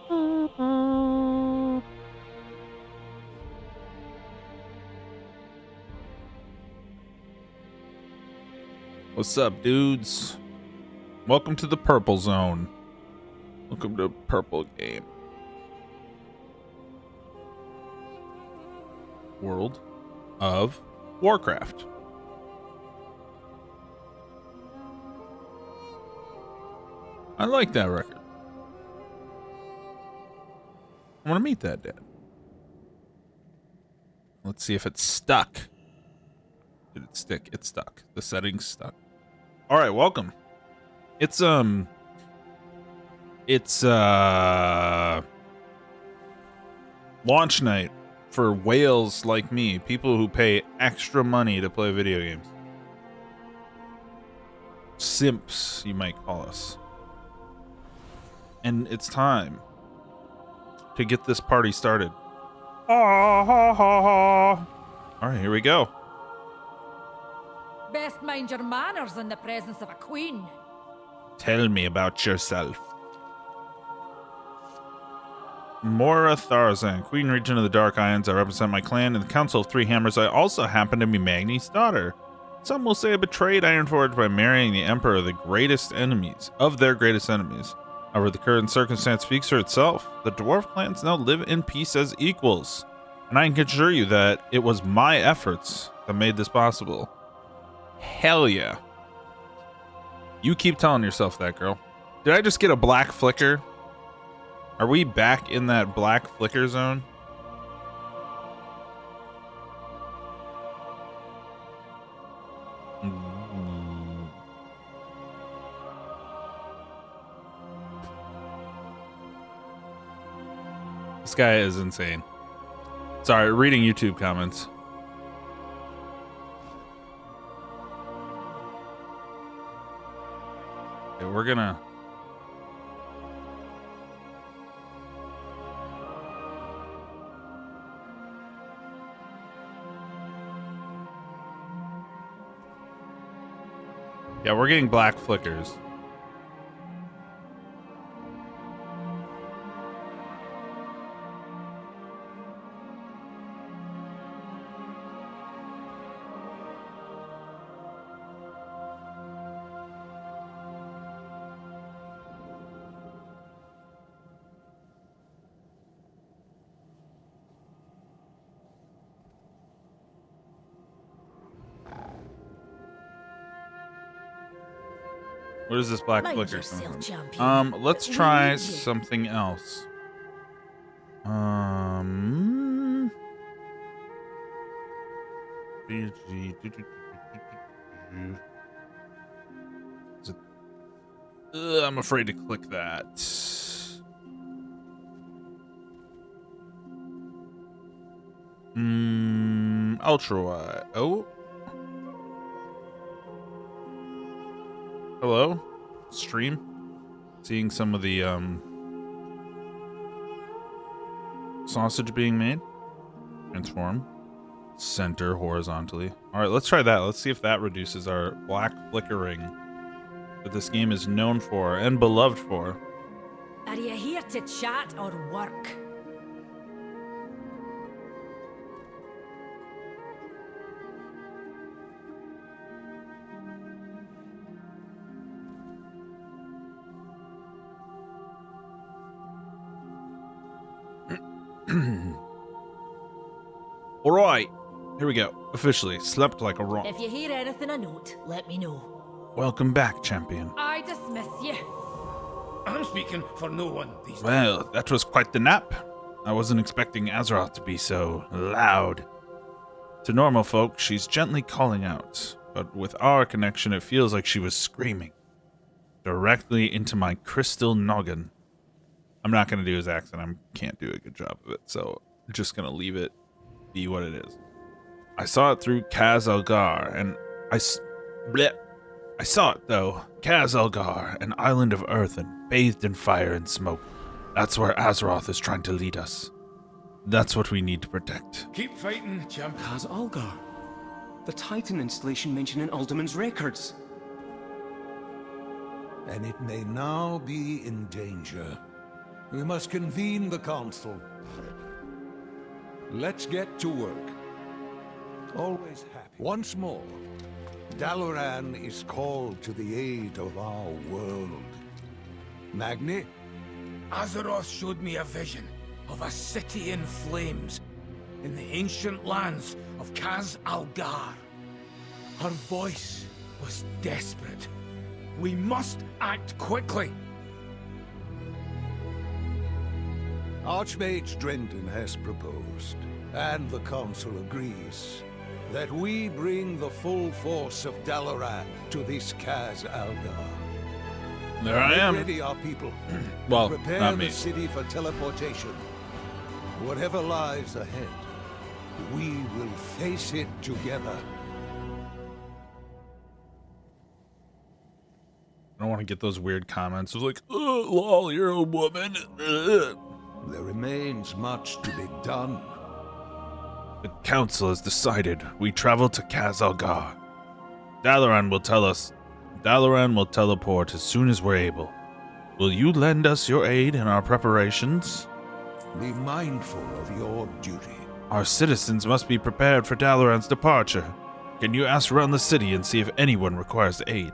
What's up, dudes? Welcome to the Purple Zone. Welcome to Purple Game. World of Warcraft. I like that record. I want to meet that dad. Let's see if it's stuck. Did it stick? It stuck. The settings stuck. All right, welcome. It's launch night for whales like me, people who pay extra money to play video games. Simps, you might call us. And it's time to get this party started. All right, here we go. Best mind your manners in the presence of a queen. Tell me about yourself. Mora Tharzan, Queen Regent of the Dark Islands. I represent my clan in the Council of Three Hammers. I also happen to be Magni's daughter. Some will say I betrayed Ironforge by marrying the Emperor of their greatest enemies. However, the current circumstance speaks for itself. The dwarf clans now live in peace as equals. And I can assure you that it was my efforts that made this possible. Hell yeah. You keep telling yourself that, girl. Did I just get a black flicker? Are we back in that black flicker zone? This guy is insane. Sorry, reading YouTube comments. Okay, we're gonna... Yeah, we're getting black flickers. What is this black flicker? Let's try something else. I'm afraid to click that. Ultra wide. Oh. Hello? Stream? Seeing some of the sausage being made. Transform. Center horizontally. Alright, let's try that. Let's see if that reduces our black flickering that this game is known for and beloved for. Are you here to chat or work? All right, here we go. Officially, slept like a rock. If you hear anything of note, let me know. Welcome back, champion. I dismiss you. I'm speaking for no one these days. Well, that was quite the nap. I wasn't expecting Azeroth to be so loud. To normal folk, she's gently calling out, but with our connection, it feels like she was screaming directly into my crystal noggin. I'm not going to do his accent. I can't do a good job of it, so I'm just going to leave it be what it is. I saw it through Kaz Elgar, and I saw it, though. Kaz Elgar, an island of earth and bathed in fire and smoke. That's where Azeroth is trying to lead us. That's what we need to protect. Keep fighting, champ. Kaz Elgar. The Titan installation mentioned in Alderman's records. And it may now be in danger. We must convene the council. Let's get to work. Always happy. Once more, Dalaran is called to the aid of our world. Magni? Azeroth showed me a vision of a city in flames in the ancient lands of Kaz Algar. Her voice was desperate. We must act quickly. Archmage Drendon has proposed, and the council agrees, that we bring the full force of Dalaran to this Kaz Algar. There I am. Get ready, our people. Well, prepare not me. the city for teleportation. Whatever lies ahead, we will face it together. I don't want to get those weird comments. It was like, oh, lol, you're a woman. Ugh. There remains much to be done. The council has decided we travel to Kaz Algar. Dalaran will teleport as soon as we're able. Will you lend us your aid in our preparations? Be mindful of your duty. Our citizens must be prepared for Dalaran's departure. Can you ask around the city and see if anyone requires aid?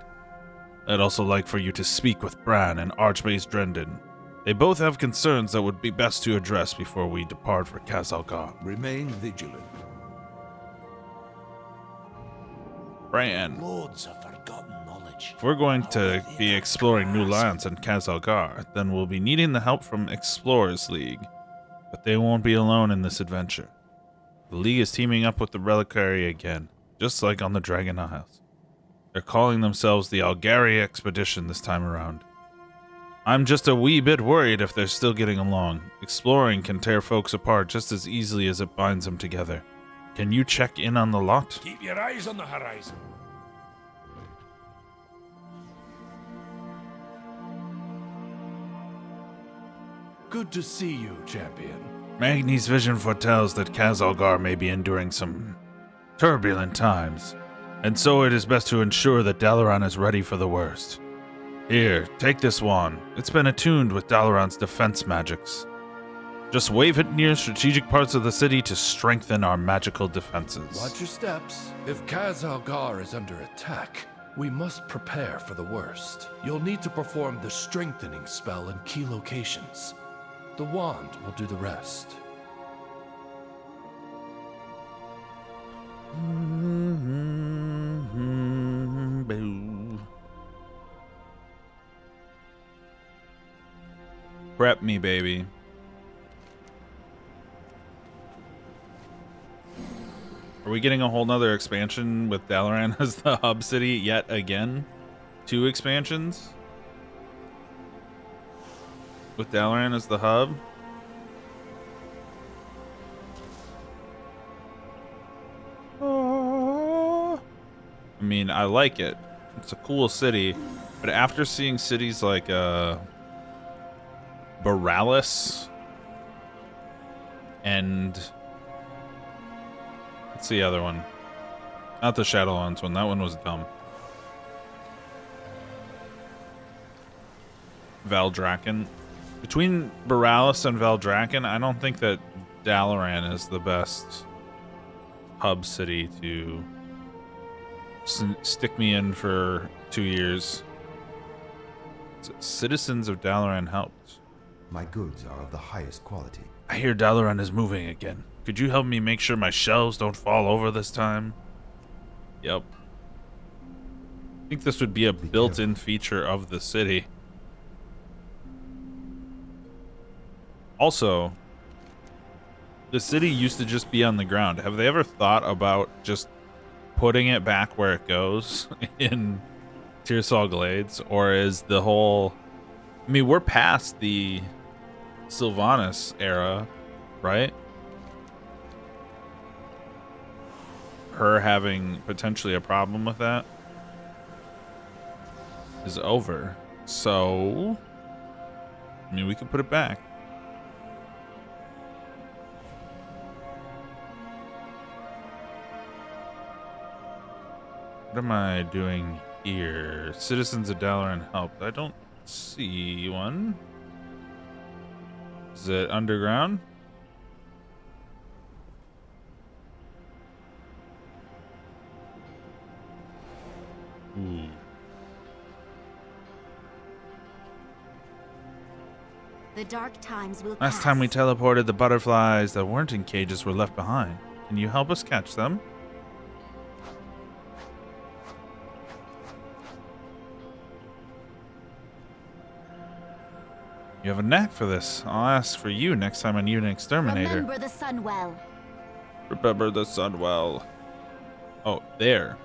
I'd also like for you to speak with Bran and Archmage Drendon. They both have concerns that would be best to address before we depart for Kaz Algar. Remain vigilant. Bran. Loads of forgotten knowledge. If we're going to be exploring new lands in Kaz Algar, then we'll be needing the help from Explorers League. But they won't be alone in this adventure. The League is teaming up with the Reliquary again, just like on the Dragon Isles. They're calling themselves the Algari Expedition this time around. I'm just a wee bit worried if they're still getting along. Exploring can tear folks apart just as easily as it binds them together. Can you check in on the lot? Keep your eyes on the horizon. Good to see you, champion. Magni's vision foretells that Kaz Algar may be enduring some turbulent times, and so it is best to ensure that Dalaran is ready for the worst. Here, take this wand. It's been attuned with Dalaran's defense magics. Just wave it near strategic parts of the city to strengthen our magical defenses. Watch your steps. If Kaz Algar is under attack, we must prepare for the worst. You'll need to perform the strengthening spell in key locations. The wand will do the rest. Prep me, baby. Are we getting a whole nother expansion with Dalaran as the hub city yet again? 2 expansions? With Dalaran as the hub? I mean, I like it. It's a cool city. But after seeing cities like, Borealis and what's the other one? Not the Shadowlands one. That one was dumb. Valdrakken. Between Borealis and Valdrakken, I don't think that Dalaran is the best hub city to stick me in for 2 years. Citizens of Dalaran helped. My goods are of the highest quality. I hear Dalaran is moving again. Could you help me make sure my shelves don't fall over this time? Yep. I think this would be a built-in feature of the city. Also, the city used to just be on the ground. Have they ever thought about just putting it back where it goes in Tearsall Glades? Or is the whole... I mean, we're past the Sylvanas era, right? Her having potentially a problem with that is over. So, I mean, we could put it back. What am I doing here? Citizens of Dalaran help. I don't see one. Is it underground? Ooh. The dark times will Last pass. time we teleported, the butterflies that weren't in cages were left behind. Can you help us catch them? You have a knack for this. I'll ask for you next time I need an exterminator. Remember the sun well. Remember the sun well. Oh, there.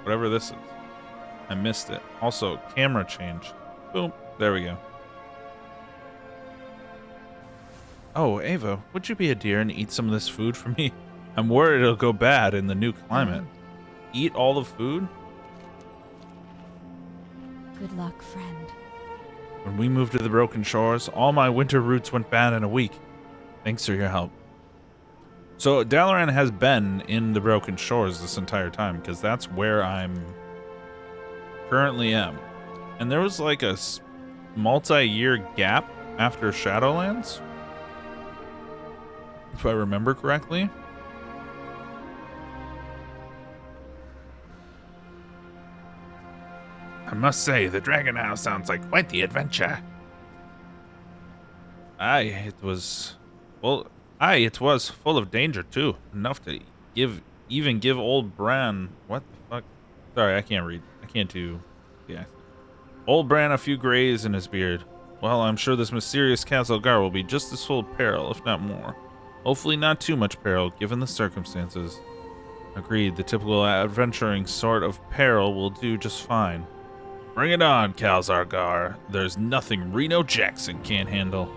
Whatever this is. I missed it. Also, camera change. Boom. There we go. Oh, Ava, would you be a dear and eat some of this food for me? I'm worried it'll go bad in the new climate. Eat all the food? Good luck, friend. When we moved to the Broken Shores, all my winter roots went bad in a week. Thanks for your help. So Dalaran has been in the Broken Shores this entire time, because that's where I'm currently am. And there was like a multi-year gap after Shadowlands, if I remember correctly. I must say, the Dragon House sounds like quite the adventure. It was full of danger too. Enough to even give old Bran, what the fuck? Sorry, I can't read. I can't do, yeah. Old Bran a few grays in his beard. Well, I'm sure this mysterious Castle Gar will be just as full of peril, if not more. Hopefully not too much peril, given the circumstances. Agreed, the typical adventuring sort of peril will do just fine. Bring it on, Calzar Gar. There's nothing Reno Jackson can't handle.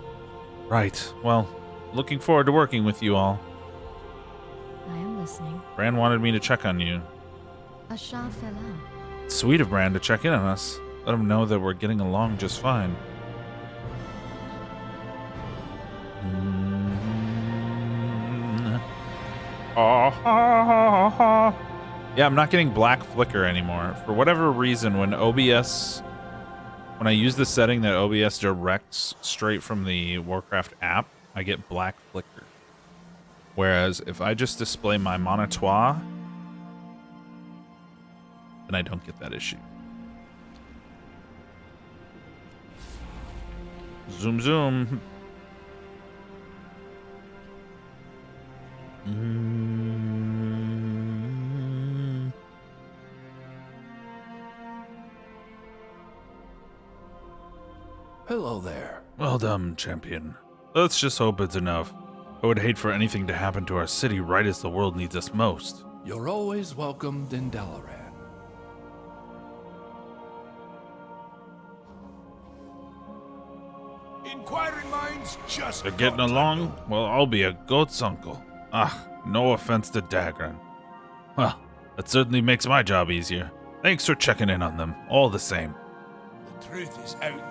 Right, well, looking forward to working with you all. I am listening. Bran wanted me to check on you. Asha fell out. It's sweet of Bran to check in on us. Let him know that we're getting along just fine. Yeah, I'm not getting black flicker anymore. For whatever reason, when I use the setting that OBS directs straight from the Warcraft app, I get black flicker. Whereas if I just display my Monitoire, then I don't get that issue. Zoom, zoom. Hello there. Well done, champion. Let's just hope it's enough. I would hate for anything to happen to our city right as the world needs us most. You're always welcomed in Dalaran. Inquiring minds just. They're getting along? Well, I'll be a goat's uncle. No offense to Dagran. Well, that certainly makes my job easier. Thanks for checking in on them, all the same. The truth is out there.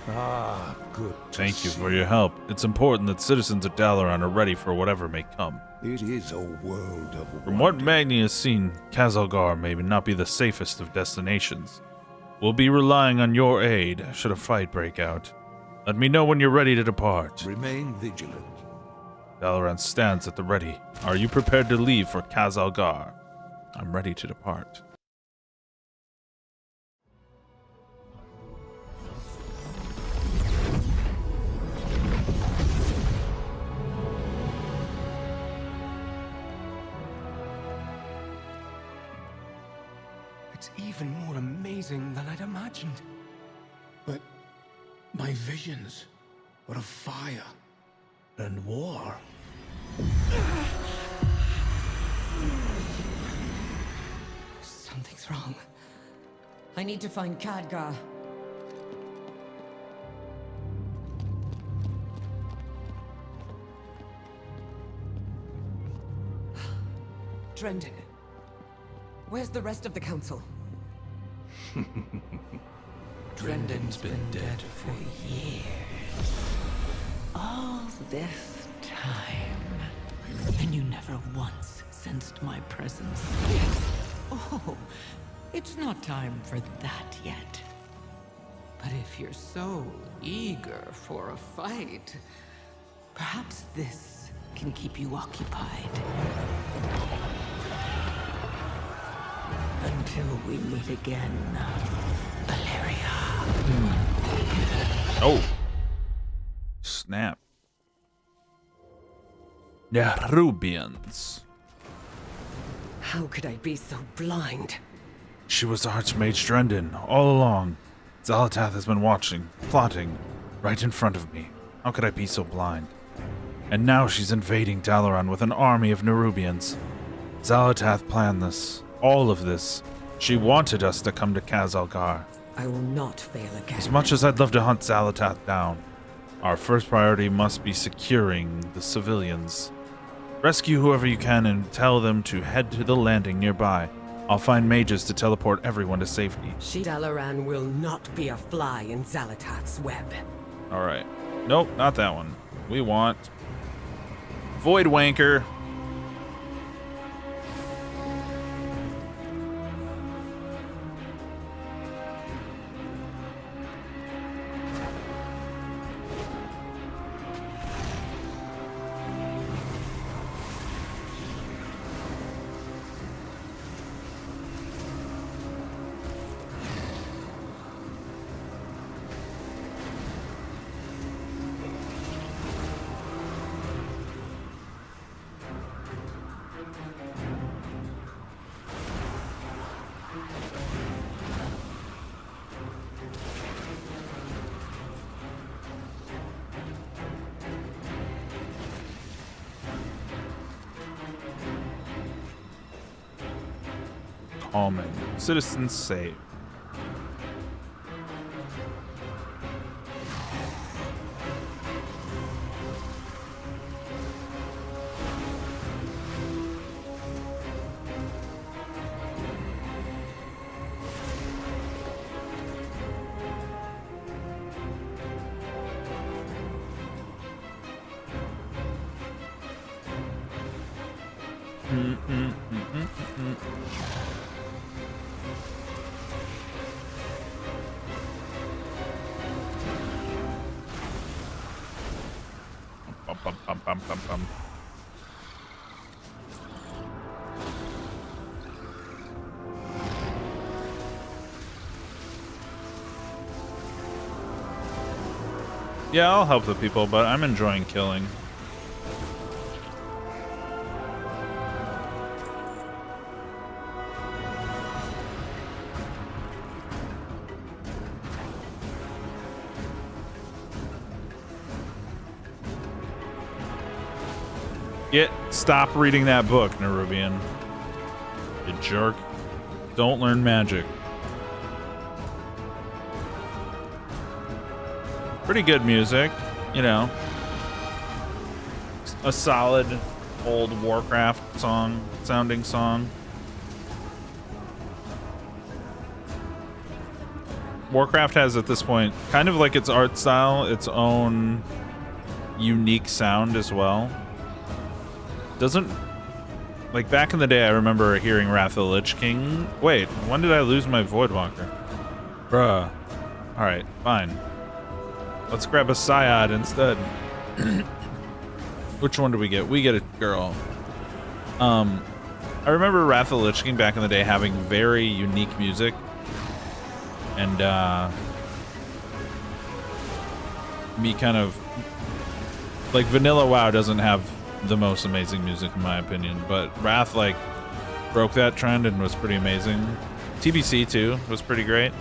Ah, good. Thank you for your help. It's important that citizens of Dalaran are ready for whatever may come. It is a world of From what wonder. Magni has seen, Kazalgar may not be the safest of destinations. We'll be relying on your aid should a fight break out. Let me know when you're ready to depart. Remain vigilant. Dalaran stands at the ready. Are you prepared to leave for Kazalgar? I'm ready to depart. It's even more amazing than I'd imagined. But my visions were of fire and war. Something's wrong. I need to find Khadgar. Drendon. Where's the rest of the council? Drendon's been dead for Years. All this time. And you never once sensed my presence. Oh, it's not time for that yet. But if If you're so eager for a fight, perhaps this can keep you occupied. Until we meet again, Valeria. Oh. Snap. Nerubians. How could I be so blind? She was Archmage Drendon all along. Zalatath has been watching, plotting, right in front of me. How could I be so blind? And now she's invading Dalaran with an army of Nerubians. Zalatath planned this, all of this. She wanted us to come to Kaz-Algar. I will not fail again. As much as I'd love to hunt Zalatath down, our first priority must be securing the civilians. Rescue whoever you can and tell them to head to the landing nearby. I'll find mages to teleport everyone to safety. Dalaran will not be a fly in Zalatath's web. Alright. Nope, not that one. We want Void Wanker. Calming. Citizens save. Bum. Yeah, I'll help the people, but I'm enjoying killing. Stop reading that book, Nerubian. You jerk. Don't learn magic. Pretty good music, you know. A solid old Warcraft sounding song. Warcraft has at this point kind of like its art style, its own unique sound as well. Doesn't, like, back in the day I remember hearing Wrath of the Lich King. Wait, when did I lose my Voidwalker? Bruh. Alright, fine. Let's grab a Syod instead. Which one do we get? We get a girl. I remember Wrath of the Lich King back in the day having very unique music. And, me kind of, like, vanilla WoW doesn't have the most amazing music in my opinion, but Wrath like broke that trend and was pretty amazing. TBC too was pretty great.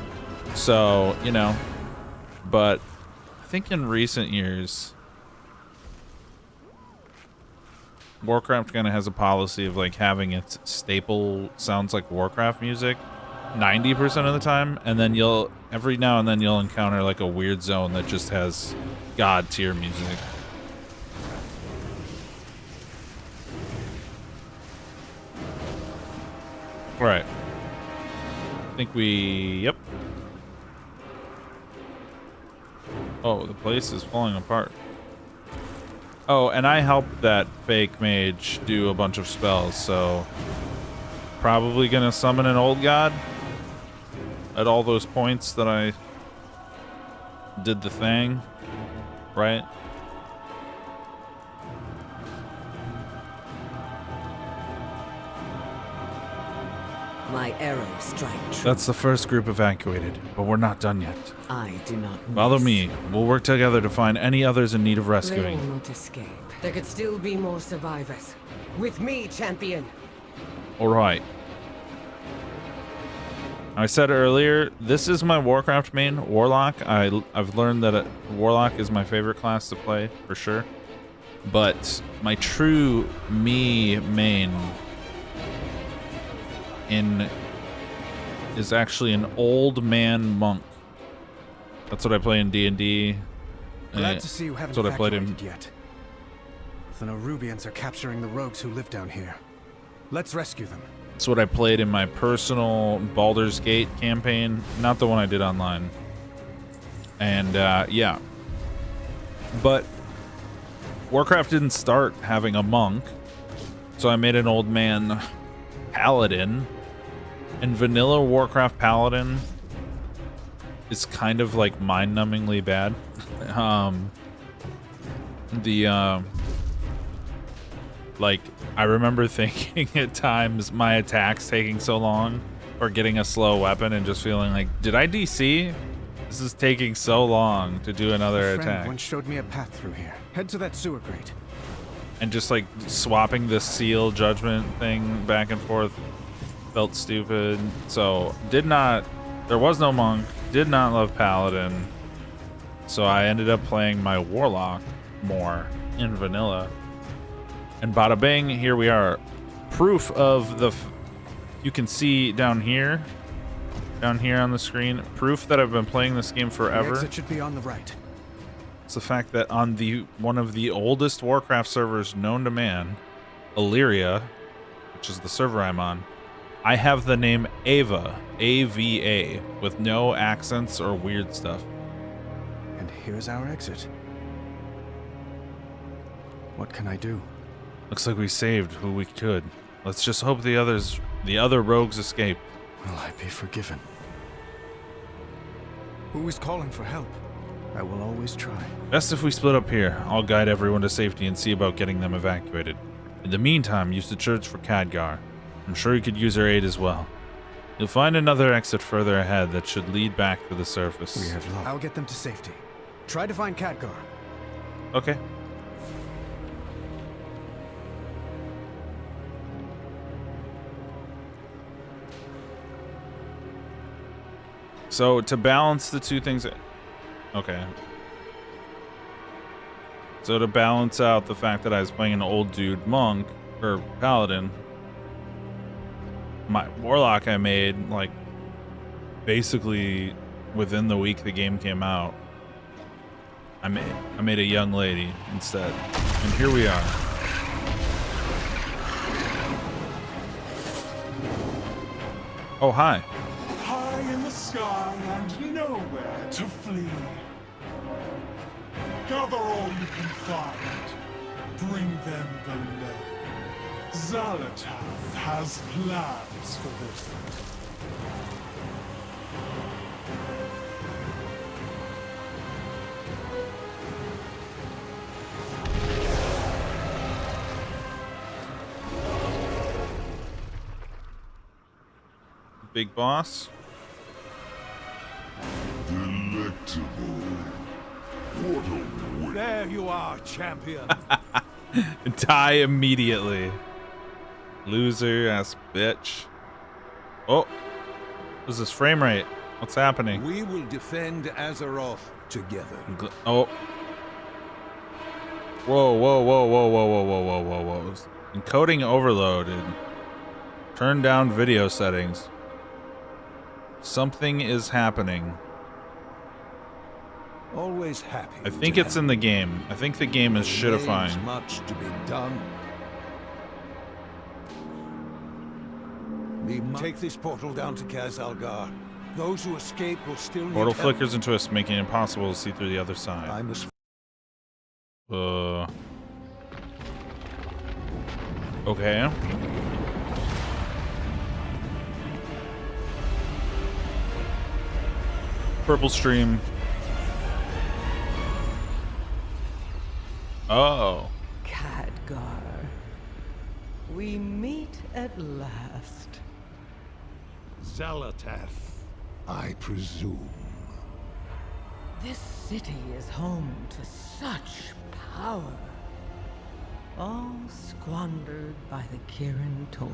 So, you know, but I think in recent years Warcraft kind of has a policy of like having its staple sounds like Warcraft music 90% of the time, and then every now and then you'll encounter like a weird zone that just has god tier music. Right. I think yep. Oh, the place is falling apart. Oh, and I helped that fake mage do a bunch of spells, so probably gonna summon an old god at all those points that I did the thing, right? My arrows strike true. That's the first group evacuated, but we're not done yet. I do not Follow miss. me. We'll work together to find any others in need of They will rescuing. not escape. There could still be more survivors. With me, champion. All right. I said earlier, this is my Warcraft main, Warlock. I've learned that Warlock is my favorite class to play, for sure. But my true main is actually an old man monk. That's what I play in D&D. Glad to see you haven't That's what I played in. evacuated yet. The Nerubians are capturing the rogues who live down here. Let's rescue them. That's what I played in my personal Baldur's Gate campaign, not the one I did online. And yeah. But Warcraft didn't start having a monk, so I made an old man paladin. And vanilla Warcraft paladin is kind of like mind-numbingly bad. Like, I remember thinking at times my attacks taking so long or getting a slow weapon and just feeling like, did I DC? This is taking so long to do another A friend attack. once showed me a path through here. Head to that sewer grate. And just like swapping the seal judgment thing back and forth felt stupid. So there was no monk, did not love paladin. So I ended up playing my warlock more in vanilla. And bada bing, here we are. Proof of you can see down here on the screen, proof that I've been playing this game The forever. exit should be on the right. It's the fact that on one of the oldest Warcraft servers known to man, Illyria, which is the server I'm on, I have the name Ava, A-V-A, with no accents or weird stuff. And here's our exit. What can I do? Looks like we saved who we could. Let's just hope the other rogues escape. Will I be forgiven? Who is calling for help? I will always try. Best if we split up here. I'll guide everyone to safety and see about getting them evacuated. In the meantime, use the church for Khadgar. I'm sure you could use her aid as well. You'll find another exit further ahead that should lead back to the surface. We have luck. I'll get them to safety. Try to find Khadgar. Okay. So to balance the two things, okay. So to balance out the fact that I was playing an old dude monk or paladin, my warlock I made like basically within the week the game came out. I made a young lady instead, and here we are. Oh hi. High in the sky and nowhere to flee. Gather all you can find. Bring them below. Xalatath has plans for this. Big boss. Delectable. What a win. There you are, champion. Die immediately. Loser ass bitch. Oh. What is this frame rate? What's happening? We will defend Azeroth together. Oh. Whoa, whoa, whoa, whoa, whoa, whoa, whoa, whoa, whoa, whoa. Encoding overloaded. Turn down video settings. Something is happening. Always happy. I think it's in the game. I think the game is shitifying. Much to be done. Take this portal down to Kaz Algar. Those who escape will still need Portal help. flickers into us, making it impossible to see through the other side. I must. Okay. Purple stream. Oh. Khadgar. We meet at last. Xalatath, I presume. This city is home to such power. All squandered by the Kirin Tor.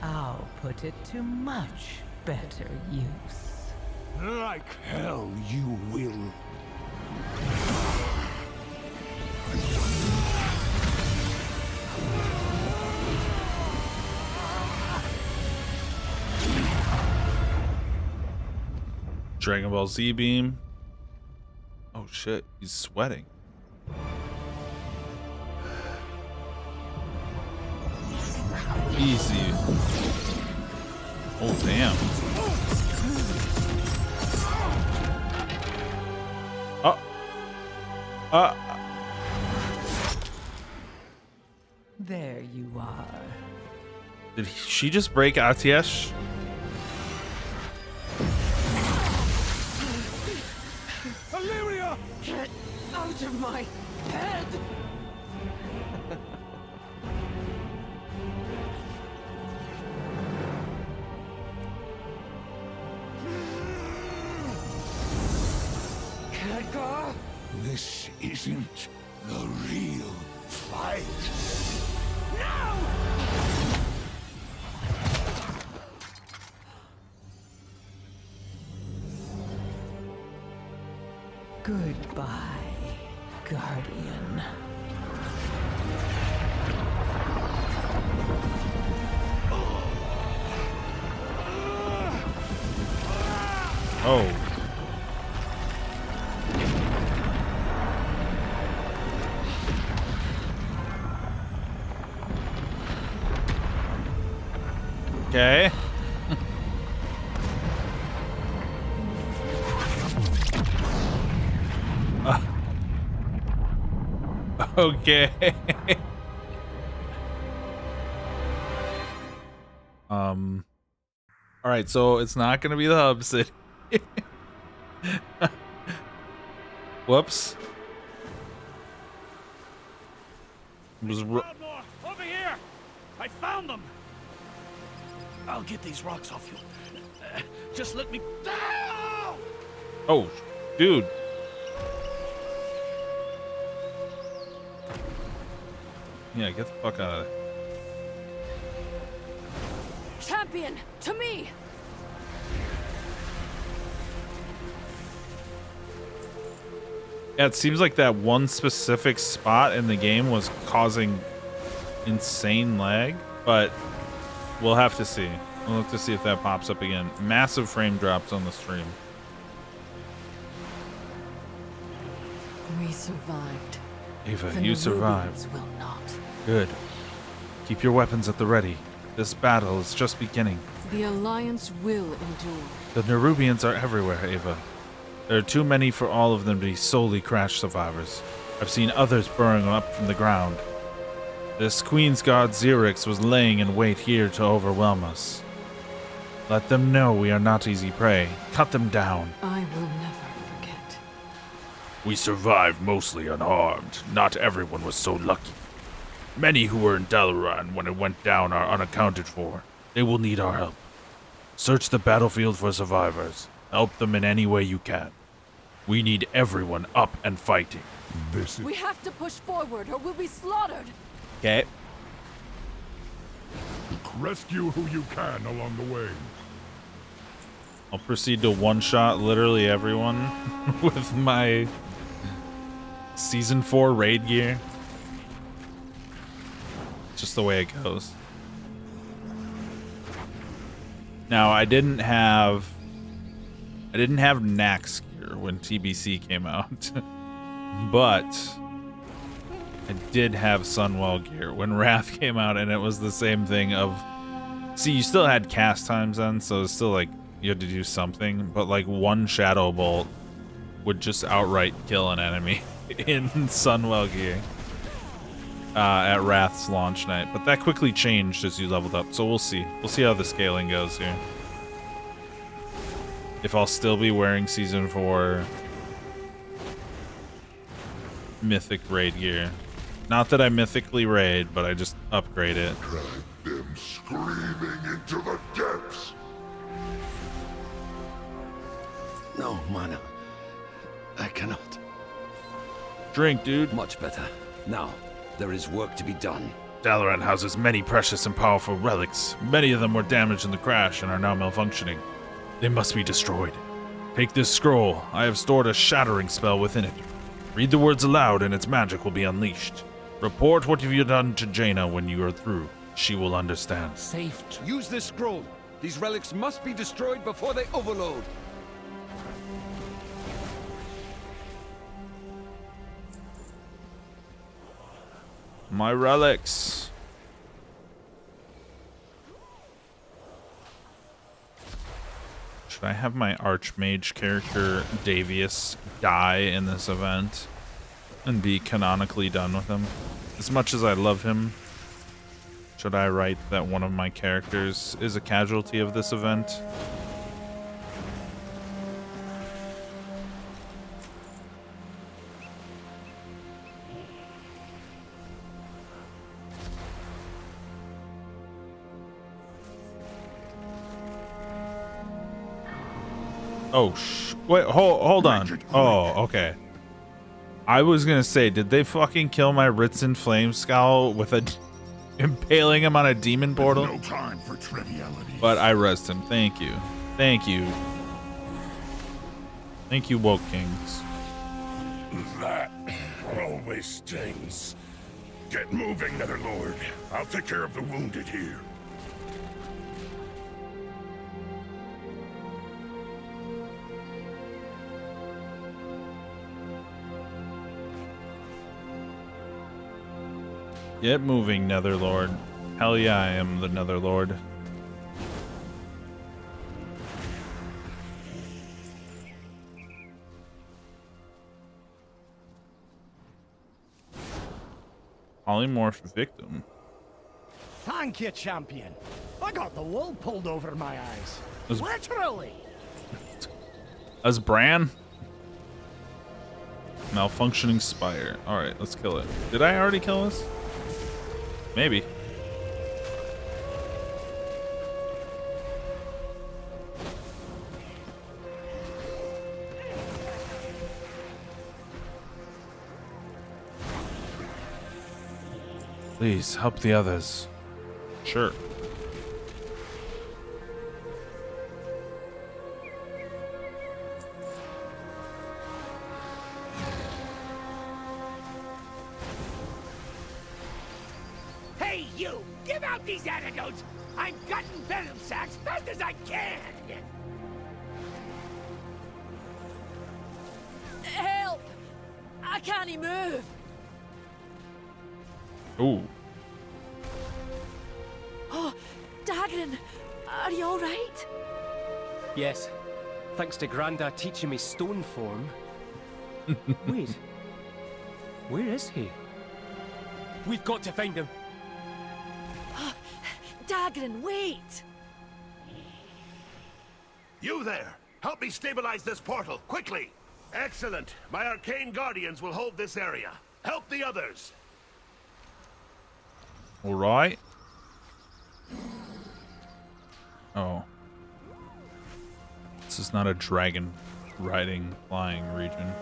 I'll put it to much better use. Like hell you will. Dragon Ball Z beam. Oh shit, he's sweating. Easy. Oh damn. There you are. Did she just break Atiesh? Illyria! Get out of my head! Khadgar? This isn't the real fight. Goodbye, Guardian. Oh. Okay. Okay. All right, so it's not gonna be the hub city. Whoops. Over here! I found them! I'll get these rocks off you. Just let me... Oh, dude. Yeah, get the fuck out of there. Champion, to me! Yeah, it seems like that one specific spot in the game was causing insane lag, but we'll have to see. We'll have to see if that pops up again. Massive frame drops on the stream. We survived. Ava, The you survived. Nerubians will not. Good. Keep your weapons at the ready. This battle is just beginning. The Alliance will endure. The Nerubians are everywhere, Ava. There are too many for all of them to be solely crash survivors. I've seen others burrowing up from the ground. This Queen's Guard Xerix was laying in wait here to overwhelm us. Let them know we are not easy prey. Cut them down. I will never forget. We survived mostly unharmed. Not everyone was so lucky. Many who were in Dalaran when it went down are unaccounted for. They will need our help. Search the battlefield for survivors. Help them in any way you can. We need everyone up and fighting. This is... We have to push forward or we'll be slaughtered. Okay. Rescue who you can along the way. I'll proceed to one-shot literally everyone with my Season 4 raid gear. Just the way it goes. Now, I didn't have Nax gear when TBC came out, but I did have Sunwell gear when Wrath came out, and it was the same thing of, see, you still had cast times then, so it's still like you had to do something, but like one Shadow Bolt would just outright kill an enemy in Sunwell gear at Wrath's launch night, but that quickly changed as you leveled up, so we'll see. We'll see how the scaling goes here. If I'll still be wearing Season 4 mythic raid gear. Not that I mythically raid, but I just upgrade it. Drag them screaming into the depths. No, mana. I cannot. Drink, dude. Much better. Now, there is work to be done. Dalaran houses many precious and powerful relics. Many of them were damaged in the crash and are now malfunctioning. They must be destroyed. Take this scroll. I have stored a shattering spell within it. Read the words aloud and its magic will be unleashed. Report what you've done to Jaina when you are through. She will understand. Safe. Use this scroll. These relics must be destroyed before they overload. My relics. Should I have my Archmage character Davius die in this event and be canonically done with him? As much as I love him, should I write that one of my characters is a casualty of this event? Oh, wait, hold on. Oh, okay. I was gonna say, did they fucking kill my Ritson Flame Scowl with a impaling him on a demon portal? No time for triviality. But I rest him. Thank you. Thank you. Thank you, Woke Kings. That always stings. Get moving, Netherlord. I'll take care of the wounded here. Get moving, Netherlord. Hell yeah, I am the Netherlord. Polymorph victim. Thank you, champion. I got the wool pulled over my eyes. Literally. As Bran? Malfunctioning spire. Alright, let's kill it. Did I already kill this? Maybe. Please, help the others. Sure. Hey, you! Give out these antidotes! I'm gutting venom sacks fast as I can! Help! I can't move. Ooh. Oh, Dagran, are you all right? Yes. Thanks to Grandad teaching me stone form. Wait. Where is he? We've got to find him. Dagran, wait! You there! Help me stabilize this portal, quickly! Excellent! My arcane guardians will hold this area. Help the others! Alright. Oh. This is not a dragon riding, flying region.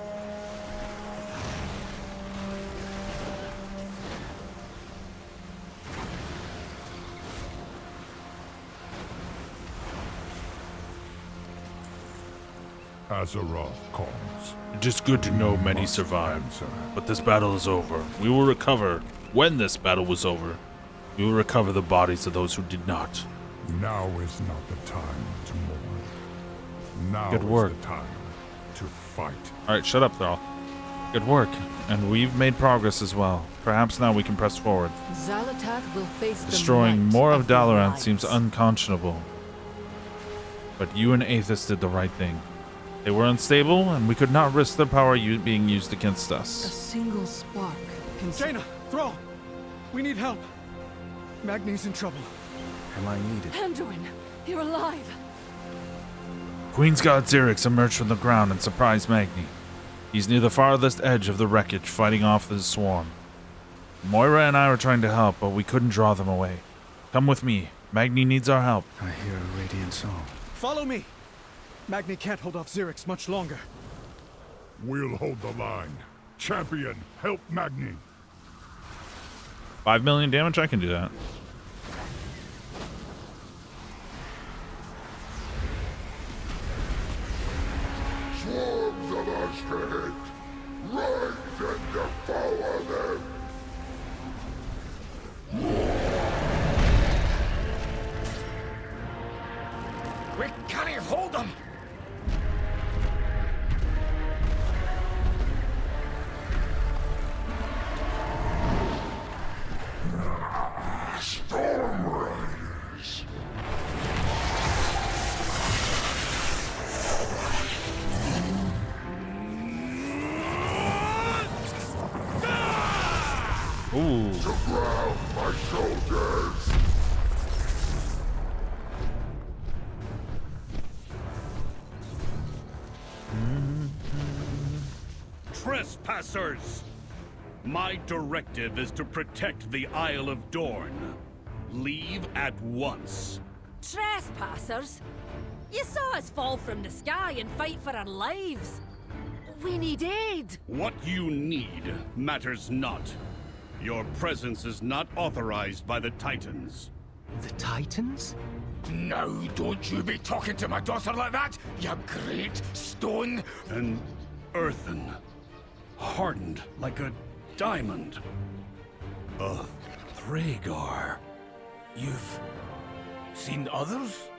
Azeroth calls. It is good to know many survived, but this battle is over. We will recover. When this battle was over, we will recover the bodies of those who did not. Now is not the time to mourn. Now Good work. is the time to fight. Alright, shut up, Thrall. Good work. And we've made progress as well. Perhaps now we can press forward. Xalatath will face Destroying the might more of the Dalaran Alliance. seems unconscionable. But you and Aethys did the right thing. They were unstable, and we could not risk their power being used against A us. single spark can... Jaina! Thrall! We need help! Magni's in trouble. Am I needed? Anduin, you're alive! Queen's God Xerix emerged from the ground and surprised Magni. He's near the farthest edge of the wreckage, fighting off the swarm. Moira and I were trying to help, but we couldn't draw them away. Come with me. Magni needs our help. I hear a radiant song. Follow me! Magni can't hold off Xerix much longer. We'll hold the line. Champion, help Magni. 5 million damage? I can do that. Swarms of us to hit. Rise and devour them. We can't hold them! Storm Riders. Ooh. To ground, my soldiers. Trespassers! My directive is to protect the Isle of Dorne. Leave at once. Trespassers? You saw us fall from the sky and fight for our lives. We need aid. What you need matters not. Your presence is not authorized by the Titans. The Titans? Now don't you be talking to my daughter like that, you great stone! An earthen, hardened like a diamond. A Thragar. You've seen others?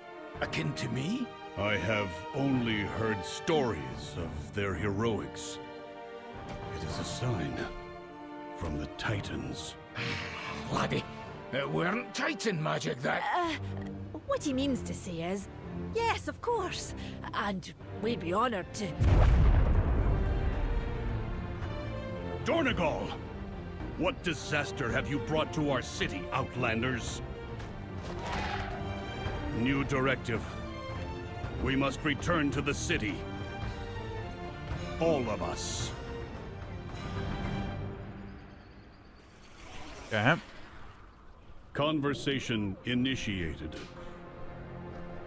Akin to me? I have only heard stories of their heroics. It is a sign from the Titans. Laddie, it weren't Titan magic that... What he means to say is, yes, of course. And we'd be honored to... Dornegal! What disaster have you brought to our city, Outlanders? New directive. We must return to the city. All of us. Okay. Conversation initiated.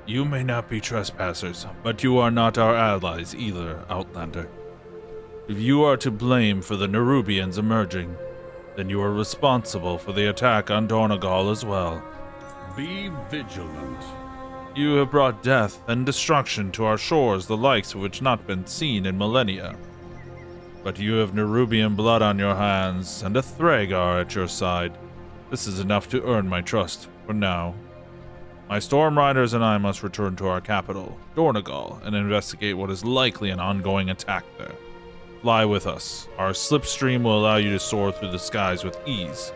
You may not be trespassers, but you are not our allies either, Outlander. If you are to blame for the Nerubians emerging, then you are responsible for the attack on Dornegal as well. Be vigilant. You have brought death and destruction to our shores, the likes of which not been seen in millennia. But you have Nerubian blood on your hands and a Thragar at your side. This is enough to earn my trust, for now. My Storm Riders and I must return to our capital, Dornegal, and investigate what is likely an ongoing attack there. Fly with us. Our slipstream will allow you to soar through the skies with ease.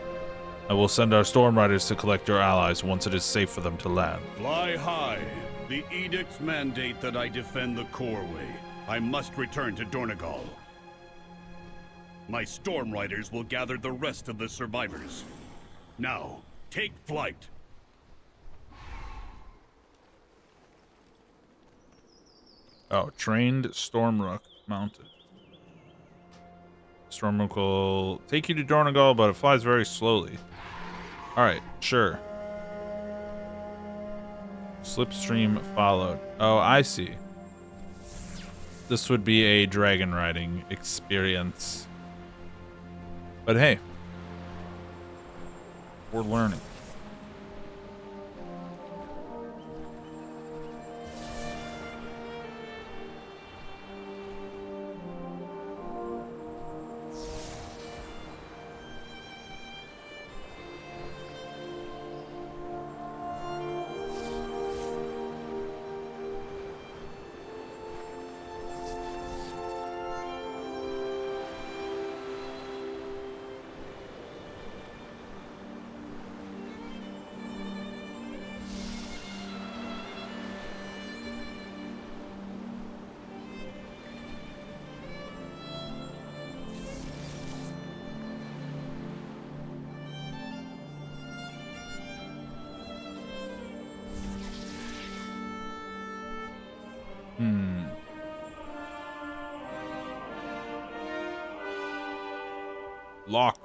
I will send our Storm Riders to collect your allies once it is safe for them to land. Fly high. The edicts mandate that I defend the Coreway. I must return to Dornegal. My Storm Riders will gather the rest of the survivors. Now, take flight. Oh, trained Stormrook mounted. Stormrook will take you to Dornegal, but it flies very slowly. Alright, sure. Slipstream followed. Oh, I see. This would be a dragon riding experience. But hey, we're learning. lock.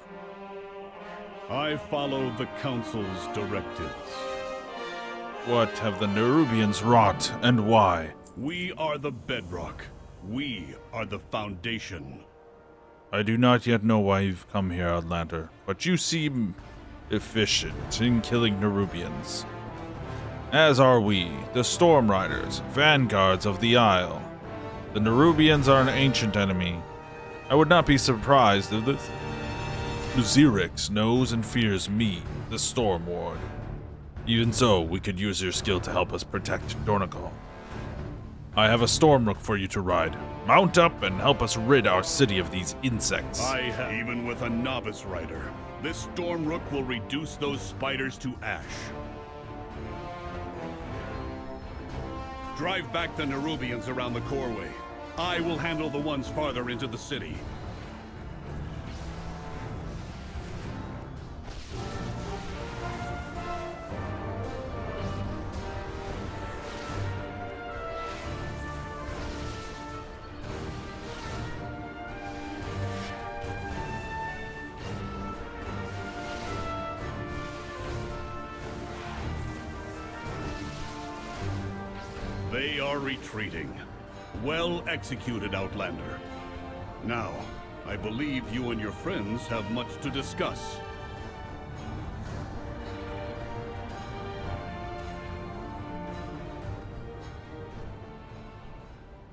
I follow the Council's directives. What have the Nerubians wrought, and why? We are the bedrock. We are the foundation. I do not yet know why you've come here, Outlander, but you seem efficient in killing Nerubians. As are we, the Storm Riders, vanguards of the Isle. The Nerubians are an ancient enemy. I would not be surprised if the Xerix knows and fears me, the Storm Ward. Even so, we could use your skill to help us protect Dornagal. I have a Stormrook for you to ride. Mount up and help us rid our city of these insects. Even with a novice rider, this Stormrook will reduce those spiders to ash. Drive back the Nerubians around the Coreway. I will handle the ones farther into the city. They are retreating. Well executed, Outlander. Now, I believe you and your friends have much to discuss.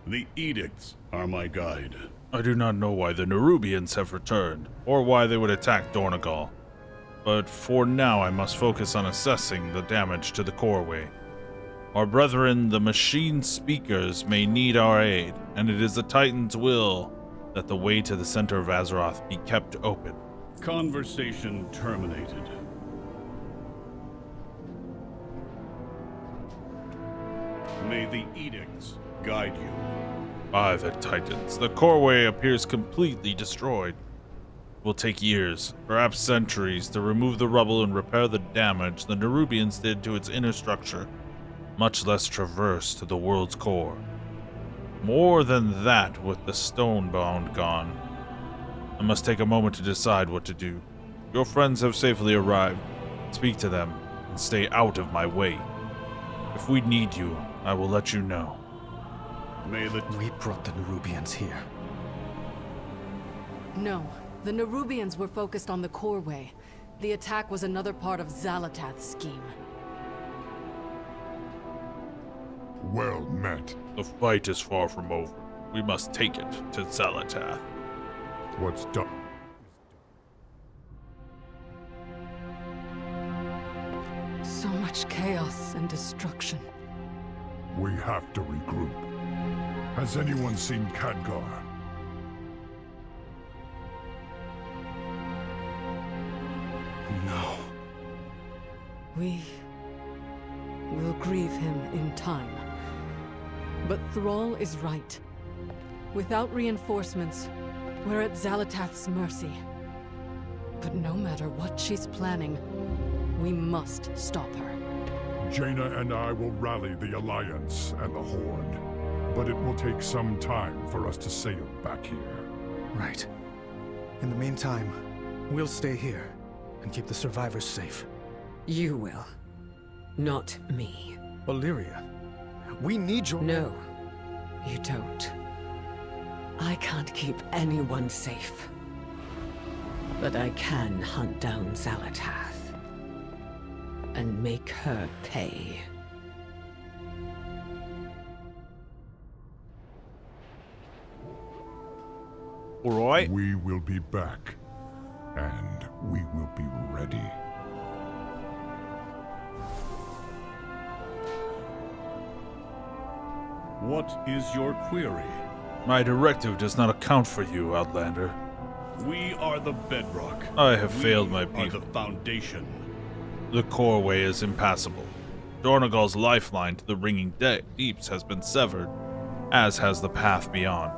The edicts are my guide. I do not know why the Nerubians have returned, or why they would attack Dornagal. But for now, I must focus on assessing the damage to the Coreway. Our brethren, the Machine Speakers, may need our aid, and it is the Titan's will that the way to the center of Azeroth be kept open. Conversation terminated. May the edicts guide you. By the Titans, the Coreway appears completely destroyed. It will take years, perhaps centuries, to remove the rubble and repair the damage the Nerubians did to its inner structure, much less traverse to the world's core. More than that with the Stonebound gone. I must take a moment to decide what to do. Your friends have safely arrived. Speak to them, and stay out of my way. If we need you, I will let you know. We brought the Nerubians here. No, the Nerubians were focused on the Coreway. The attack was another part of Xalatath's scheme. Well met. The fight is far from over. We must take it to Xalatath. What's done? So much chaos and destruction. We have to regroup. Has anyone seen Khadgar? No. We will grieve him in time. But Thrall is right. Without reinforcements, we're at Xalatath's mercy. But no matter what she's planning, we must stop her. Jaina and I will rally the Alliance and the Horde. But it will take some time for us to sail back here. Right. In the meantime, we'll stay here and keep the survivors safe. You will. Not me. Illyria, we need your— No, you don't. I can't keep anyone safe. But I can hunt down Xalatath. And make her pay. All right. We will be back. And we will be ready. What is your query? My directive does not account for you, Outlander. We are the bedrock. I have failed my We are people. the foundation. The Coreway is impassable. Dornagal's lifeline to the ringing deeps has been severed, as has the path beyond.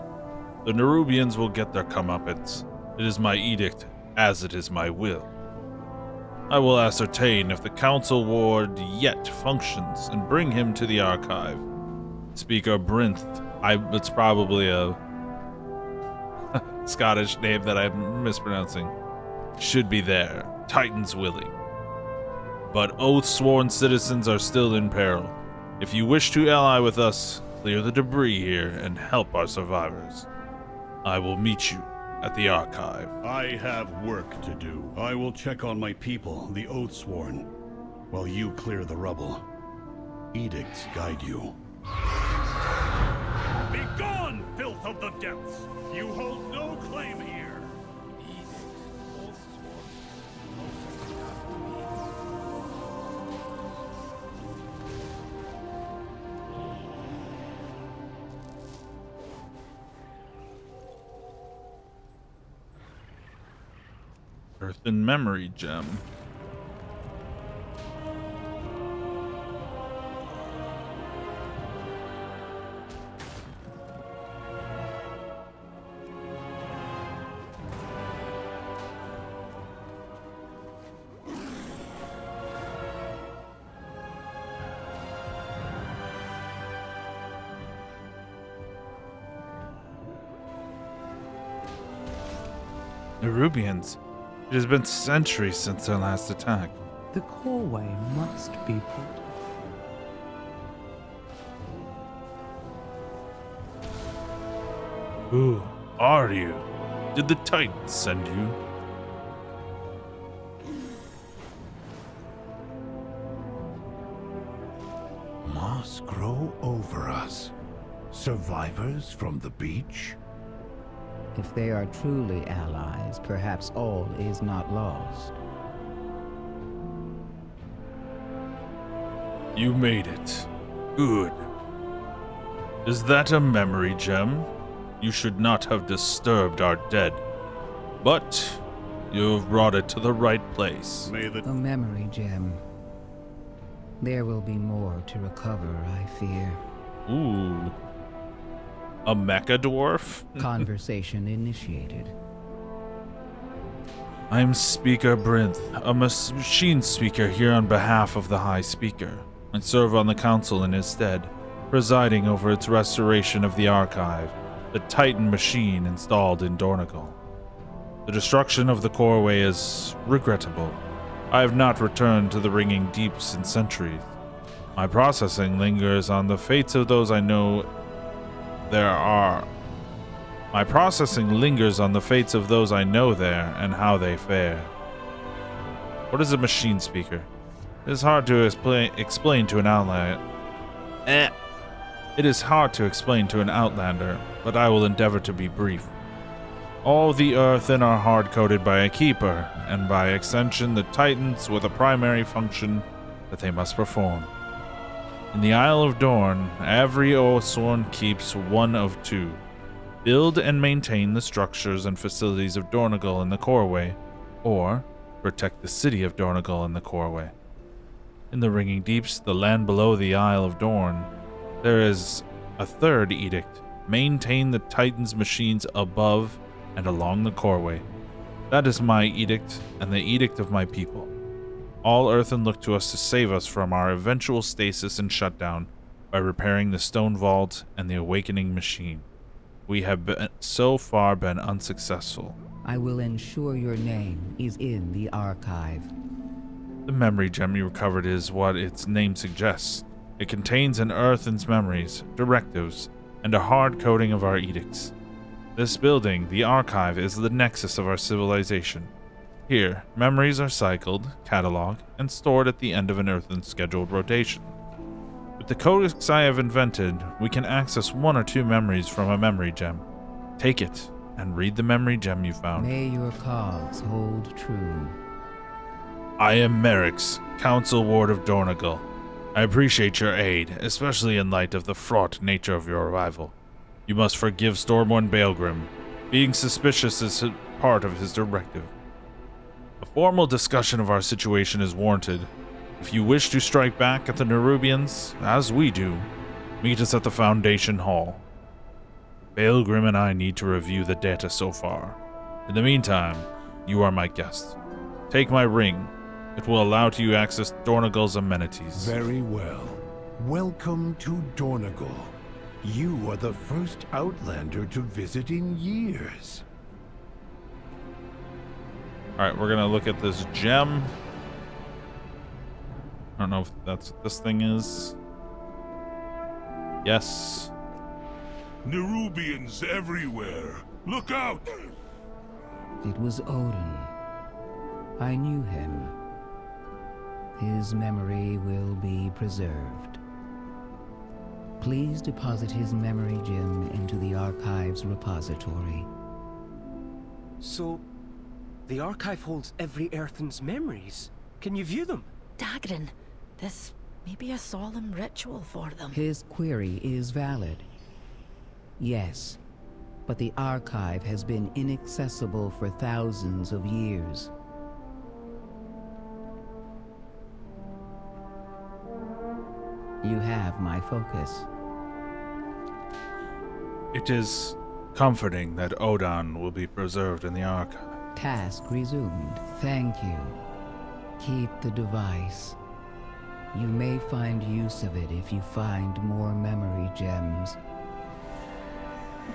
The Nerubians will get their comeuppance. It is my edict, as it is my will. I will ascertain if the Council Ward yet functions and bring him to the archive. Speaker Brinth, it's probably a Scottish name that I'm mispronouncing. should be there, Titans willing. But oath-sworn citizens are still in peril. If you wish to ally with us, clear the debris here and help our survivors. I will meet you at the archive. I have work to do. I will check on my people, the Oathsworn, while you clear the rubble. Edicts guide you. Begone, filth of the depths! You hold no claim here! Earthen memory gem. Nerubians. It has been centuries since their last attack. The coreway must be put. Who are you? Did the Titans send you? Moss grow over us. Survivors from the beach? If they are truly allies, perhaps all is not lost. You made it. Good. Is that a memory gem? You should not have disturbed our dead. But you have brought it to the right place. A memory gem. There will be more to recover, I fear. Ooh. A mecha dwarf? Conversation initiated. I'm Speaker Brinth, a machine speaker here on behalf of the High Speaker. I serve on the council in his stead, presiding over its restoration of the archive, the Titan machine installed in Dornagal. The destruction of the coreway is regrettable. I have not returned to the ringing deeps in centuries. My processing lingers on the fates of those I know My processing lingers on the fates of those I know there and how they fare. What is a machine speaker? It is hard to explain to an outlander. It is hard to explain to an outlander, but I will endeavor to be brief. All the earthen are hard-coded by a keeper, and by extension the Titans with a primary function that they must perform. In the Isle of Dorn, every Oathsworn keeps one of two. Build and maintain the structures and facilities of Dornagal in the coreway, or protect the city of Dornagal in the coreway. In the Ringing Deeps, the land below the Isle of Dorn, there is a third edict. Maintain the Titans' machines above and along the coreway. That is my edict and the edict of my people. All earthen look to us to save us from our eventual stasis and shutdown by repairing the stone vault and the awakening machine. We have so far been unsuccessful. I will ensure your name is in the archive. The memory gem you recovered is what its name suggests. It contains an earthen's memories, directives, and a hard coding of our edicts. This building, the archive, is the nexus of our civilization. Here, memories are cycled, cataloged, and stored at the end of an earthen scheduled rotation. With the codex I have invented, we can access one or two memories from a memory gem. Take it, and read the memory gem you found. May your cause hold true. I am Merrick's, Council Ward of Dornagal. I appreciate your aid, especially in light of the fraught nature of your arrival. You must forgive Stormborn Baelgrim. Being suspicious is part of his directive. A formal discussion of our situation is warranted. If you wish to strike back at the Nerubians, as we do, meet us at the Foundation Hall. Baelgrim and I need to review the data so far. In the meantime, you are my guest. Take my ring. It will allow you to access Dornagal's amenities. Very well. Welcome to Dornagal. You are the first Outlander to visit in years. Alright, we're gonna look at this gem. I don't know if that's what this thing is. Yes. Nerubians everywhere. Look out! It was Odin. I knew him. His memory will be preserved. Please deposit his memory gem into the Archive's repository. So, the Archive holds every Earthen's memories. Can you view them? Dagrin, this may be a solemn ritual for them. His query is valid. Yes, but the Archive has been inaccessible for thousands of years. You have my focus. It is comforting that Odin will be preserved in the archive. Task resumed. Thank you. Keep the device. You may find use of it if you find more memory gems.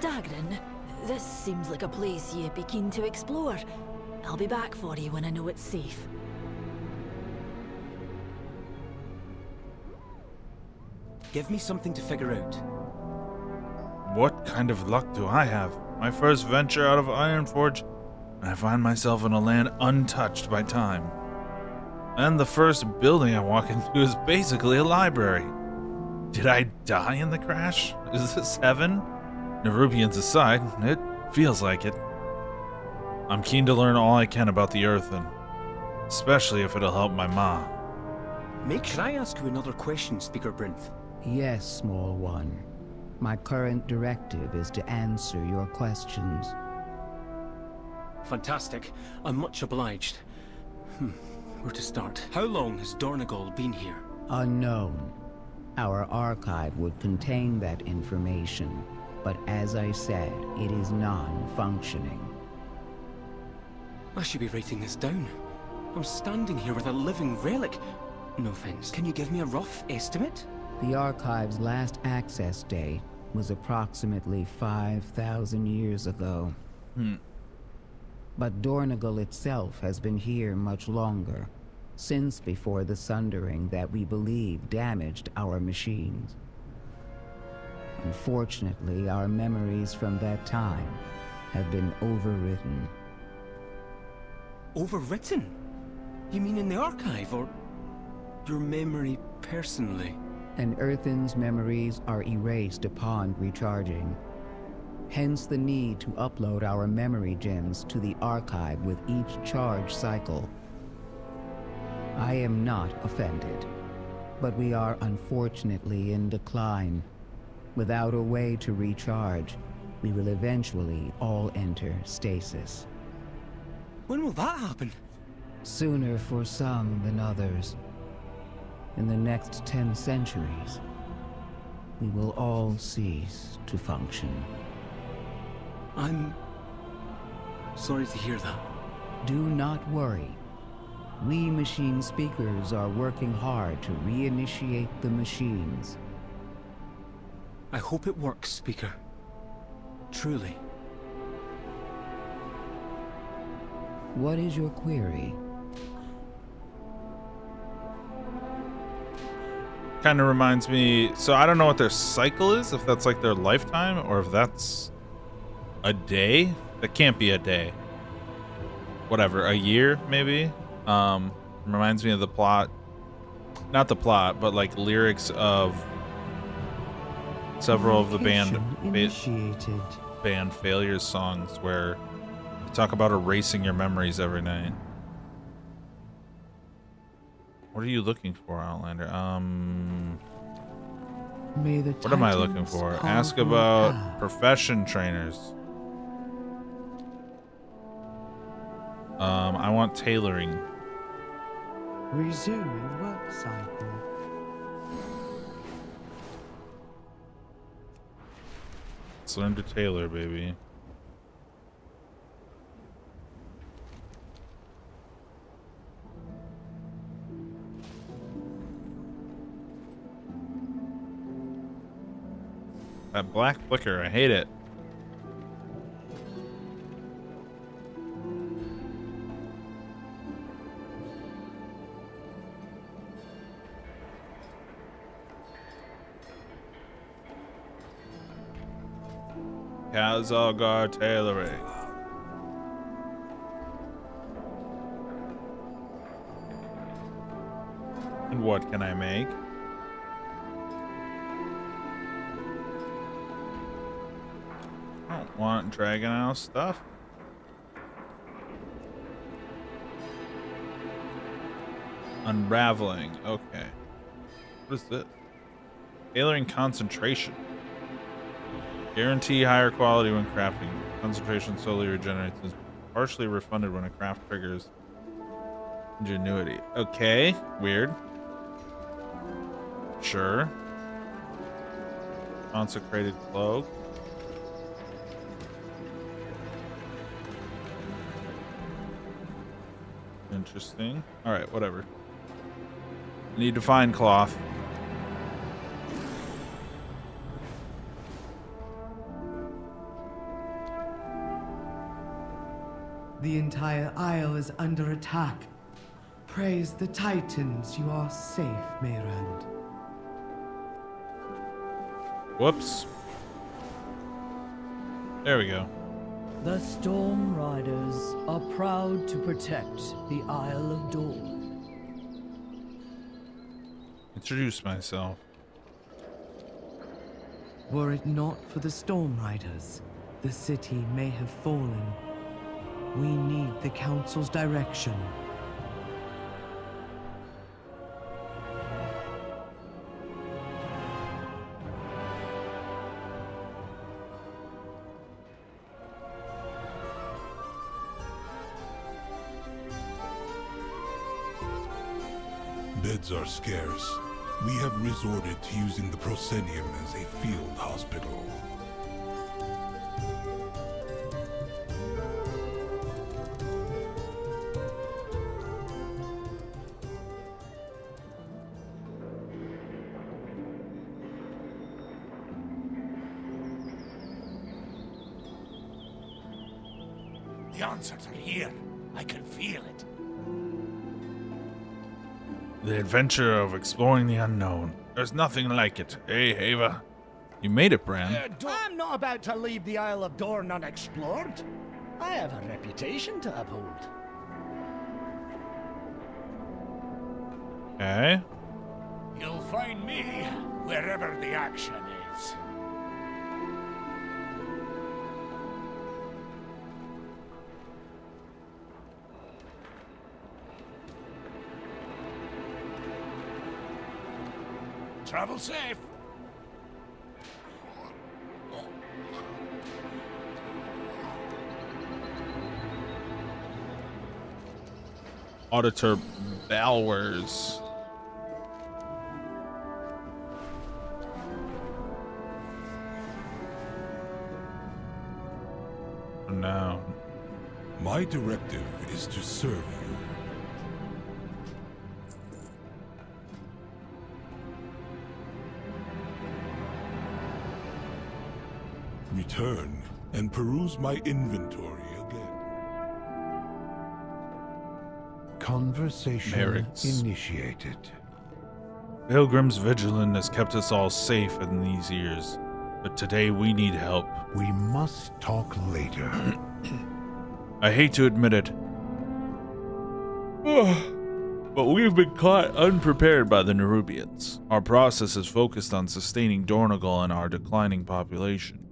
Dagrin, this seems like a place you'd be keen to explore. I'll be back for you when I know it's safe. Give me something to figure out. What kind of luck do I have? My first venture out of Ironforge, and I find myself in a land untouched by time. And the first building I walk into is basically a library. Did I die in the crash? Is this heaven? Nerubians aside, it feels like it. I'm keen to learn all I can about the Earthen, especially if it'll help my ma. Can I ask you another question, Speaker Brinth? Yes, small one. My current directive is to answer your questions. Fantastic. I'm much obliged. Where to start? How long has Dornegal been here? Unknown. Our archive would contain that information, but as I said, it is non-functioning. I should be writing this down. I'm standing here with a living relic. No offense. Can you give me a rough estimate? The archive's last access date was approximately 5,000 years ago. But Dornegal itself has been here much longer, since before the sundering that we believe damaged our machines. Unfortunately, our memories from that time have been overwritten. Overwritten? You mean in the archive, or your memory personally? An Earthen's memories are erased upon recharging. Hence the need to upload our memory gems to the archive with each charge cycle. I am not offended, but we are unfortunately in decline. Without a way to recharge, we will eventually all enter stasis. When will that happen? Sooner for some than others. In the next 10 centuries, we will all cease to function. I'm sorry to hear that. Do not worry. We machine speakers are working hard to reinitiate the machines. I hope it works, Speaker. Truly. What is your query? Kind of reminds me, so I don't know what their cycle is, if that's like their lifetime or if that's a day. That can't be a day. Whatever, a year maybe. Reminds me of the plot, not the plot, but like lyrics of several of the band Failures songs where they talk about erasing your memories every night. What are you looking for, Outlander? What am I looking for? Ask about profession trainers. I want tailoring. Resuming work cycle. Let's learn to tailor, baby. That black flicker, I hate it. Kazalgar tailoring. And what can I make? I don't want Dragon Isle stuff. Unraveling. Okay. What is this? Tailoring concentration. Guarantee higher quality when crafting. Concentration slowly regenerates. Is partially refunded when a craft triggers ingenuity. Okay. Weird. Sure. Consecrated cloak. Interesting. Alright, whatever. Need to find cloth. The entire isle is under attack. Praise the Titans, you are safe, Mayrand. Whoops. There we go. The Storm Riders are proud to protect the Isle of Dawn. Introduce myself. Were it not for the Storm Riders, the city may have fallen. We need the Council's direction. Beds are scarce. We have resorted to using the proscenium as a field hospital. The answers are here. I can feel it. The adventure of exploring the unknown. There's nothing like it. Hey, Ava. You made it, Bran. I'm not about to leave the Isle of Dorne unexplored. I have a reputation to uphold. Okay. You'll find me wherever the action is. Travel safe. Auditor Balwers. For now. My directive is to serve you. Return and peruse my inventory again. Conversation Merrick's. initiated. Pilgrim's vigilance has kept us all safe in these years, but today we need help. We must talk later. I hate to admit it, but we've been caught unprepared by the Nerubians. Our process is focused on sustaining Dornegal and our declining population.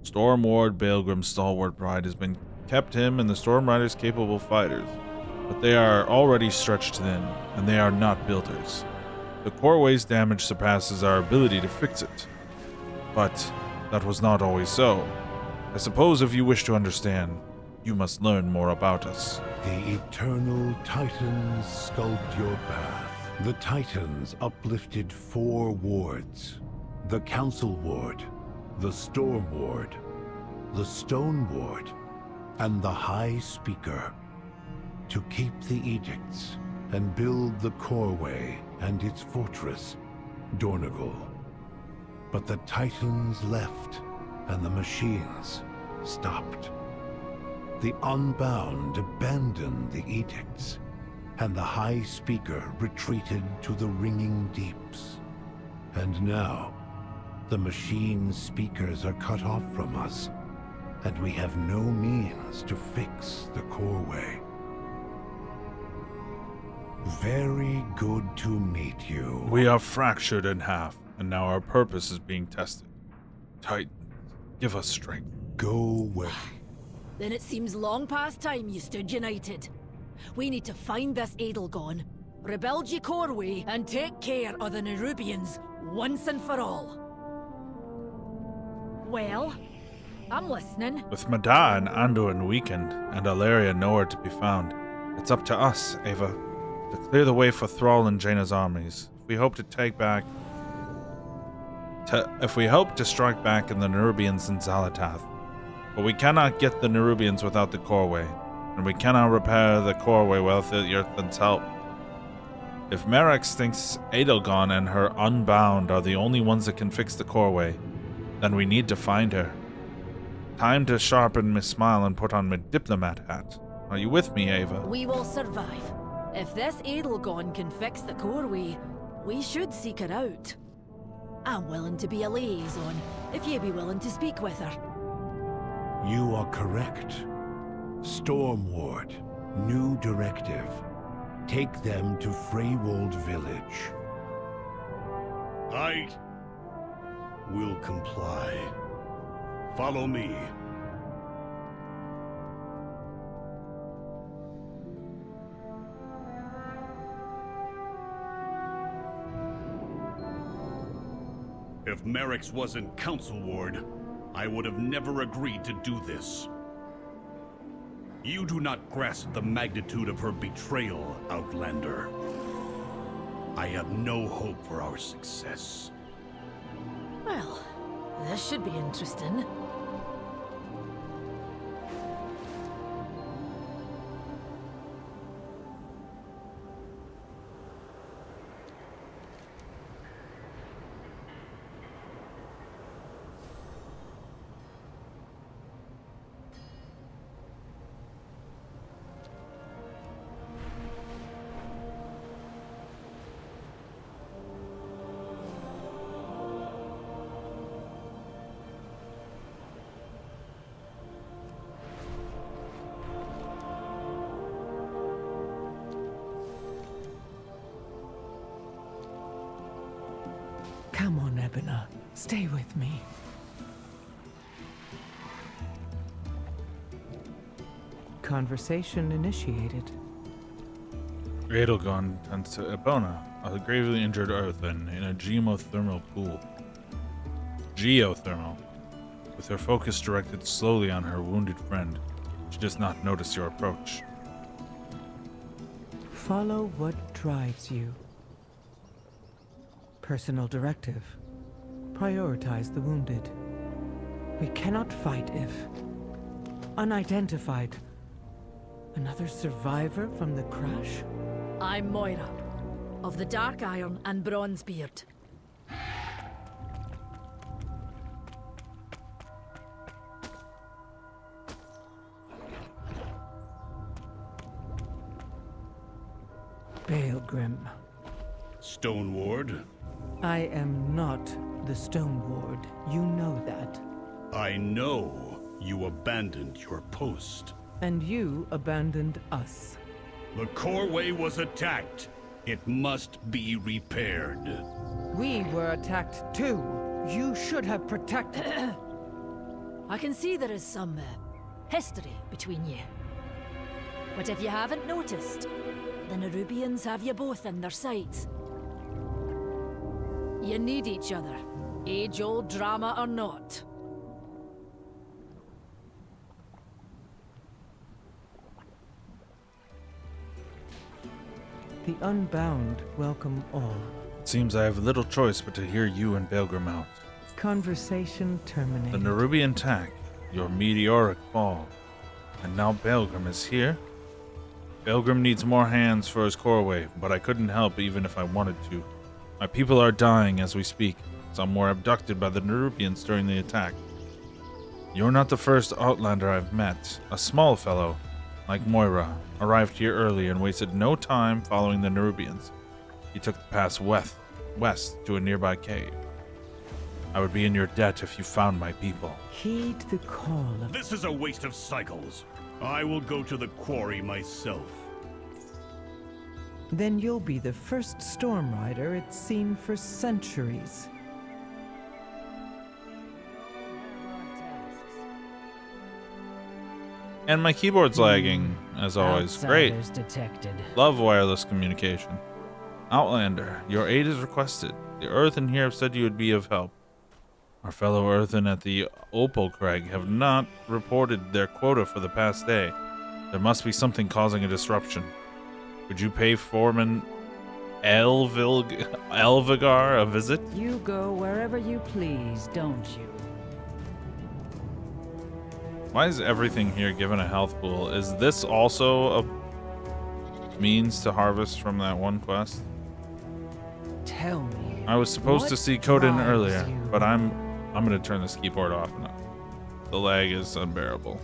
Storm Ward Baelgrim's stalwart pride has been kept him and the Storm Riders capable fighters, but they are already stretched thin, and they are not builders. The Coreway's damage surpasses our ability to fix it, but that was not always so. I suppose if you wish to understand, you must learn more about us. The eternal Titans sculpt your path. The Titans uplifted 4 wards. The Council Ward, the Storm Ward, the Stone Ward, and the High Speaker, to keep the edicts and build the Coreway and its fortress, Dornegal. But the Titans left, and the machines stopped. The Unbound abandoned the edicts, and the High Speaker retreated to the ringing deeps. And now, the machine speakers are cut off from us, and we have no means to fix the coreway. Very good to meet you. We are fractured in half, and now our purpose is being tested. Titan, give us strength. Go where... Then it seems long past time you stood united. We need to find this Edelgon, rebuild Coreway, and take care of the Nerubians once and for all. Well, I'm listening. With Madar and Anduin weakened, and Alaria nowhere to be found, it's up to us, Ava, to clear the way for Thrall and Jaina's armies. If we hope to strike back in the Nerubians in Zalatath. But we cannot get the Nerubians without the Coreway, and we cannot repair the Coreway without Yurthan's help. If Merex thinks Edelgon and her Unbound are the only ones that can fix the Coreway, then we need to find her. Time to sharpen my smile and put on my diplomat hat. Are you with me, Ava? We will survive. If this Edelgon can fix the Coreway, we should seek her out. I'm willing to be a liaison, if you be willing to speak with her. You are correct. Stormward, new directive. Take them to Freywold Village. I will comply. Follow me. If Merrick's wasn't Council Ward, I would have never agreed to do this. You do not grasp the magnitude of her betrayal, Outlander. I have no hope for our success. Well, this should be interesting. Come on, Ebona. Stay with me. Conversation initiated. Edelgon tends to Ebona, a gravely injured earthen in a geothermal pool. Geothermal. With her focus directed slowly on her wounded friend, she does not notice your approach. Follow what drives you. Personal directive. Prioritize the wounded. We cannot fight if... unidentified. Another survivor from the crash? I'm Moira, of the Dark Iron and Bronzebeard. Baelgrim. Stone Ward? I am not the Stone Ward. You know that. I know you abandoned your post. And you abandoned us. The Coreway was attacked. It must be repaired. We were attacked too. You should have protected... I can see there is some history between you. But if you haven't noticed, the Nerubians have you both in their sights. You need each other, age-old drama or not. The Unbound welcome all. It seems I have little choice but to hear you and Baelgrim out. Conversation terminated. The Nerubian attack, your meteoric fall, and now Baelgrim is here? Baelgrim needs more hands for his Coreway, but I couldn't help even if I wanted to. My people are dying as we speak. Some were abducted by the Nerubians during the attack. You're not the first Outlander I've met. A small fellow, like Moira, arrived here early and wasted no time following the Nerubians. He took the path west to a nearby cave. I would be in your debt if you found my people. Heed the call of... This is a waste of cycles. I will go to the quarry myself. Then you'll be the first storm rider it's seen for centuries. And my keyboard's lagging, as always. Great. Outsiders detected. Love wireless communication. Outlander, your aid is requested. The Earthen here have said you would be of help. Our fellow Earthen at the Opal Crag have not reported their quota for the past day. There must be something causing a disruption. Would you pay Foreman Elvigar a visit? You go wherever you please, don't you? Why is everything here given a health pool? Is this also a means to harvest from that one quest? Tell me. I was supposed to see Coden drives earlier, you? but I'm gonna turn this keyboard off now. The lag is unbearable.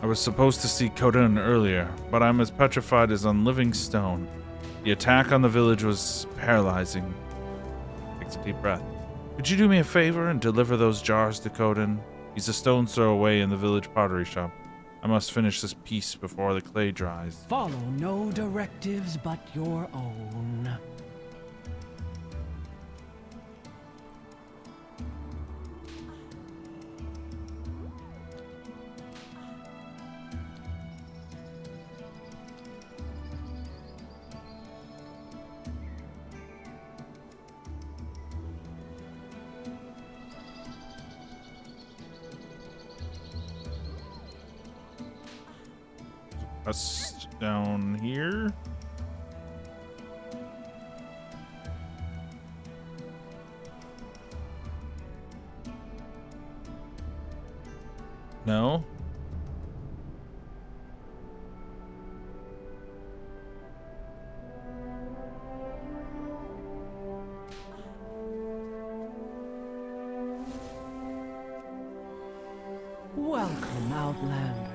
I was supposed to see Coden earlier, but I'm as petrified as on living stone. The attack on the village was paralyzing. Takes a deep breath. Could you do me a favor and deliver those jars to Coden? He's a stone's throw away in the village pottery shop. I must finish this piece before the clay dries. Follow no directives but your own. Press down here. No. Welcome, Outlander.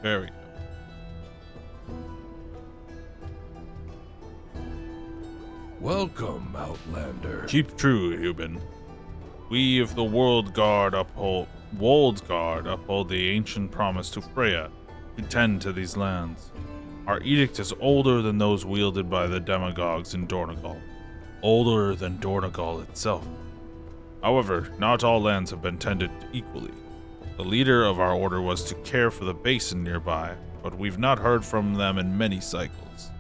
There we go. Welcome, Outlander. Keep true, Hubin. We of the Wold Guard uphold the ancient promise to Freya to tend to these lands. Our edict is older than those wielded by the demagogues in Dornogal. Older than Dornogal itself. However, not all lands have been tended equally. The leader of our order was to care for the basin nearby, but we've not heard from them in many cycles.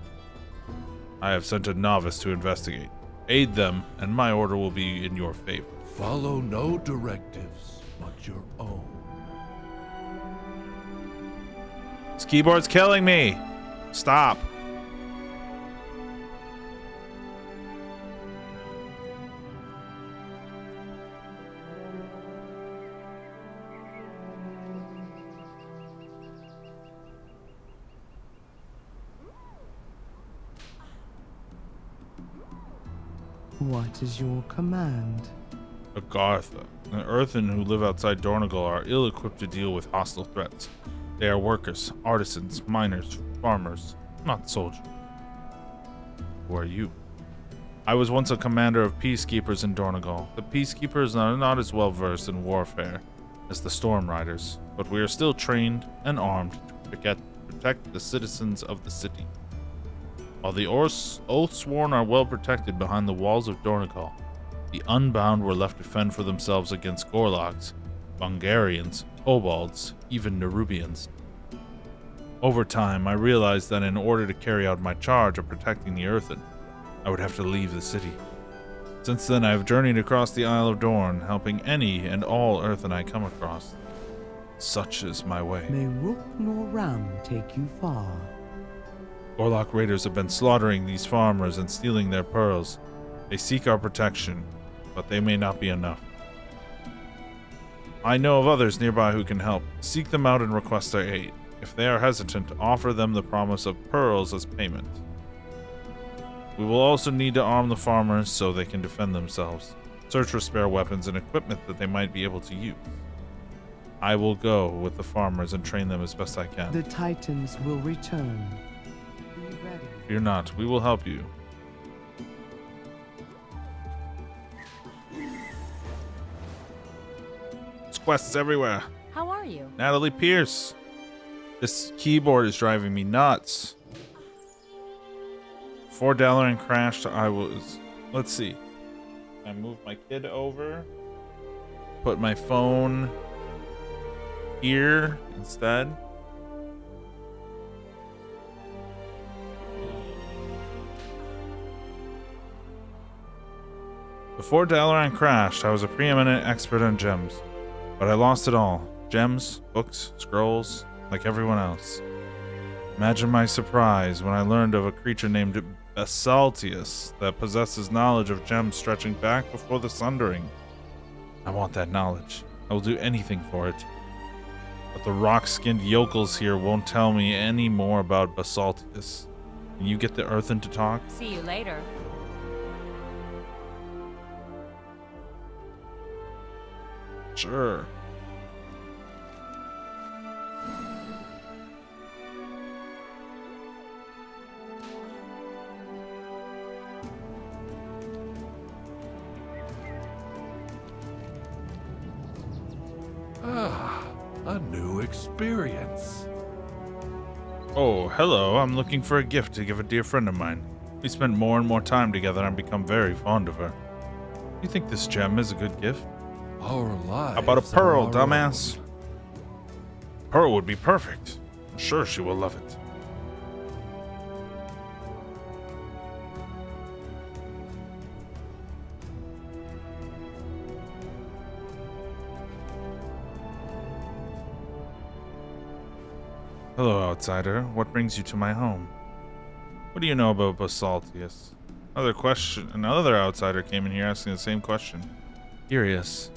I have sent a novice to investigate. Aid them, and my order will be in your favor. Follow no directives but your own. This keyboard's killing me! Stop! What is your command? Agartha, an Earthen who live outside Dornogal, are ill-equipped to deal with hostile threats. They are workers, artisans, miners, farmers, not soldiers. Who are you? I was once a commander of peacekeepers in Dornogal. The peacekeepers are not as well versed in warfare as the Storm Riders, but we are still trained and armed to protect the citizens of the city. While the Oathsworn are well protected behind the walls of Dornogal, the Unbound were left to fend for themselves against Gorloks, Bungarians, Kobolds, even Nerubians. Over time, I realized that in order to carry out my charge of protecting the Earthen, I would have to leave the city. Since then, I have journeyed across the Isle of Dorn, helping any and all Earthen I come across. Such is my way. May Rook nor Ram take you far. Gorlok raiders have been slaughtering these farmers and stealing their pearls. They seek our protection, but they may not be enough. I know of others nearby who can help. Seek them out and request their aid. If they are hesitant, offer them the promise of pearls as payment. We will also need to arm the farmers so they can defend themselves. Search for spare weapons and equipment that they might be able to use. I will go with the farmers and train them as best I can. The Titans will return. Be ready. Fear not, we will help you. There's quests everywhere. How are you? Natalie Pierce. This keyboard is driving me nuts. Before Dalaran crashed, I was... Let's see. I moved my kid over. Put my phone here instead. Before Dalaran crashed, I was a preeminent expert on gems. But I lost it all. Gems, books, scrolls, like everyone else. Imagine my surprise when I learned of a creature named Basaltius that possesses knowledge of gems stretching back before the Sundering. I want that knowledge. I will do anything for it. But the rock-skinned yokels here won't tell me any more about Basaltius. Can you get the Earthen to talk? See you later. Sure. Ah, a new experience. Oh, hello. I'm looking for a gift to give a dear friend of mine. We spend more and more time together and become very fond of her. You think this gem is a good gift? Our lives. How about a pearl, are our dumbass? Pearl would be perfect. I'm sure she will love it. Hello, outsider. What brings you to my home? What do you know about Basaltius? Another outsider came in here asking the same question. Curious.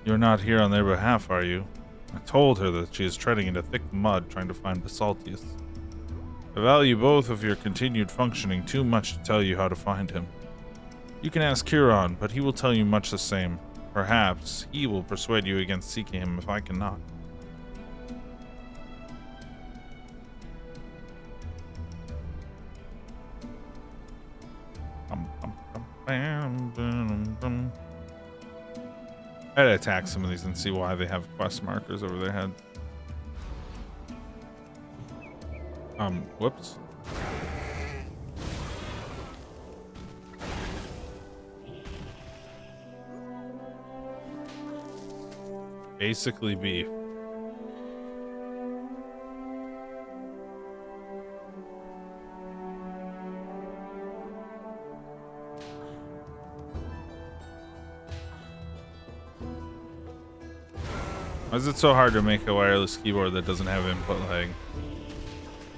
You're not here on their behalf, are you? I told her that she is treading into thick mud trying to find Basaltius. I value both of your continued functioning too much to tell you how to find him. You can ask Huron, but he will tell you much the same. Perhaps he will persuade you against seeking him if I cannot. I'd attack some of these and see why they have quest markers over their head. Whoops. Basically beef. Why is it so hard to make a wireless keyboard that doesn't have input lag?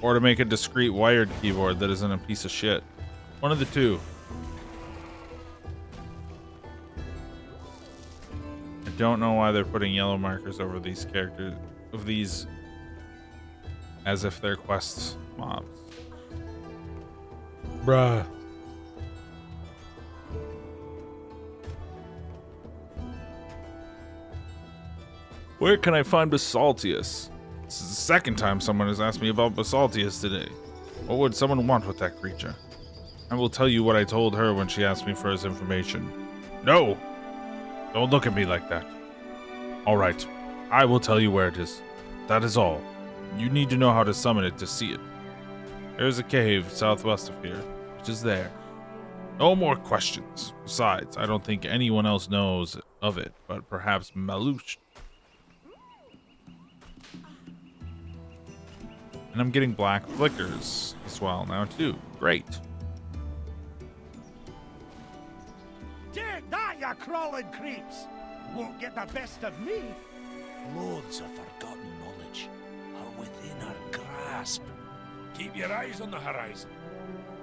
Or to make a discrete wired keyboard that isn't a piece of shit? One of the two. I don't know why they're putting yellow markers over these characters, as if they're quest mobs. Bruh. Where can I find Basaltius? This is the second time someone has asked me about Basaltius today. What would someone want with that creature? I will tell you what I told her when she asked me for his information. No! Don't look at me like that. Alright, I will tell you where it is. That is all. You need to know how to summon it to see it. There is a cave southwest of here, which is there. No more questions. Besides, I don't think anyone else knows of it, but perhaps Malouche. And I'm getting black flickers as well now too. Great. Take that, you crawling creeps! Won't get the best of me. Loads of forgotten knowledge are within our grasp. Keep your eyes on the horizon.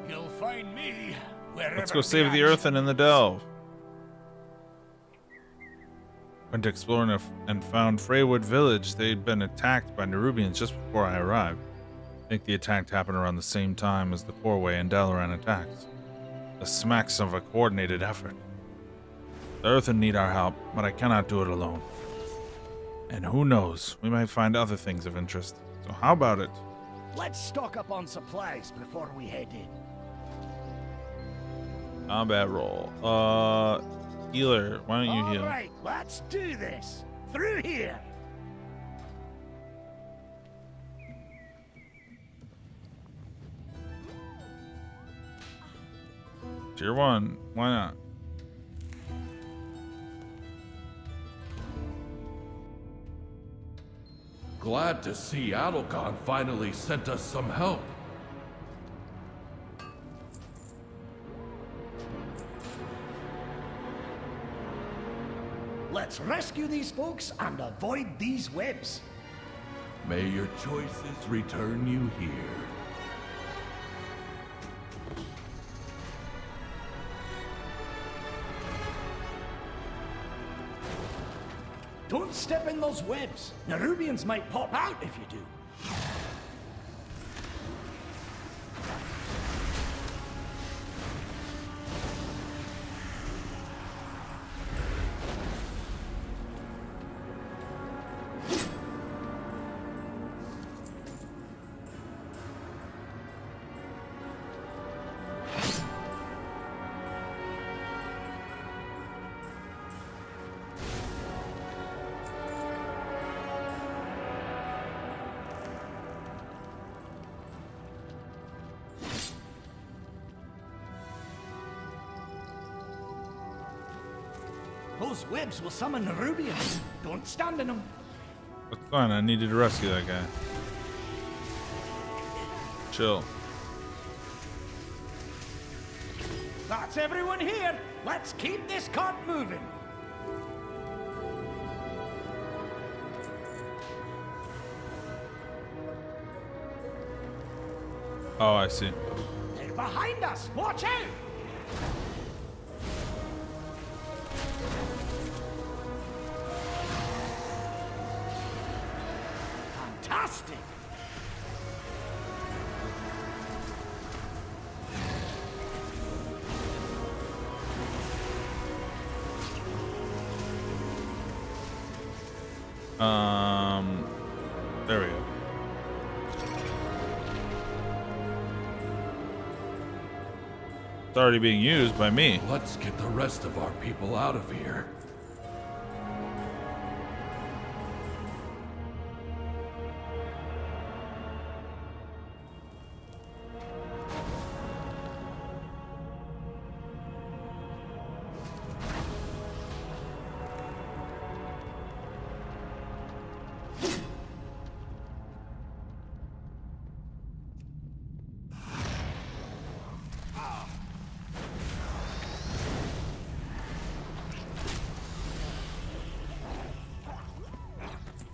You'll find me wherever. Let's go save the Earthen in the Delve. Went exploring and found Freywood Village. They'd been attacked by Nerubians just before I arrived. I think the attack happened around the same time as the Corway and Dalaran attacks. The smacks of a coordinated effort. The Earthen need our help, but I cannot do it alone. And who knows, we might find other things of interest. So how about it? Let's stock up on supplies before we head in. Combat roll. Healer, why don't you heal? All right, let's do this. Through here. Tier 1, why not? Glad to see Adelgon finally sent us some help. Let's rescue these folks and avoid these webs. May your choices return you here. Don't step in those webs. Nerubians might pop out if you do. Those webs will summon Nerubians. Don't stand in them. That's fine, I needed to rescue that guy. Chill. That's everyone here. Let's keep this cart moving. Oh, I see. They're behind us. Watch out. Fantastic. There we go. It's already being used by me. Let's get the rest of our people out of here.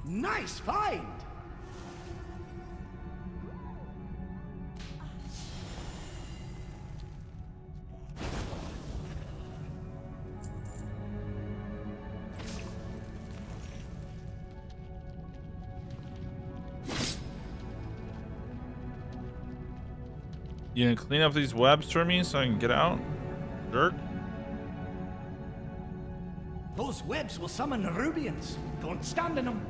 Nice find! You gonna clean up these webs for me so I can get out? Jerk. Those webs will summon Nerubians. Don't stand in them.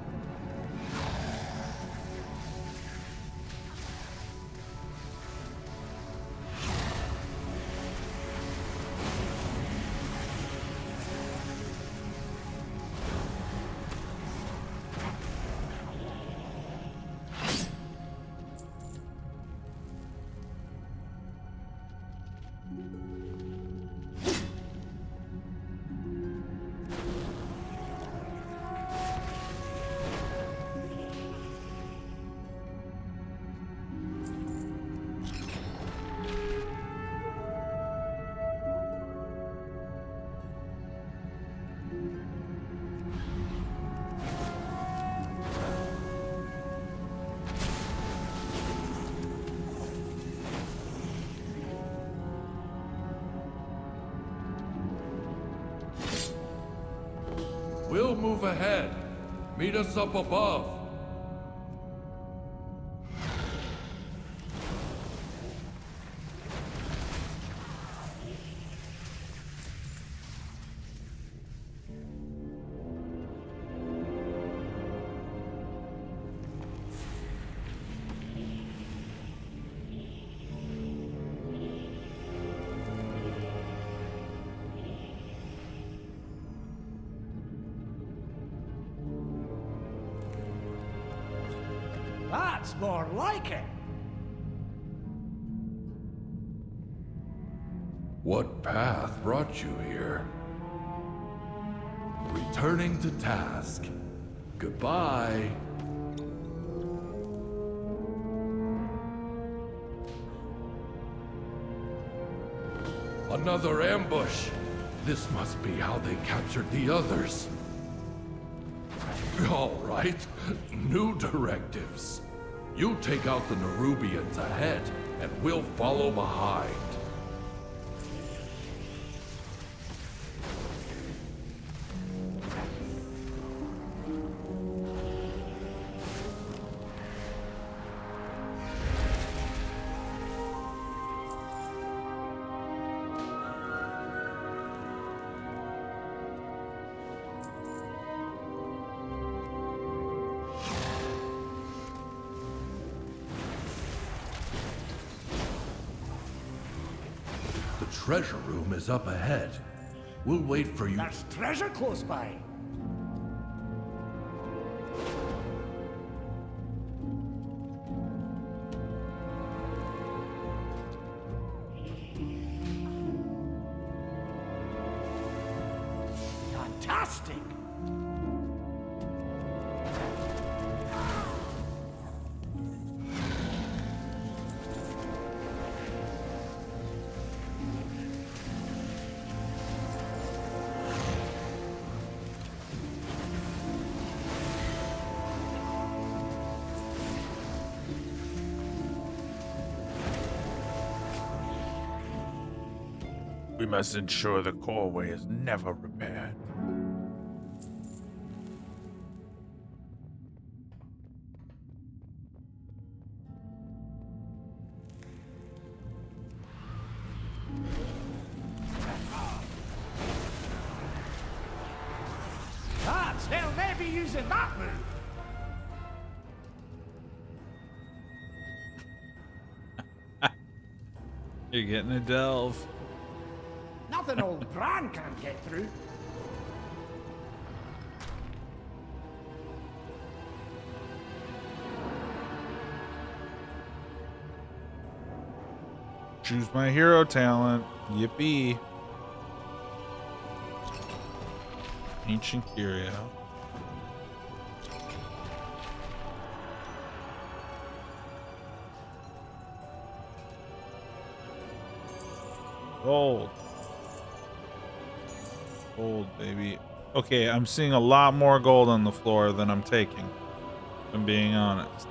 We'll move ahead. Meet us up above. That's more like it. What path brought you here? Returning to task. Goodbye. Another ambush. This must be how they captured the others. All right, new directives. You take out the Nerubians ahead, and we'll follow behind. The treasure room is up ahead. We'll wait for you. There's treasure close by. Fantastic! We must ensure the coreway is never repaired. They'll never be using that move. You're getting a delve. Nothing old Bran can't get through. Choose my hero talent. Yippee. Ancient Curio. Gold. Gold, baby. Okay, I'm seeing a lot more gold on the floor than I'm taking, if I'm being honest.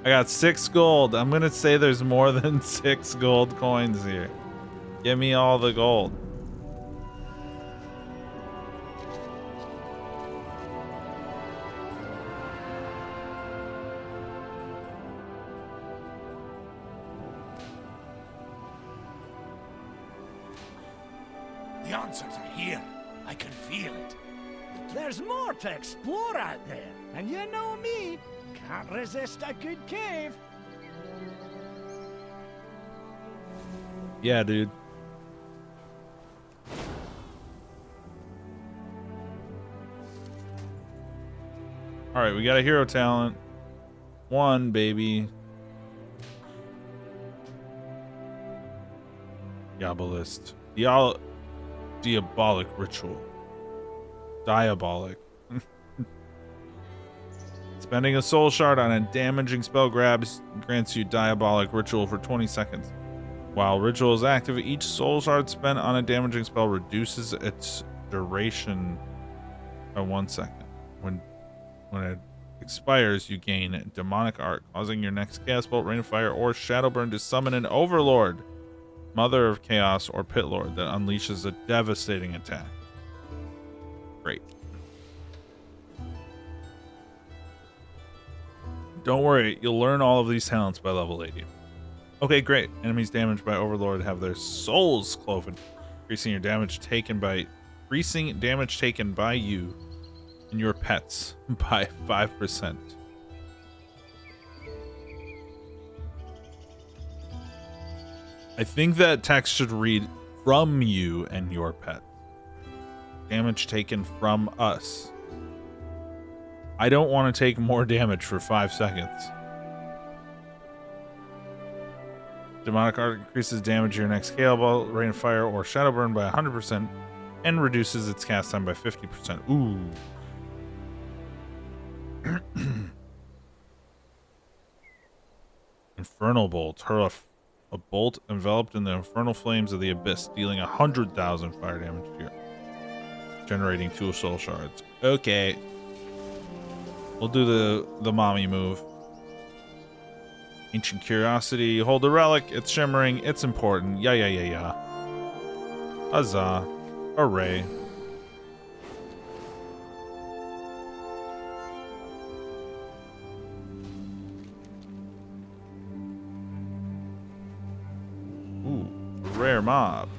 I got 6 gold. I'm gonna say there's more than 6 gold coins here. Give me all the gold. The answers are here. I can feel it. There's more to explore out there. And you know me, can't resist a good cave. Yeah, dude. All right, we got a hero talent. 1, baby. Diabolist. Diabolic ritual. Diabolic. Spending a soul shard on a damaging spell grabs grants you diabolic ritual for 20 seconds. While ritual is active, each soul shard spent on a damaging spell reduces its duration by 1 second. When it expires, you gain demonic art, causing your next chaos bolt, rain of fire, or shadow burn to summon an overlord, mother of chaos, or pit lord that unleashes a devastating attack. Great. Don't worry, you'll learn all of these talents by level 80. Okay, great. Enemies damaged by Overlord have their souls cloven, increasing damage taken by you and your pets by 5%. I think that text should read from you and your pet. Damage taken from us. I don't want to take more damage for 5 seconds. Demonic Art increases damage your next scalable, rain of fire, or shadow burn by 100% and reduces its cast time by 50%. Ooh. Infernal Bolt. Hurl a bolt enveloped in the infernal flames of the abyss, dealing 100,000 fire damage to you. Generating 2 soul shards. Okay. We'll do the mommy move. Ancient Curiosity. Hold the relic. It's shimmering. It's important. Yeah. Huzzah. Hooray. Ooh, rare mob.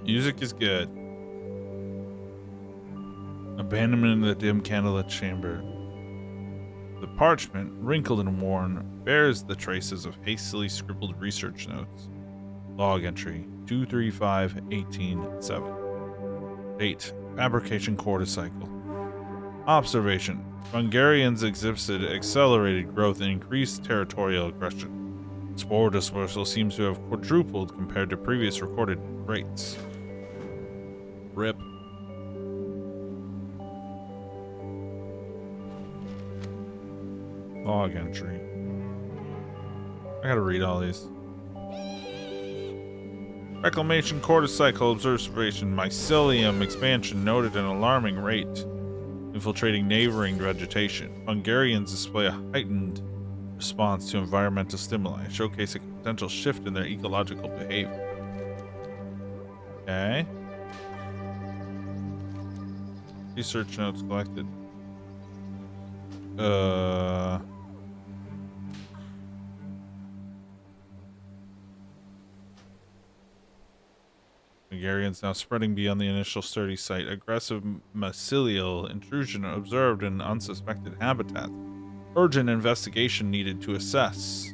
Music is good. Abandonment in the dim candlelit chamber. The parchment, wrinkled and worn, bears the traces of hastily scribbled research notes. Log entry 235-18-7. Date: fabrication quarter-cycle. Observation: Hungarians exhibited accelerated growth and increased territorial aggression. Spore dispersal seems to have quadrupled compared to previous recorded rates. RIP. Log entry. I gotta read all these. Reclamation quarter-cycle observation. Mycelium expansion noted an alarming rate. Infiltrating neighboring vegetation. Hungarians display a heightened response to environmental stimuli, showcasing a potential shift in their ecological behavior. Okay. Research notes collected. Hungarians now spreading beyond the initial sturdy site. Aggressive mycelial intrusion observed in unsuspected habitats. Urgent investigation needed to assess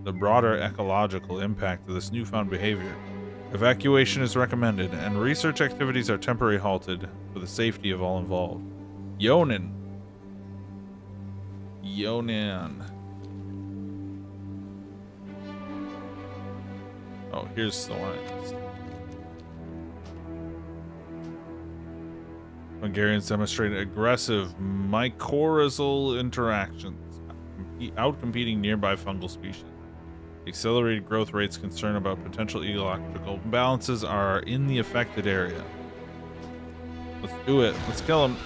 the broader ecological impact of this newfound behavior. Evacuation is recommended, and research activities are temporarily halted for the safety of all involved. Yonan. Oh, here's the one. Hungarians demonstrated aggressive mycorrhizal interactions, outcompeting nearby fungal species. Accelerated growth rates concern about potential ecological imbalances are in the affected area. Let's do it. Let's kill them.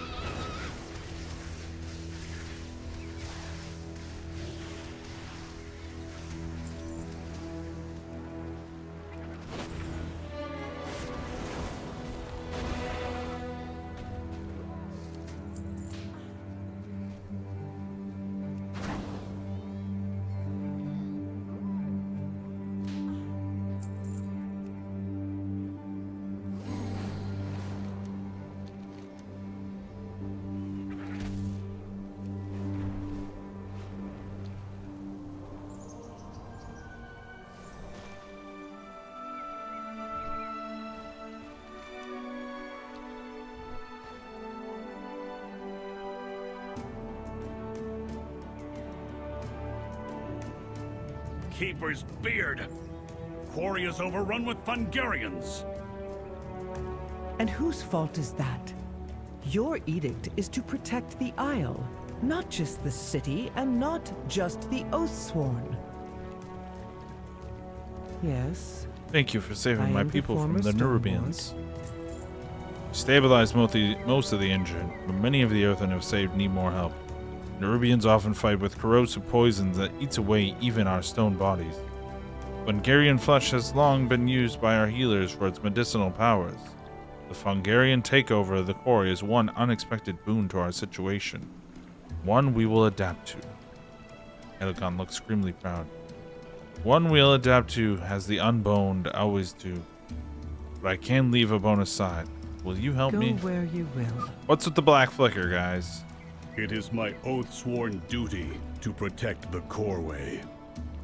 Keeper's beard. Quarry is overrun with Hungarians. And whose fault is that? Your edict is to protect the Isle, not just the city and not just the Oathsworn. Yes. Thank you for saving my people from the Nerubians. Stabilized most of the injured, but many of the Earthen have saved need more help. Nerubians often fight with corrosive poisons that eats away even our stone bodies. Hungarian flesh has long been used by our healers for its medicinal powers. The Hungarian takeover of the quarry is one unexpected boon to our situation. One we will adapt to. Elgon looks grimly proud. One we'll adapt to as the unboned always do. But I can leave a bone aside. Will you help Go me? where you will. What's with the black flicker, guys? It is my oath-sworn duty to protect the Coreway.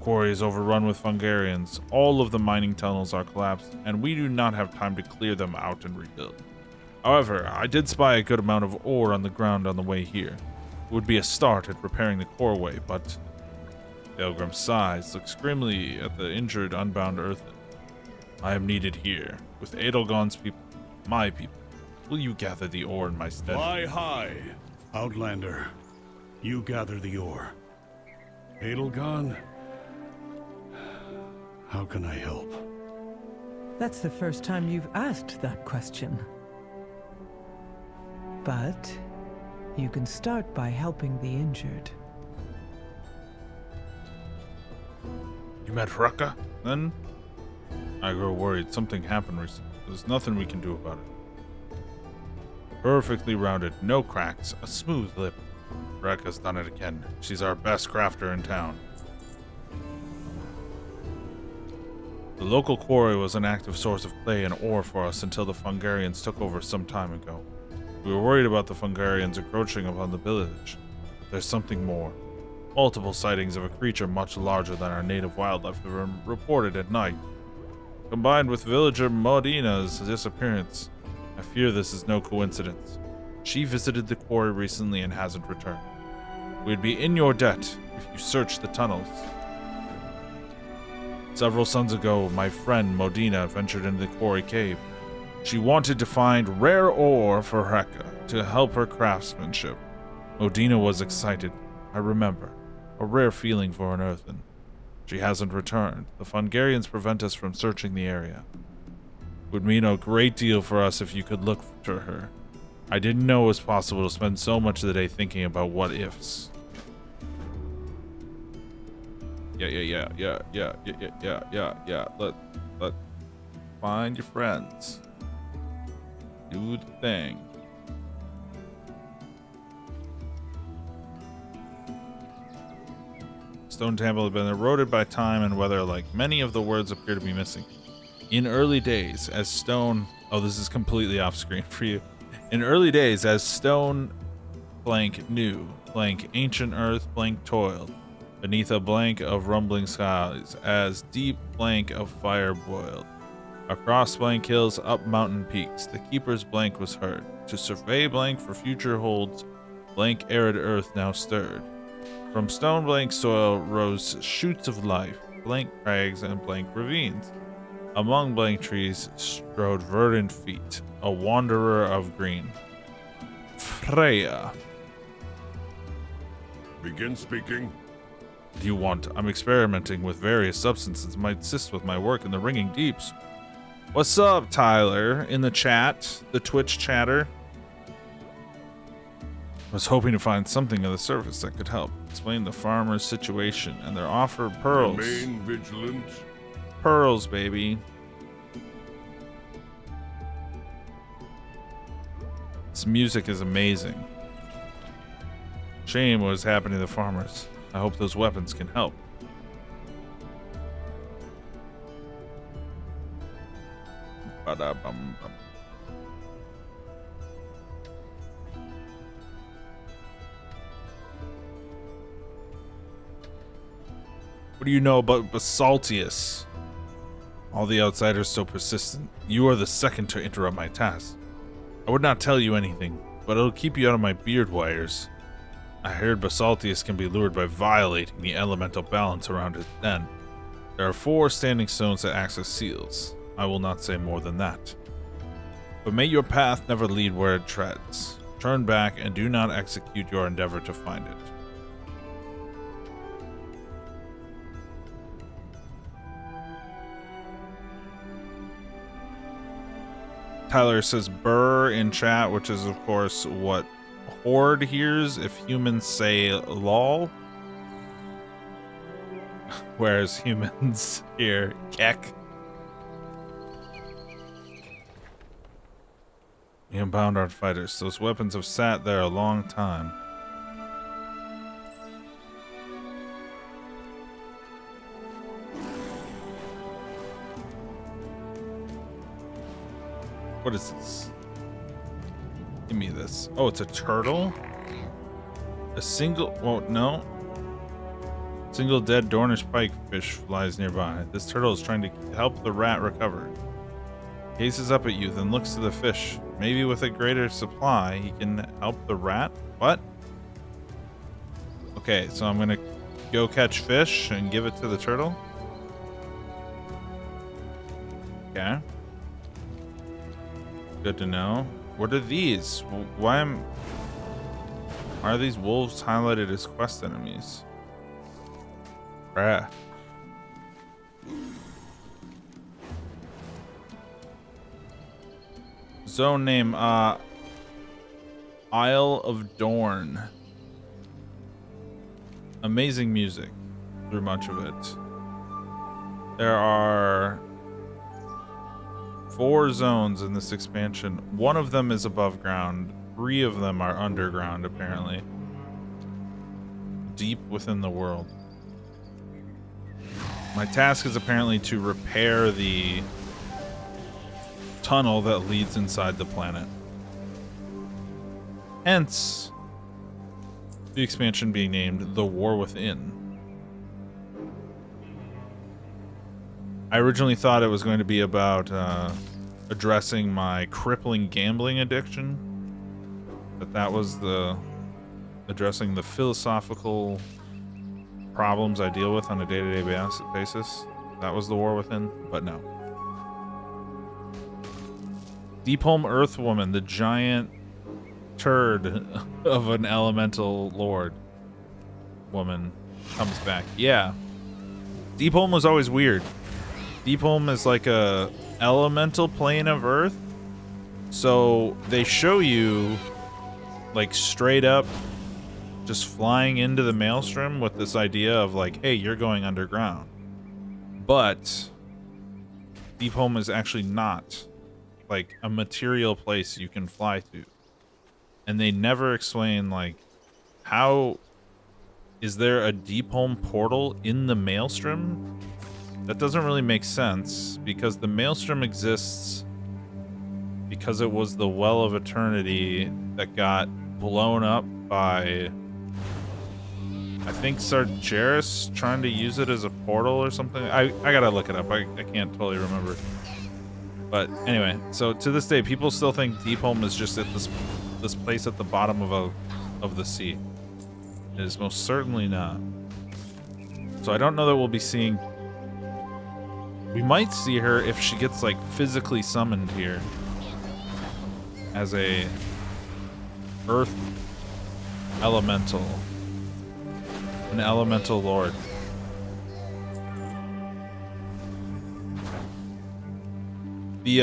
Quarry is overrun with Fungarians. All of the mining tunnels are collapsed, and we do not have time to clear them out and rebuild. However, I did spy a good amount of ore on the ground on the way here. It would be a start at repairing the Coreway, but Pilgrim sighs, looks grimly at the injured, unbound earthen. I am needed here, with Edelgon's people, my people. Will you gather the ore in my stead? Fly high, Outlander. You gather the ore. Edelgon? How can I help? That's the first time you've asked that question. But you can start by helping the injured. You met Hreka, then? I grow worried. Something happened recently. There's nothing we can do about it. Perfectly rounded, no cracks, a smooth lip. Hreka's done it again. She's our best crafter in town. The local quarry was an active source of clay and ore for us until the Fungarians took over some time ago. We were worried about the Fungarians encroaching upon the village. There's something more. Multiple sightings of a creature much larger than our native wildlife have been reported at night. Combined with villager Modina's disappearance, I fear this is no coincidence. She visited the quarry recently and hasn't returned. We'd be in your debt if you search the tunnels. Several suns ago, my friend Modina ventured into the quarry cave. She wanted to find rare ore for Hreka to help her craftsmanship. Modina was excited, I remember, a rare feeling for an earthen. She hasn't returned. The Fungarians prevent us from searching the area. It would mean a great deal for us if you could look for her. I didn't know it was possible to spend so much of the day thinking about what ifs. Yeah. Let find your friends. Do the thing. Stone Temple had been eroded by time and weather, like many of the words appear to be missing. In early days, as stone... Oh, this is completely off screen for you. In early days, as stone blank new, blank ancient earth blank toiled, beneath a blank of rumbling skies, as deep blank of fire boiled. Across blank hills, up mountain peaks, the keeper's blank was heard. To survey blank for future holds, blank arid earth now stirred. From stone blank soil rose shoots of life, blank crags and blank ravines. Among blank trees strode verdant feet, a wanderer of green. Freya. Begin speaking. Do you want? I'm experimenting with various substances that might assist with my work in the ringing deeps. What's up, Tyler? In the chat, the Twitch chatter. I was hoping to find something on the surface that could help explain the farmer's situation and their offer of pearls. Remain vigilant. Pearls, baby. This music is amazing. Shame what is happening to the farmers. I hope those weapons can help. Ba-da-bum-bum. What do you know about Basaltius? All the outsiders so persistent. You are the second to interrupt my task. I would not tell you anything, but it'll keep you out of my beard wires. I heard Basaltius can be lured by violating the elemental balance around his den. There are 4 standing stones that act as seals. I will not say more than that. But may your path never lead where it treads. Turn back and do not execute your endeavor to find it. Tyler says burr in chat, which is of course what Horde hears if humans say lol. Whereas humans hear kek. The Unbound aren't fighters. Those weapons have sat there a long time. What is this? Give me this. Oh, it's a turtle? A single... Oh, no. Single dead Dornish pikefish flies nearby. This turtle is trying to help the rat recover. Gazes up at you, then looks to the fish. Maybe with a greater supply, he can help the rat? What? Okay, so I'm gonna go catch fish and give it to the turtle. Okay. Good to know. What are these? Why are these wolves highlighted as quest enemies? Bruh. Zone name, Isle of Dorn. Amazing music through much of it. There are 4 zones in this expansion. 1 of them is above ground. 3 of them are underground, apparently. Deep within the world. My task is apparently to repair the tunnel that leads inside the planet. Hence, the expansion being named The War Within. I originally thought it was going to be about addressing my crippling gambling addiction, but that was addressing the philosophical problems I deal with on a day-to-day basis. That was The War Within, but no. Deepholm Earthwoman, the giant turd of an elemental lord woman, comes back. Yeah. Deepholm was always weird. Deepholm is like a elemental plane of Earth. So they show you like straight up just flying into the maelstrom with this idea of like, hey, you're going underground. But Deepholm is actually not like a material place you can fly to. And they never explain like, how is there a Deepholm portal in the maelstrom? That doesn't really make sense because the maelstrom exists because it was the Well of Eternity that got blown up by, I think, Sargeras trying to use it as a portal or something. I gotta look it up. I can't totally remember. But anyway, so to this day, people still think Deepholm is just at this place at the bottom of the sea. It is most certainly not. So I don't know that we'll be seeing. We might see her if she gets like physically summoned here as a earth elemental, an elemental lord. The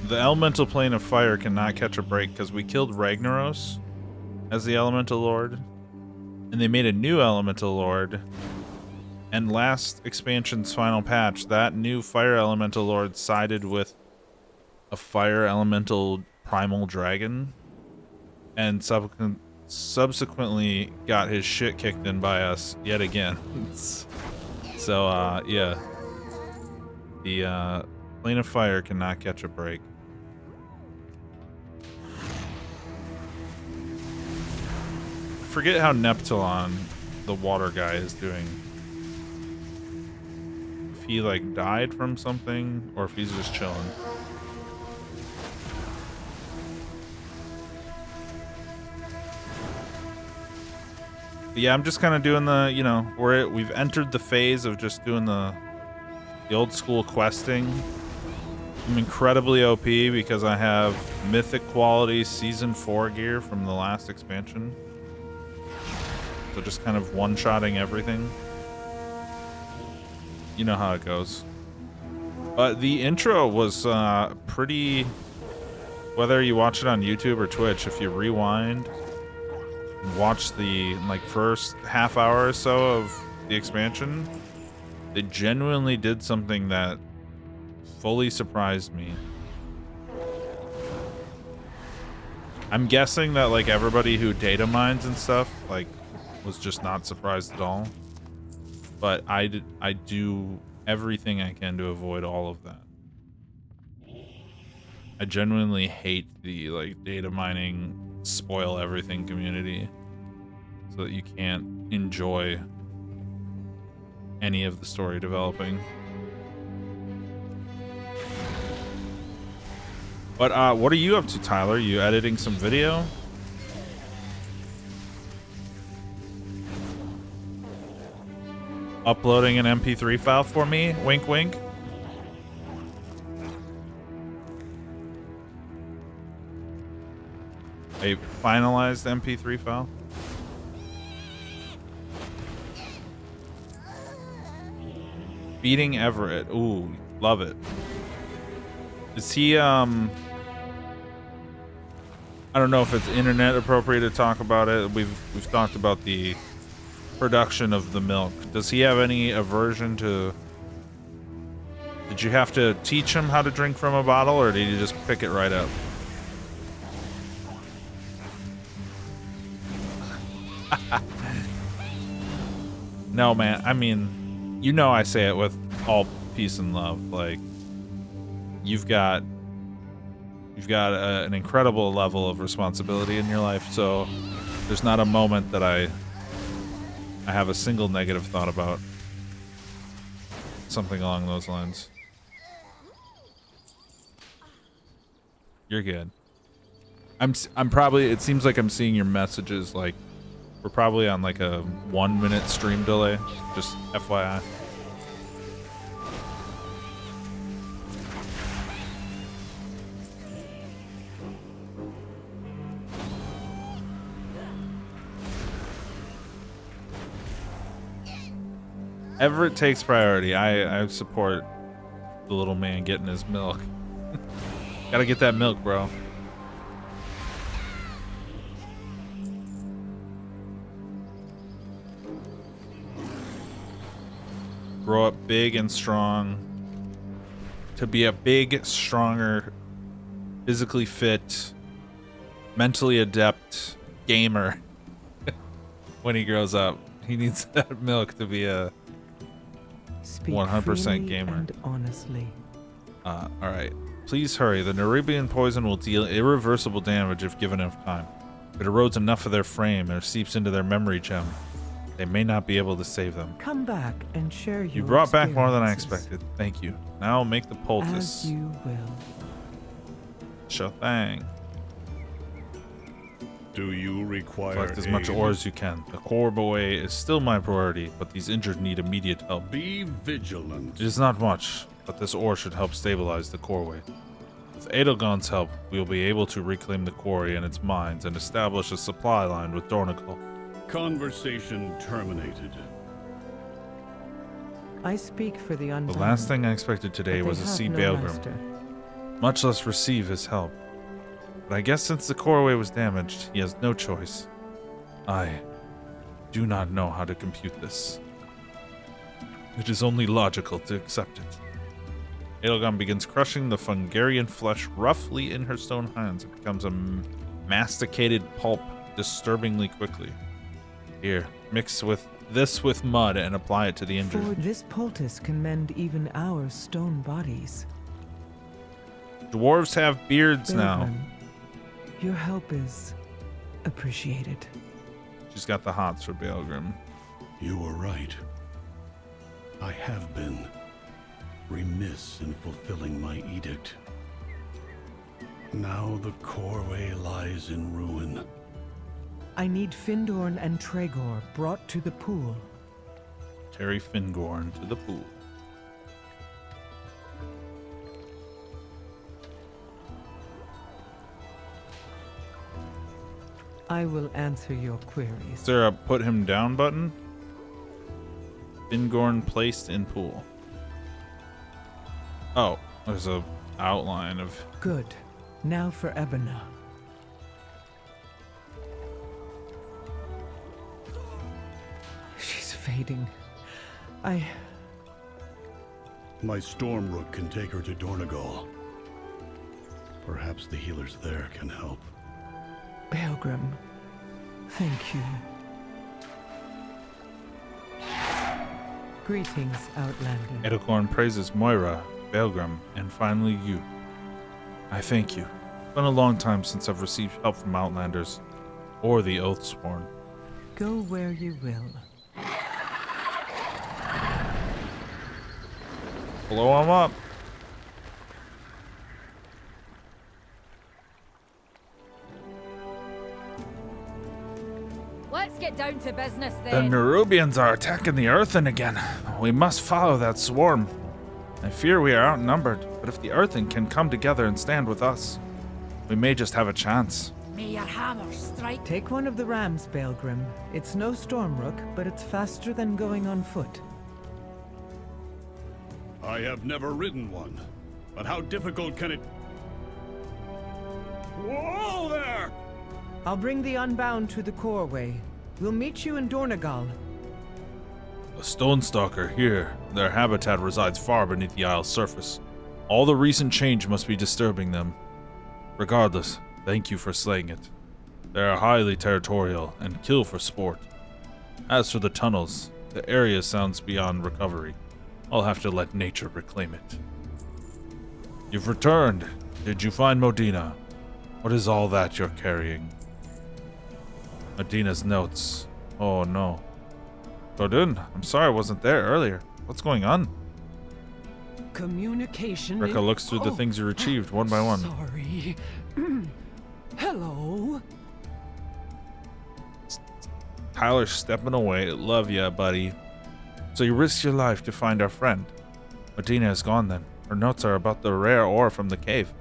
elemental plane of fire cannot catch a break because we killed Ragnaros as the elemental lord, and they made a new elemental lord. And last expansion's final patch, that new fire elemental lord sided with a fire elemental primal dragon, and subsequently got his shit kicked in by us yet again. So yeah, the plane of fire cannot catch a break. I forget how Neptulon, the water guy, is doing. If he like died from something or if he's just chilling. But yeah, I'm just kind of doing the, you know, we've entered the phase of just doing the old school questing. I'm incredibly OP because I have mythic quality season 4 gear from the last expansion. So just kind of one-shotting everything. You know how it goes. But the intro was pretty, whether you watch it on YouTube or Twitch, if you rewind and watch the like first half hour or so of the expansion, they genuinely did something that fully surprised me. I'm guessing that like everybody who data mines and stuff like was just not surprised at all. But I do everything I can to avoid all of that. I genuinely hate the like data mining, spoil everything community, so that you can't enjoy any of the story developing. But what are you up to, Tyler? You editing some video? Uploading an MP3 file for me? Wink, wink. A finalized MP3 file? Beating Everett. Ooh, love it. Is he, I don't know if it's internet appropriate to talk about it. We've talked about the production of the milk. Does he have any aversion to... Did you have to teach him how to drink from a bottle, or did you just pick it right up? No, man. I mean, you know I say it with all peace and love. Like, you've got an incredible level of responsibility in your life, so there's not a moment that I have a single negative thought about something along those lines. You're good. I'm probably, it seems like I'm seeing your messages, like we're probably on like a 1 minute stream delay, just FYI. Everett takes priority. I support the little man getting his milk. Gotta get that milk, bro. Grow up big and strong. To be a big, stronger, physically fit, mentally adept gamer when he grows up. He needs that milk to be a 100% gamer. And honestly. All right. Please hurry. The Nerubian poison will deal irreversible damage if given enough time. If it erodes enough of their frame or seeps into their memory gem, they may not be able to save them. Come back and share your You brought back more than I experiences. expected. Thank you. Now make the poultice. As you will. Sure thing. Do you require Collect as much aid? ore as you can. The core boy is still my priority, but these injured need immediate help. Be vigilant. It is not much, but this ore should help stabilize the coreway. With Edelgon's help, we will be able to reclaim the quarry and its mines and establish a supply line with Dornigal. Conversation terminated. I speak for the unbound. The last thing I expected today but was they to have see no Baelgrim, master. much less receive his help. But I guess since the coreway was damaged, he has no choice. I do not know how to compute this. It is only logical to accept it. Edelgon begins crushing the Fungarian flesh roughly in her stone hands. It becomes a masticated pulp disturbingly quickly. Here, mix this with mud and apply it to the injured. For this poultice can mend even our stone bodies. Dwarves have beards now. Baelgrim, your help is appreciated. She's got the hots for Baelgrim. You were right. I have been remiss in fulfilling my edict. Now the coreway lies in ruin. I need Findorn and Tregor brought to the pool. Carry Fingorn to the pool. I will answer your queries. Is there a put him down button? Fingorn placed in pool. Oh, there's a outline of... Good. Now for Ebona. She's fading. My Stormrook can take her to Dornigal. Perhaps the healers there can help. Baelgrim, thank you. Greetings, Outlander. Edelgorn praises Moira, Baelgrim, and finally you. I thank you. It's been a long time since I've received help from Outlanders or the Oathsworn. Go where you will. Blow him up. Let's get down to business The then. Nerubians are attacking the Earthen again. We must follow that swarm. I fear we are outnumbered, but if the Earthen can come together and stand with us, we may just have a chance. May your hammer strike. Take one of the rams, Baelgrim. It's no Stormrook, but it's faster than going on foot. I have never ridden one, but how difficult can it... Whoa there! I'll bring the Unbound to the Coreway. We'll meet you in Dornegal. A stone stalker here. Their habitat resides far beneath the Isle's surface. All the recent change must be disturbing them. Regardless, thank you for slaying it. They are highly territorial and kill for sport. As for the tunnels, the area sounds beyond recovery. I'll have to let nature reclaim it. You've returned. Did you find Modena? What is all that you're carrying? Modina's notes. Oh no. Godun, I'm sorry I wasn't there earlier. What's going on? Communication. Rekka looks through the things you retrieved one by one. Sorry. Hello. Tyler's stepping away. Love ya, buddy. So you risked your life to find our friend. Modena is gone then. Her notes are about the rare ore from the cave.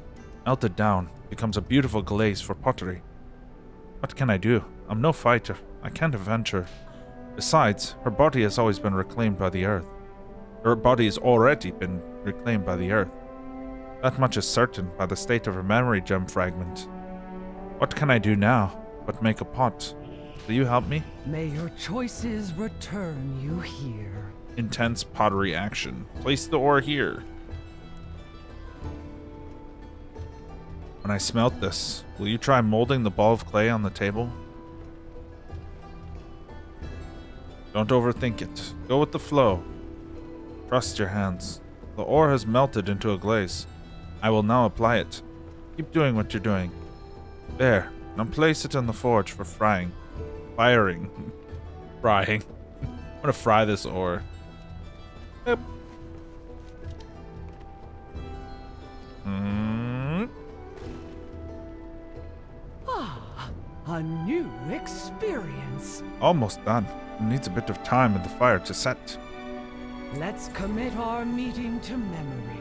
Melted down, becomes a beautiful glaze for pottery. What can I do? I'm no fighter. I can't avenge her. Besides, her body has always been reclaimed by the earth. Her body has already been reclaimed by the earth. That much is certain by the state of her memory gem fragment. What can I do now but make a pot? Will you help me? May your choices return you here. Intense pottery action. Place the ore here. When I smelt this, will you try molding the ball of clay on the table? Don't overthink it. Go with the flow. Trust your hands. The ore has melted into a glaze. I will now apply it. Keep doing what you're doing. There. Now place it in the forge for frying. Firing. Frying. I'm gonna fry this ore. Yep. A new experience. Almost done. It needs a bit of time in the fire to set. Let's commit our meeting to memory.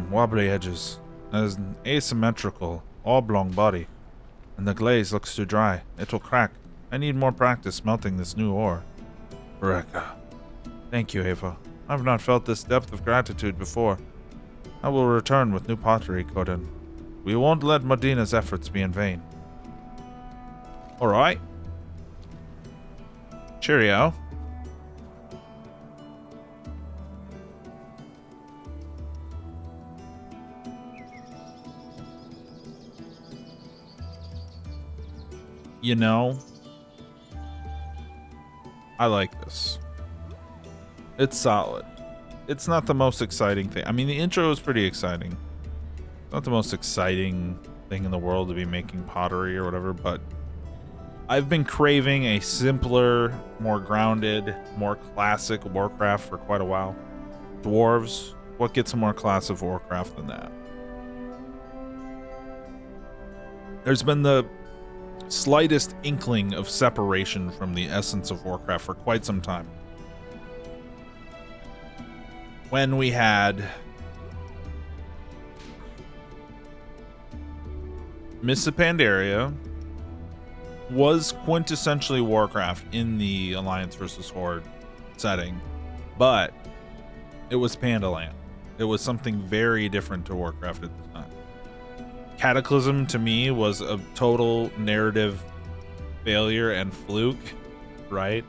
Wobbly edges. As an asymmetrical, oblong body. And the glaze looks too dry. It'll crack. I need more practice melting this new ore. Rekka. Thank you, Ava. I've not felt this depth of gratitude before. I will return with new pottery, Godin. We won't let Modina's efforts be in vain. Alright. Cheerio. You know, I like this. It's solid. It's not the most exciting thing. I mean, the intro is pretty exciting. Not the most exciting thing in the world to be making pottery or whatever, but I've been craving a simpler, more grounded, more classic Warcraft for quite a while. Dwarves, what gets a more classic Warcraft than that? There's been the slightest inkling of separation from the essence of Warcraft for quite some time. When we had Mists of Pandaria was quintessentially Warcraft in the Alliance versus Horde setting, but it was Pandaland. It was something very different to Warcraft at the time. Cataclysm to me was a total narrative failure and fluke, right?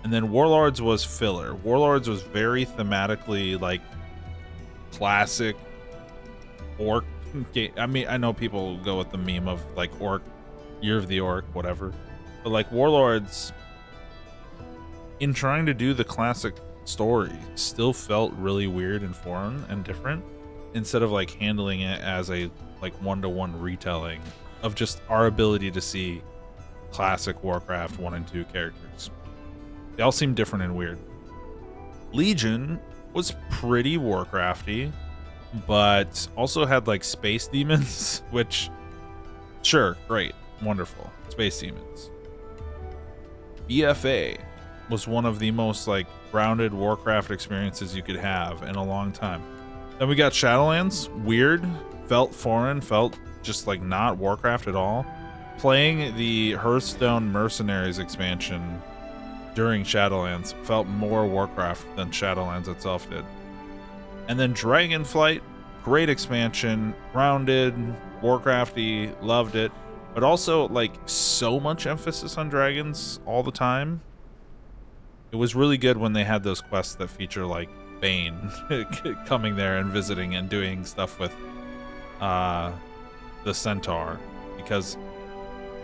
And then Warlords was filler. Warlords was very thematically like classic orc game. I mean, I know people go with the meme of like orc, Year of the Orc, whatever. But like Warlords in trying to do the classic story, still felt really weird and foreign and different, instead of like handling it as a like one-to-one retelling of just our ability to see classic Warcraft 1 and 2 characters. They all seem different and weird. Legion was pretty Warcrafty, but also had like space demons, which, sure, great, wonderful, space demons. BFA was one of the most like grounded Warcraft experiences you could have in a long time. Then we got Shadowlands, weird, felt foreign, felt just like not Warcraft at all. Playing the Hearthstone Mercenaries expansion during Shadowlands felt more Warcraft than Shadowlands itself did. And then Dragonflight, great expansion, grounded, Warcrafty, loved it, but also like so much emphasis on dragons all the time. It was really good when they had those quests that feature like Bane coming there and visiting and doing stuff with the Centaur, because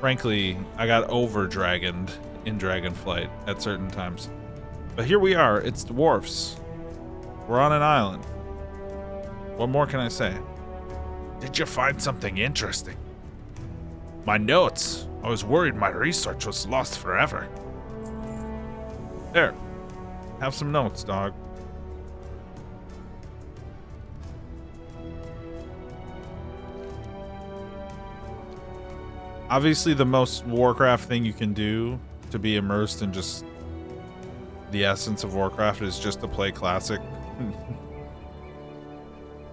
frankly, I got over-dragoned in Dragonflight at certain times. But here we are, it's dwarfs. We're on an island. What more can I say? Did you find something interesting? My notes. I was worried my research was lost forever. There. Have some notes, dog. Obviously, the most Warcraft thing you can do to be immersed in just the essence of Warcraft is just to play classic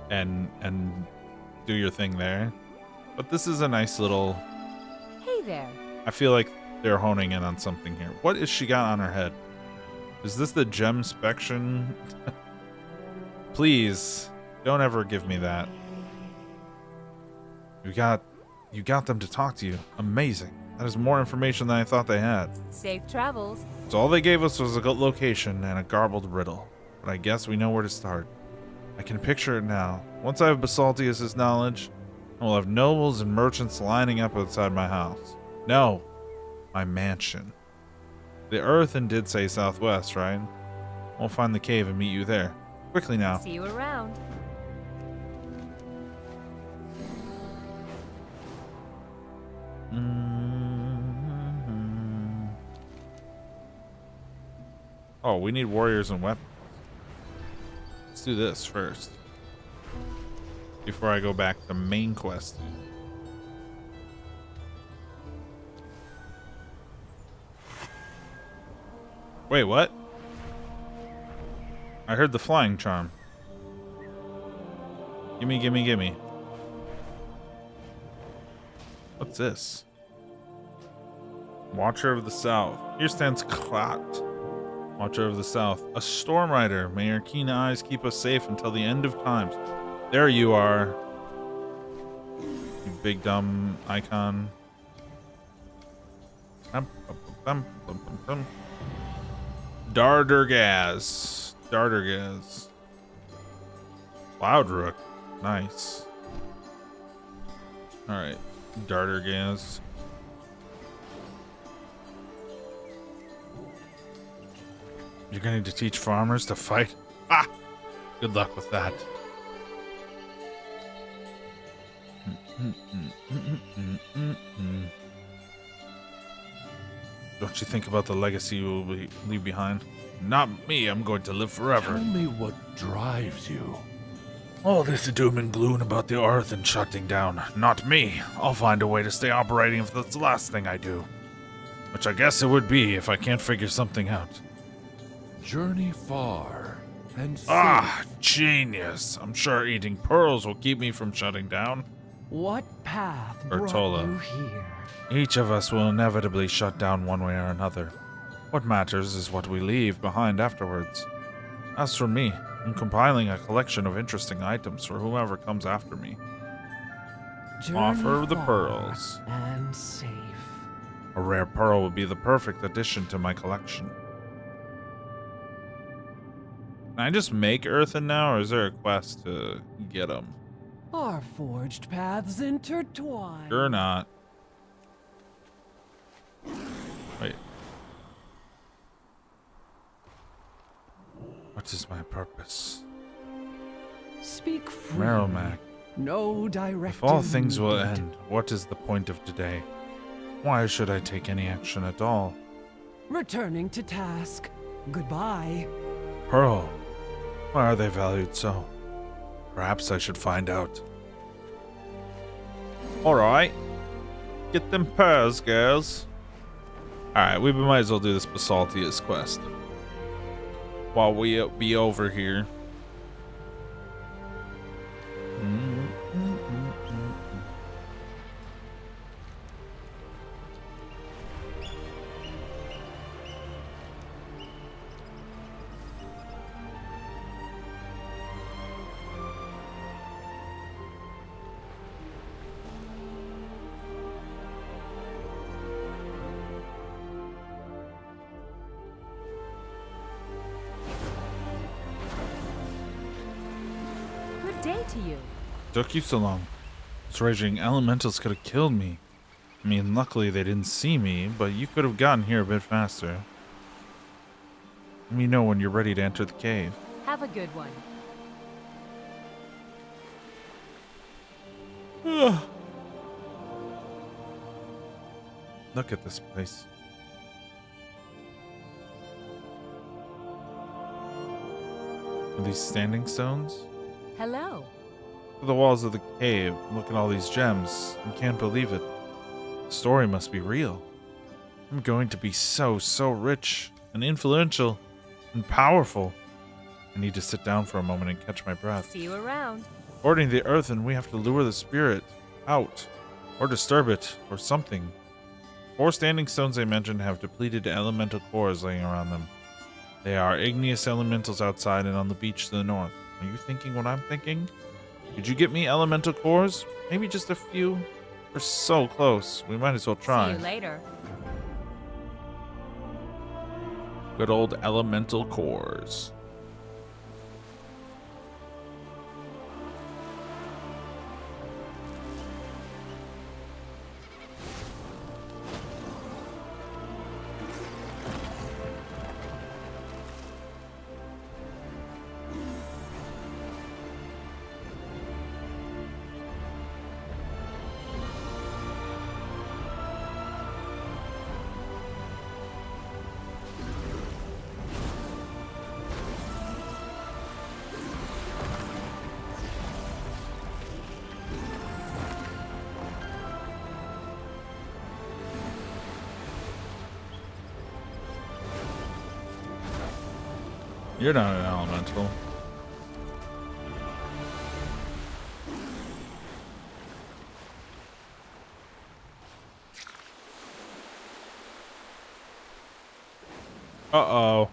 and do your thing there. But this is a nice little... Hey there. I feel like they're honing in on something here. What is she got on her head? Is this the Gemspection? Please, don't ever give me that. You got them to talk to you. Amazing. That is more information than I thought they had. Safe travels. So all they gave us was a location and a garbled riddle. But I guess we know where to start. I can picture it now. Once I have Basaltius' knowledge, I will have nobles and merchants lining up outside my house. No, my mansion. The Earthen did say southwest, right? We'll find the cave and meet you there. Quickly now. See you around. Oh, we need warriors and weapons. Let's do this first. Before I go back to main quest. Wait, what? I heard the flying charm. Gimme, gimme, gimme. What's this? Watcher of the South. Here stands Klat. Watcher of the South. A storm rider. May your keen eyes keep us safe until the end of times. There you are. You big dumb icon. Dardergaz. Dardergaz. Cloudrook. Nice. Alright. Dardergaz. You're going to teach farmers to fight? Ah! Good luck with that. Don't you think about the legacy you will leave behind? Not me, I'm going to live forever. Tell me what drives you. All this doom and gloom about the Earth and shutting down. Not me. I'll find a way to stay operating if that's the last thing I do. Which I guess it would be if I can't figure something out. Journey far and safe. Ah, genius. I'm sure eating pearls will keep me from shutting down. What path brought Bertola. you here? Each of us will inevitably shut down one way or another. What matters is what we leave behind afterwards. As for me, I'm compiling a collection of interesting items for whomever comes after me. Journey Offer the far pearls. and safe. A rare pearl would be the perfect addition to my collection. Can I just make Earthen now, or is there a quest to get them? Our forged paths intertwine. Or not. Wait. What is my purpose? Speak freely. Merrimack. No direct. If all things will end, what is the point of today? Why should I take any action at all? Returning to task. Goodbye. Pearl. Why are they valued so? Perhaps I should find out. Alright. Get them pearls, girls. Alright, we might as well do this Basaltius quest. While we be over here. Good day to you. Took you so long. Those raging elementals could have killed me. I mean, luckily they didn't see me, but you could have gotten here a bit faster. Let me know when you're ready to enter the cave. Have a good one. Look at this place. Are these standing stones? Hello. To the walls of the cave, look at all these gems. I can't believe it. The story must be real. I'm going to be so rich and influential and powerful. I need to sit down for a moment and catch my breath. See you around. According to the earth, we have to lure the spirit out or disturb it or something. 4 standing stones I mentioned have depleted elemental cores laying around them. They are igneous elementals outside and on the beach to the north. Are you thinking what I'm thinking? Could you get me elemental cores? Maybe just a few? We're so close. We might as well try. See you later. Good old elemental cores. You're not an elemental. Uh-oh.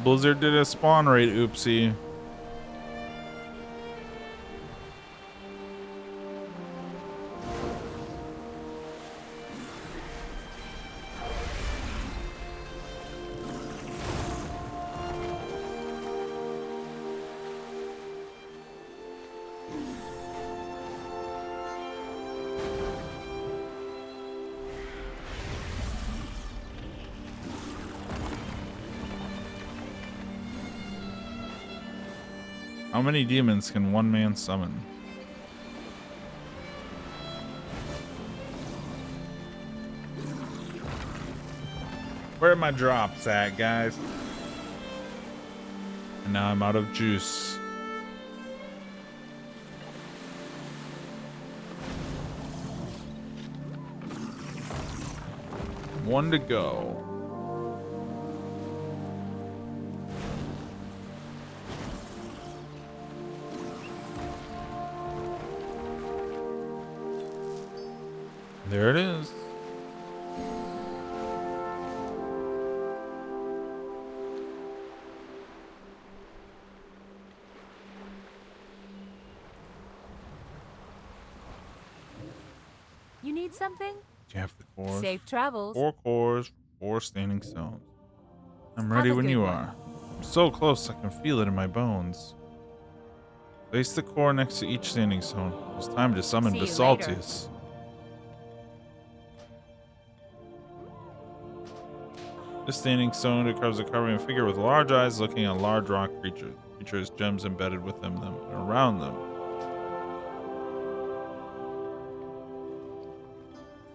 Blizzard did a spawn rate oopsie. How many demons can one man summon? Where are my drops at, guys? And now I'm out of juice. One to go. There it is. You need something? You have the cores. Safe travels. 4 cores, 4 standing stones. I'm ready when you are. I'm so close I can feel it in my bones. Place the core next to each standing stone. It's time to summon Basaltius. This standing stone describes a carving of a figure with large eyes looking at a large rock creature. The creature has gems embedded within them and around them.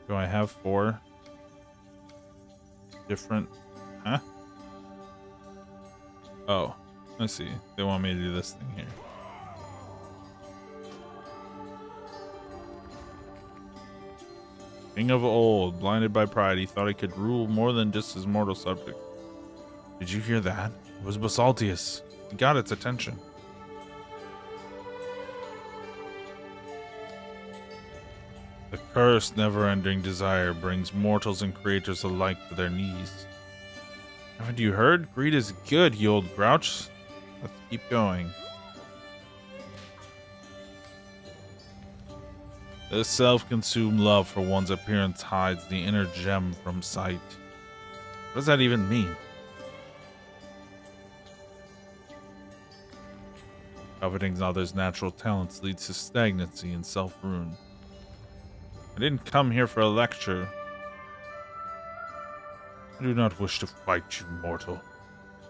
Do I have 4 different... Huh? Oh, I see. They want me to do this thing here. King of old, blinded by pride, he thought he could rule more than just his mortal subject. Did you hear that? It was Basaltius. He got its attention. The cursed, never-ending desire brings mortals and creators alike to their knees. Haven't you heard? Greed is good, you old grouch. Let's keep going. This self-consumed love for one's appearance hides the inner gem from sight. What does that even mean? Coveting others' natural talents leads to stagnancy and self-ruin. I didn't come here for a lecture. I do not wish to fight you, mortal.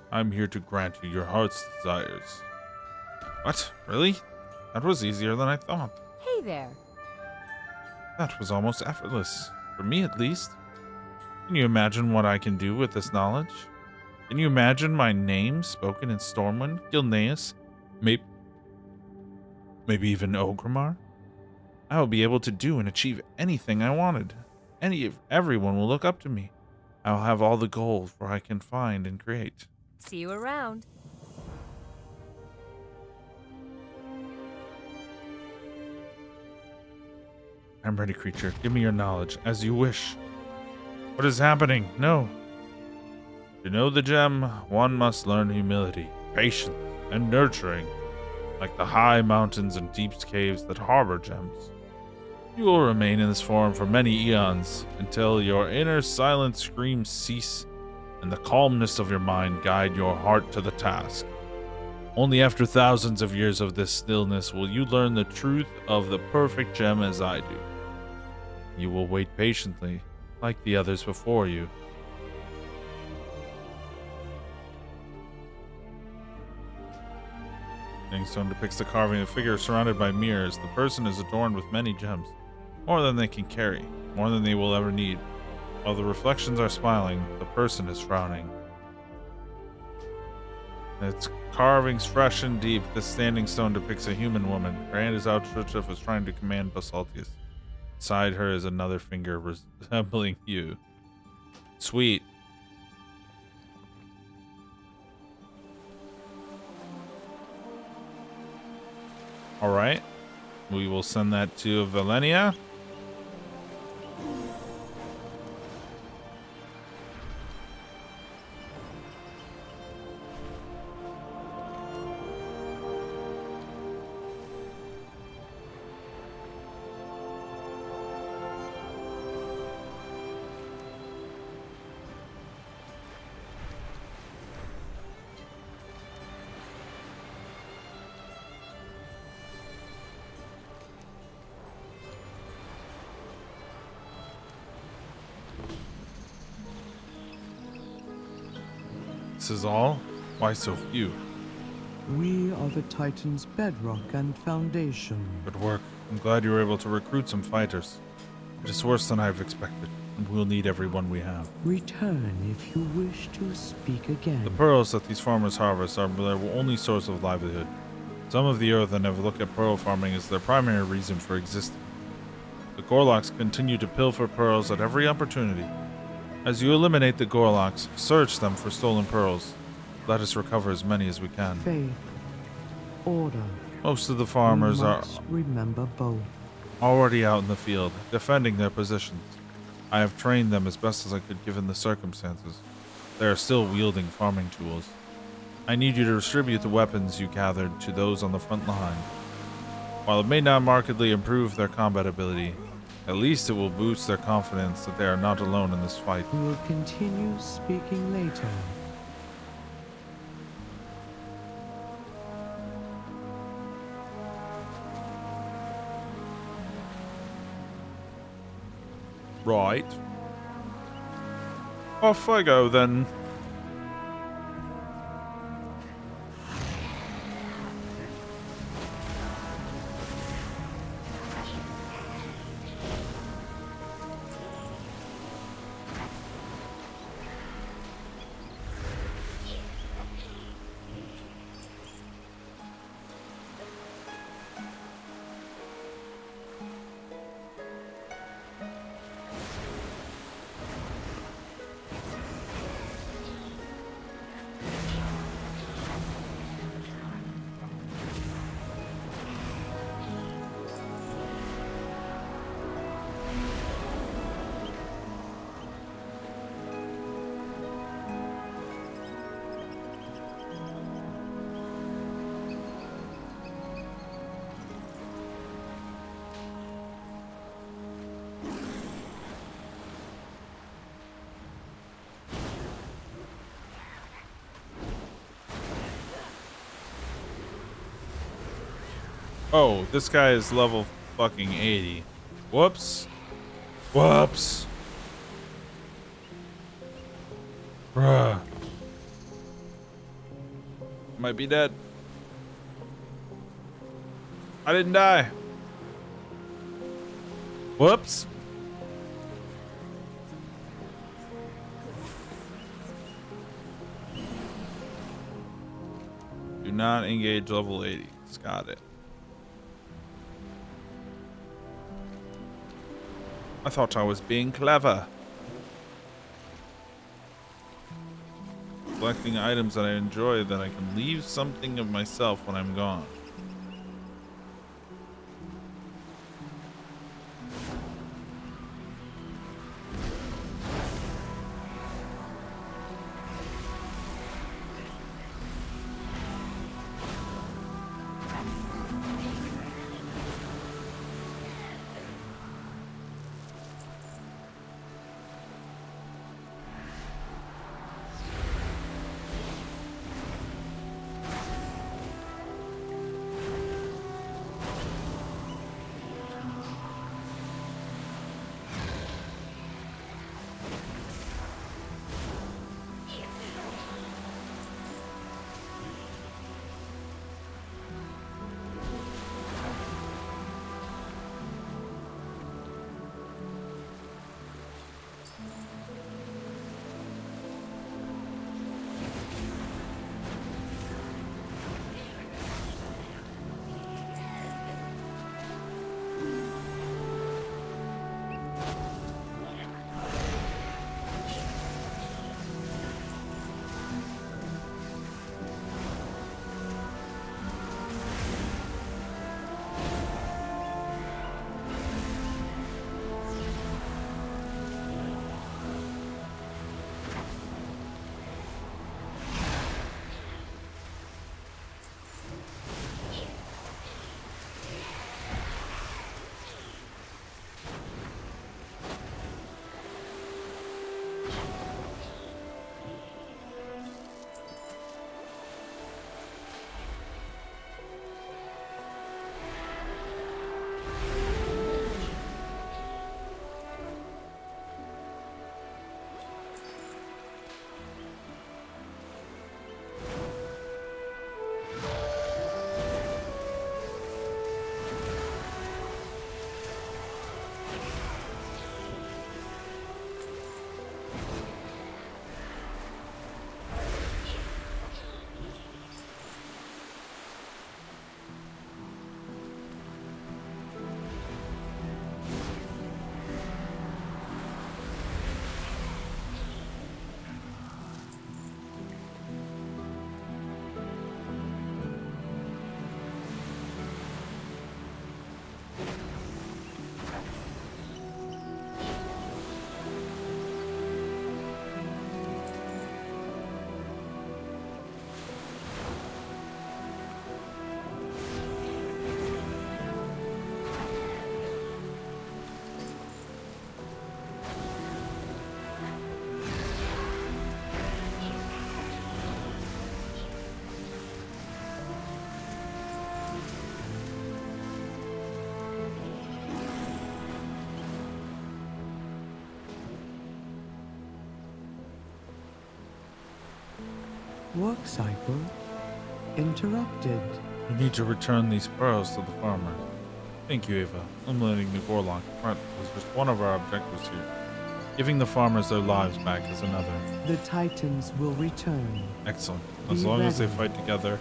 I'm here to grant you your heart's desires. What? Really? That was easier than I thought. Hey there. That was almost effortless. For me, at least. Can you imagine what I can do with this knowledge? Can you imagine my name spoken in Stormwind, Gilneas, maybe even Ogrimmar? I will be able to do and achieve anything I wanted. Everyone will look up to me. I will have all the gold for I can find and create. See you around. I'm ready, creature. Give me your knowledge, as you wish. What is happening? No. To know the gem, one must learn humility, patience, and nurturing, like the high mountains and deep caves that harbor gems. You will remain in this form for many eons, until your inner silent screams cease and the calmness of your mind guide your heart to the task. Only after thousands of years of this stillness will you learn the truth of the perfect gem as I do. You will wait patiently, like the others before you. Stone depicts the carving of a figure surrounded by mirrors. The person is adorned with many gems, more than they can carry, more than they will ever need. While the reflections are smiling, the person is frowning. Its carvings fresh and deep, this standing stone depicts a human woman. Her hand is outstretched as if trying to command Basaltius. Beside her is another finger resembling you. Sweet. Alright. We will send that to Valenia. This is all? Why so few? We are the Titan's bedrock and foundation. Good work. I'm glad you were able to recruit some fighters. It is worse than I've expected, and we'll need everyone we have. Return if you wish to speak again. The pearls that these farmers harvest are their only source of livelihood. Some of the Earthen have looked at pearl farming as their primary reason for existing. The Gorloks continue to pilfer pearls at every opportunity. As you eliminate the Gorloks, search them for stolen pearls. Let us recover as many as we can. Faith, order. Most of the farmers are remember both. Already out in the field, defending their positions. I have trained them as best as I could given the circumstances. They are still wielding farming tools. I need you to distribute the weapons you gathered to those on the front line. While it may not markedly improve their combat ability, at least it will boost their confidence that they are not alone in this fight. We will continue speaking later. Right. Off I go then. Oh, this guy is level fucking 80. Whoops. Whoops. Bruh. Might be dead. I didn't die. Whoops. Do not engage level 80. Got it. I thought I was being clever. Collecting items that I enjoy that I can leave something of myself when I'm gone. work cycle interrupted. We need to return these pearls to the farmer. Thank you, Ava. Eliminating the Gorlock threat was just one of our objectives here. Giving the farmers their lives back is another. The Titans will return. Excellent. As Be long as they ready. fight together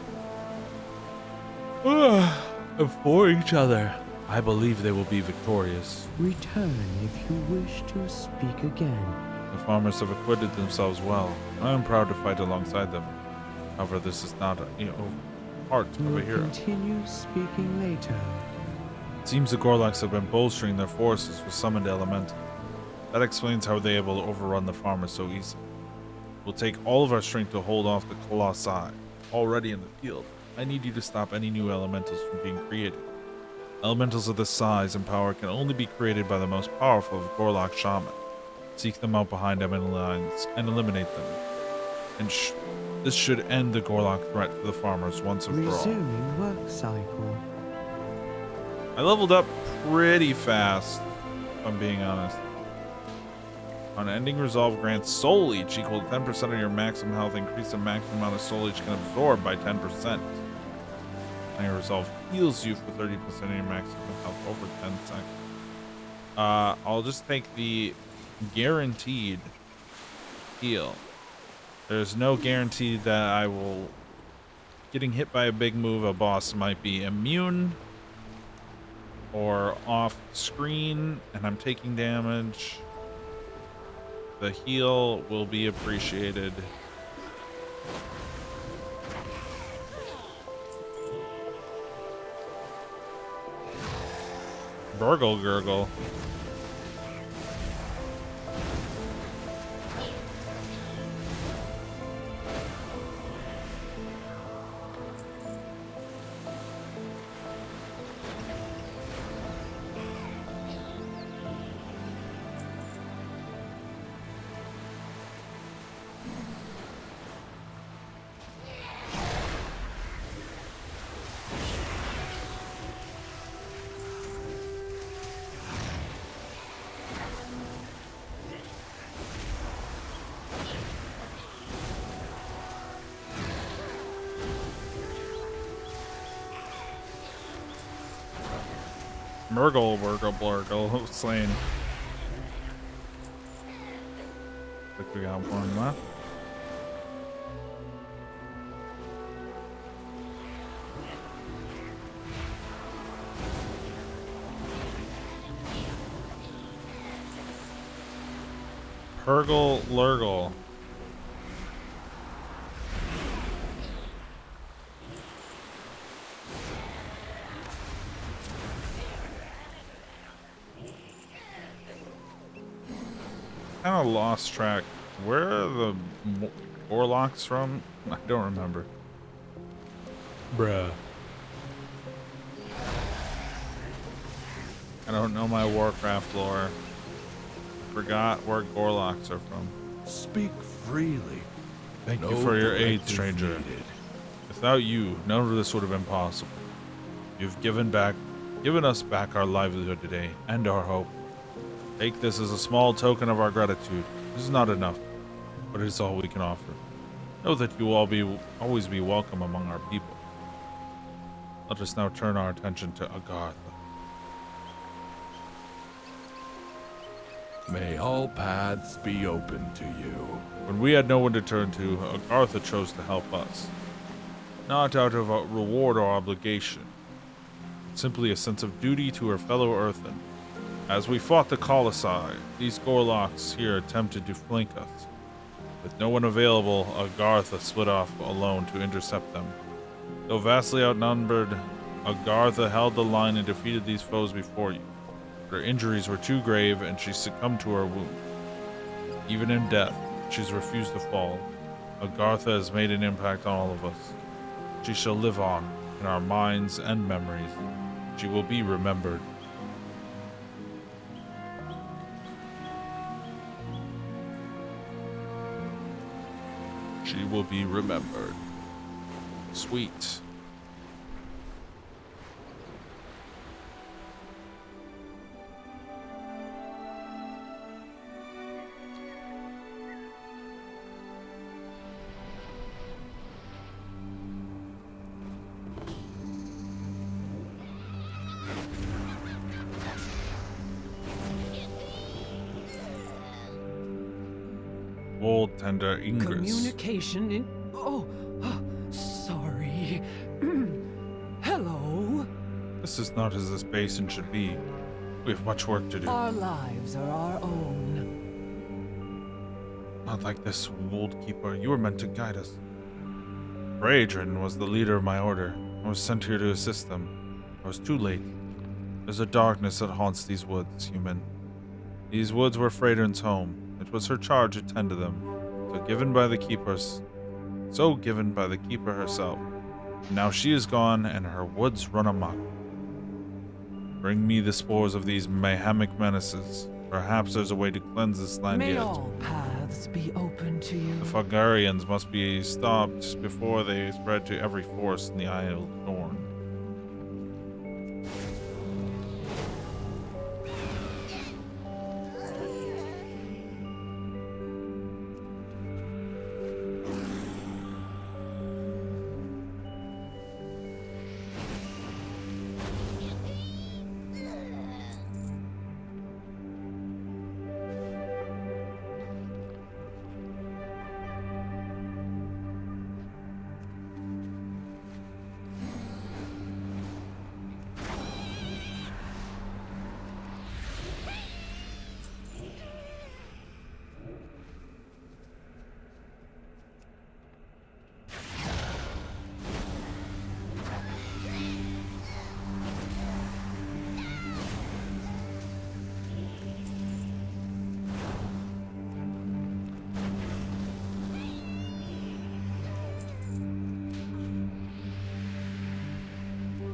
and for each other, I believe they will be victorious. Return if you wish to speak again. The farmers have acquitted themselves well. I am proud to fight alongside them. However, this is not a part of We'll a hero. continue speaking later. It seems the Gorlocks have been bolstering their forces with summoned elemental. That explains how they're able to overrun the farmers so easily. We'll take all of our strength to hold off the Colossi already in the field. I need you to stop any new elementals from being created. Elementals of this size and power can only be created by the most powerful of Gorlock shaman. Seek them out behind enemy lines and eliminate them. And this should end the Gorlock threat to the farmers once and for all. Resuming work cycle. I leveled up pretty fast, if I'm being honest. On ending resolve grants soul each equal to 10% of your maximum health. Increase the maximum amount of soul each can absorb by 10%. And your resolve heals you for 30% of your maximum health over 10 seconds. I'll just take the guaranteed heal. There's no guarantee that I will... Getting hit by a big move, a boss might be immune or off screen, and I'm taking damage. The heal will be appreciated. Burgle gurgle. Murgle, blurgle, slain. Think we got one left. Purgle, lurgle. Kind of lost track. Where are the Warlocks from? I don't remember. Bruh. I don't know my Warcraft lore. Forgot where Gorlocks are from. Speak freely. Thank No you for your aid, directive stranger. needed. Without you, none of this would have been possible. You've given us back our livelihood today, and our hope. Take this as a small token of our gratitude. This is not enough, but it is all we can offer. Know that you will always be welcome among our people. Let us now turn our attention to Agartha. May all paths be open to you. When we had no one to turn to, Agartha chose to help us. Not out of a reward or obligation, simply a sense of duty to her fellow Earthen. As we fought the Colossi, these Gorlocks here attempted to flank us. With no one available, Agartha split off alone to intercept them. Though vastly outnumbered, Agartha held the line and defeated these foes before you. Her injuries were too grave, and she succumbed to her wound. Even in death, she's refused to fall. Agartha has made an impact on all of us. She shall live on in our minds and memories. She will be remembered. She will be remembered. Sweet. Tender Ingress. Communication in... sorry. Hello? This is not as this basin should be. We have much work to do. Our lives are our own. Not like this, Wold Keeper. You were meant to guide us. Adrian was the leader of my order. I was sent here to assist them. I was too late. There's a darkness that haunts these woods, human. These woods were Adrian's home. It was her charge to tend to them. So given by the Keeper herself. Now she is gone, and her woods run amok. Bring me the spores of these mayhemic menaces. Perhaps there's a way to cleanse this land May yet. all paths be open to you. The Fogarians must be stopped before they spread to every forest in the Isle of Dorne.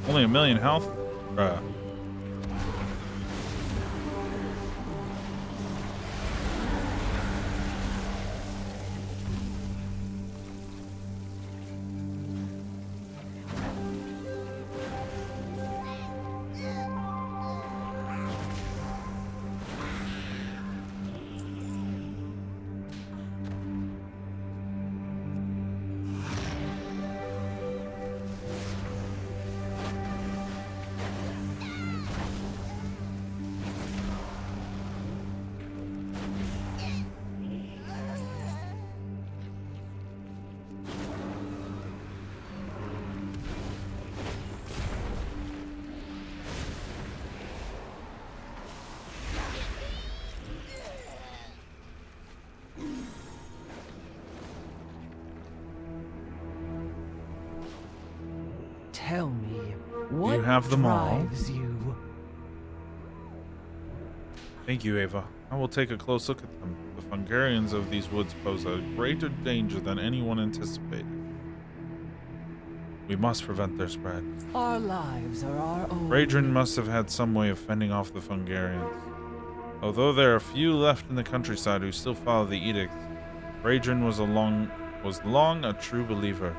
Only 1,000,000 health? Bruh. Tell me, what You have them all. drives you? Thank you, Ava. I will take a close look at them. The Fungarians of these woods pose a greater danger than anyone anticipated. We must prevent their spread. Our lives are our own. Adrian must have had some way of fending off the Fungarians. Although there are few left in the countryside who still follow the edict, Adrian was long a true believer.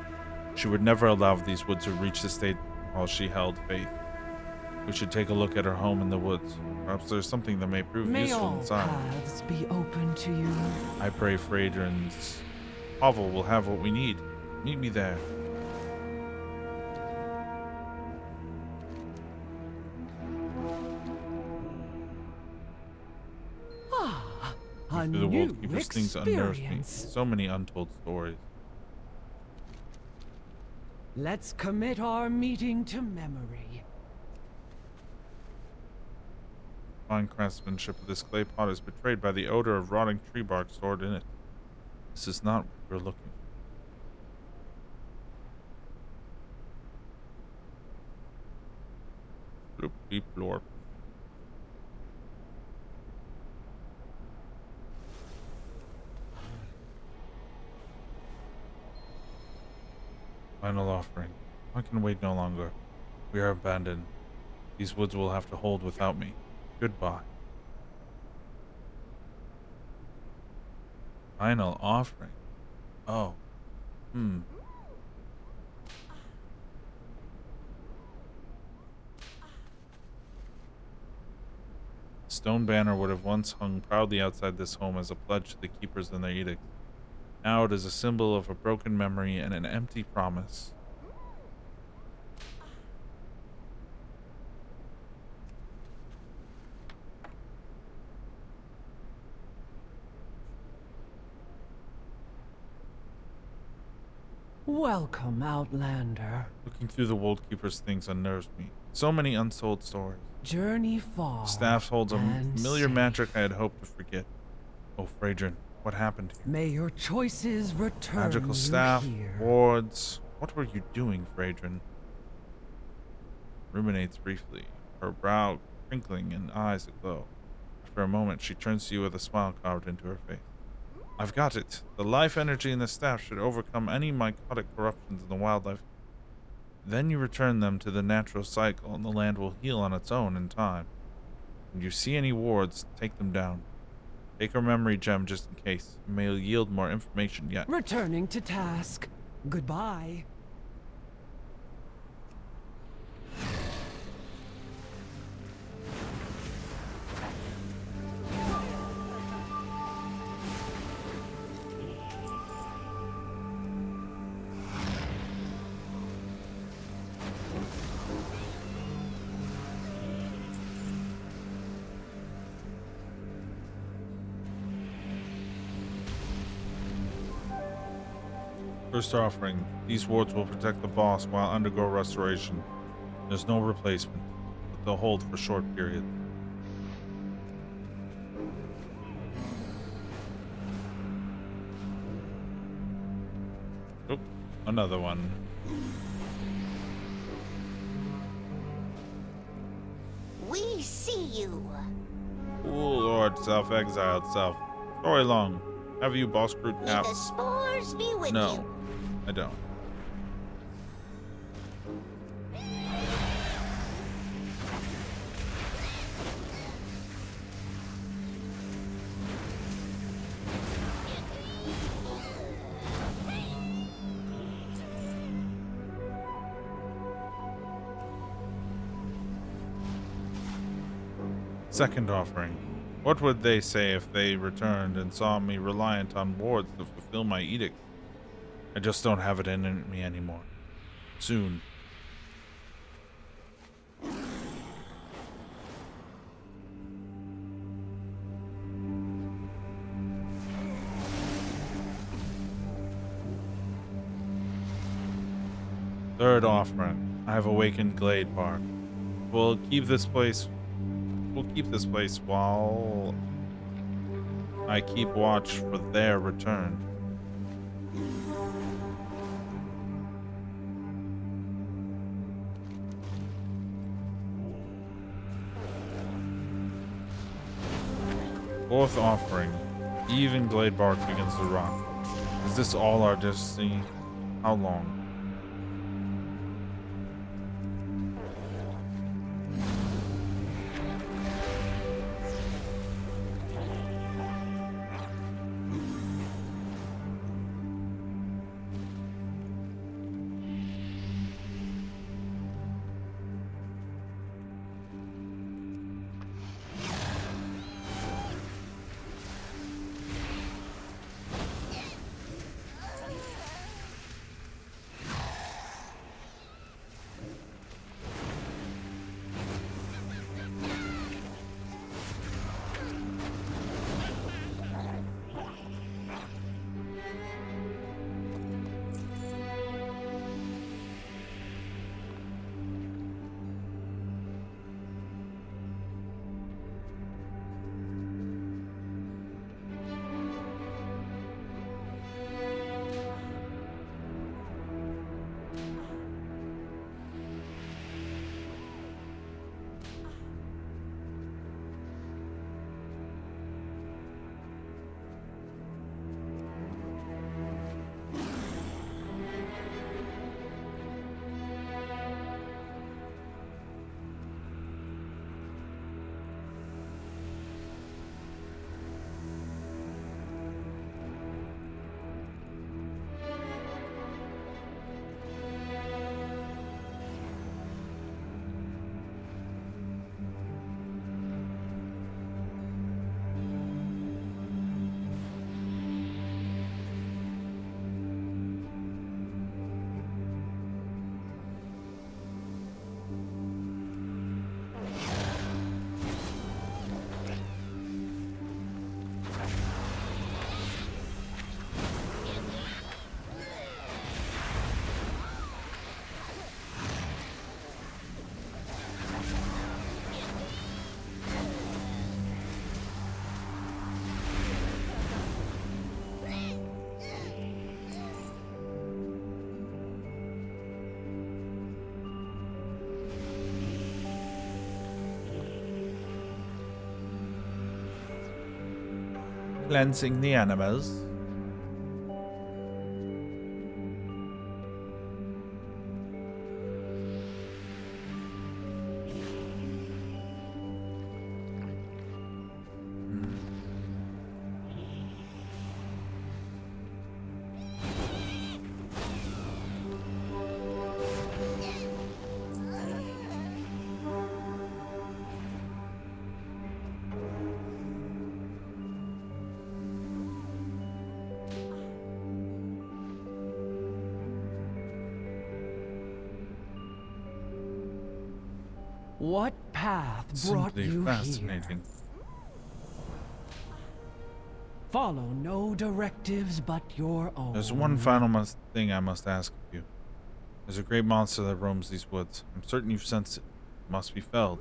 She would never allow these woods to reach the state while she held faith. We should take a look at her home in the woods. Perhaps there's something that may prove May useful all inside. paths be open to you. I pray for Adrian's hovel will have what we need. Meet me there. A Through the new World Keeper's things unnerves me. experience. So many untold stories. Let's commit our meeting to memory. Fine craftsmanship of this clay pot is betrayed by the odor of rotting tree bark stored in it. This is not what we're looking for. Bloop, beep, blorp. Final offering. I can wait no longer. We are abandoned. These woods will have to hold without me. Goodbye. Final offering. Oh. Stone banner would have once hung proudly outside this home as a pledge to the keepers and their edict. Now it is a symbol of a broken memory and an empty promise. Welcome, Outlander. Looking through the Wold Keeper's things unnerves me. So many untold stories. Journey far. Staff holds a and familiar safe. magic I had hoped to forget. Oh, Phaedron, what happened here? May your choices return Magical you staff, here. wards. What were you doing, Phaedron? Ruminates briefly, her brow crinkling and eyes aglow. After a moment, she turns to you with a smile carved into her face. I've got it. The life energy in the staff should overcome any mycotic corruptions in the wildlife. Then you return them to the natural cycle, and the land will heal on its own in time. When you see any wards, take them down. Take her memory gem just in case. It may yield more information yet. Returning to task. Goodbye. First offering. These wards will protect the boss while undergo restoration. There's no replacement, but they'll hold for short periods. Oop, another one. We see you. Ooh, Lord, self-exiled self. Story long. Have you, boss Groot cap? May the spores be with No, you. I don't. Second offering. What would they say if they returned and saw me reliant on wards to fulfill my edict? I just don't have it in me anymore. Soon. Third offering. I have awakened Glade Park. We'll keep this place while I keep watch for their return. Fourth offering. Even Glade Bark begins to rot. Is this all our destiny? How long? Cleansing the animals. What path brought Simply you fascinating. here? Follow no directives but your own. There's one final thing I must ask of you. There's a great monster that roams these woods. I'm certain you've sensed it. It must be felled.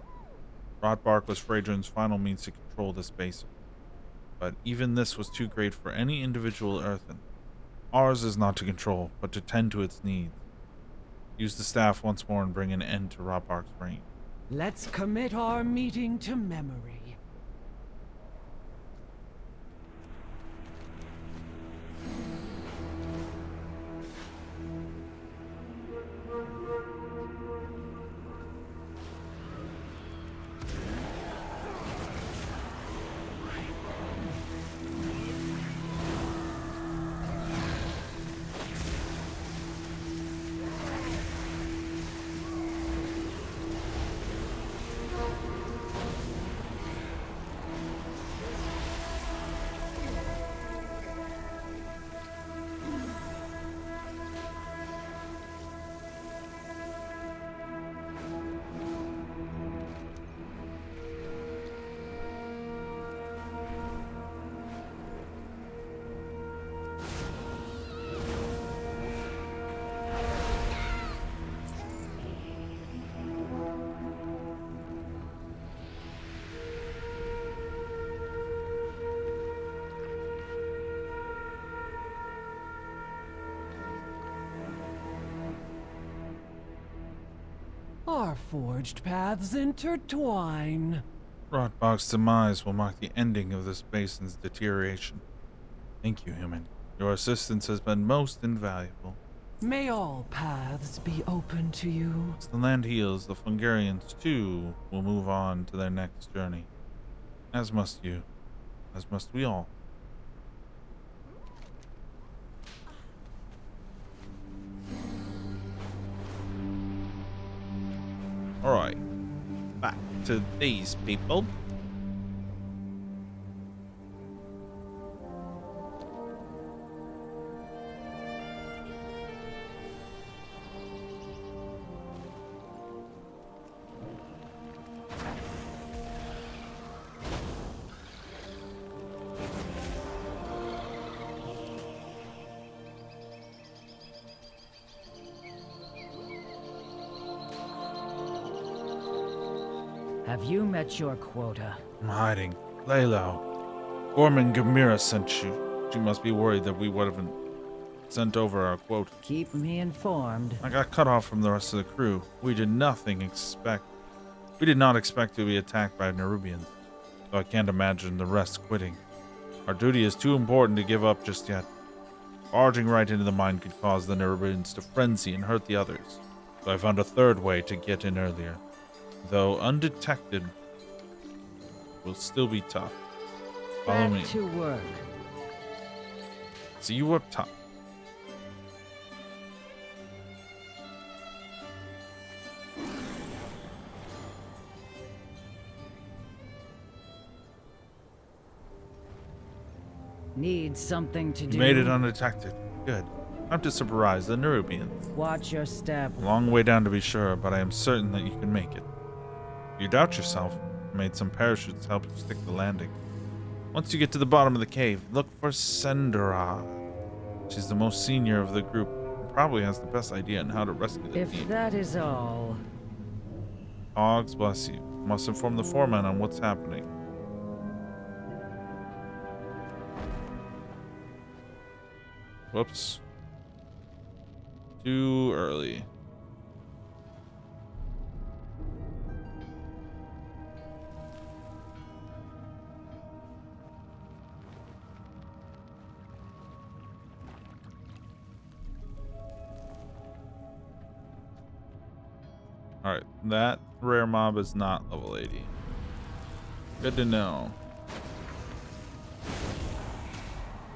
Rot bark was Fradron's final means to control this basin. But even this was too great for any individual earthen. Ours is not to control, but to tend to its needs. Use the staff once more and bring an end to Rot bark's reign. Let's commit our meeting to memory. Our forged paths intertwine. Rotbark's demise will mark the ending of this basin's deterioration. Thank you, human. Your assistance has been most invaluable. May all paths be open to you. As the land heals, the Fungarians, too, will move on to their next journey. As must you. As must we all. Alright. Back to these people. Have you met your quota? I'm hiding. Lay low. Gorman Gamira sent you. She must be worried that we would have sent over our quota. Keep me informed. I got cut off from the rest of the crew. We did not expect to be attacked by Nerubians, so I can't imagine the rest quitting. Our duty is too important to give up just yet. Barging right into the mine could cause the Nerubians to frenzy and hurt the others, so I found a third way to get in earlier. Though undetected, will still be tough. Follow me. Back to work. See you up top. Need something to do. You made it undetected. Good. Time to surprise the Nerubians. Watch your step. A long way down to be sure, but I am certain that you can make it. If you doubt yourself, I made some parachutes to help you stick the landing. Once you get to the bottom of the cave, look for Sendera. She's the most senior of the group and probably has the best idea on how to rescue the team. If that is all. Hogs bless you. Must inform the foreman on what's happening. Whoops. Too early. Alright, that rare mob is not level 80. Good to know.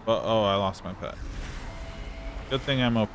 But, oh, I lost my pet. Good thing I'm OP.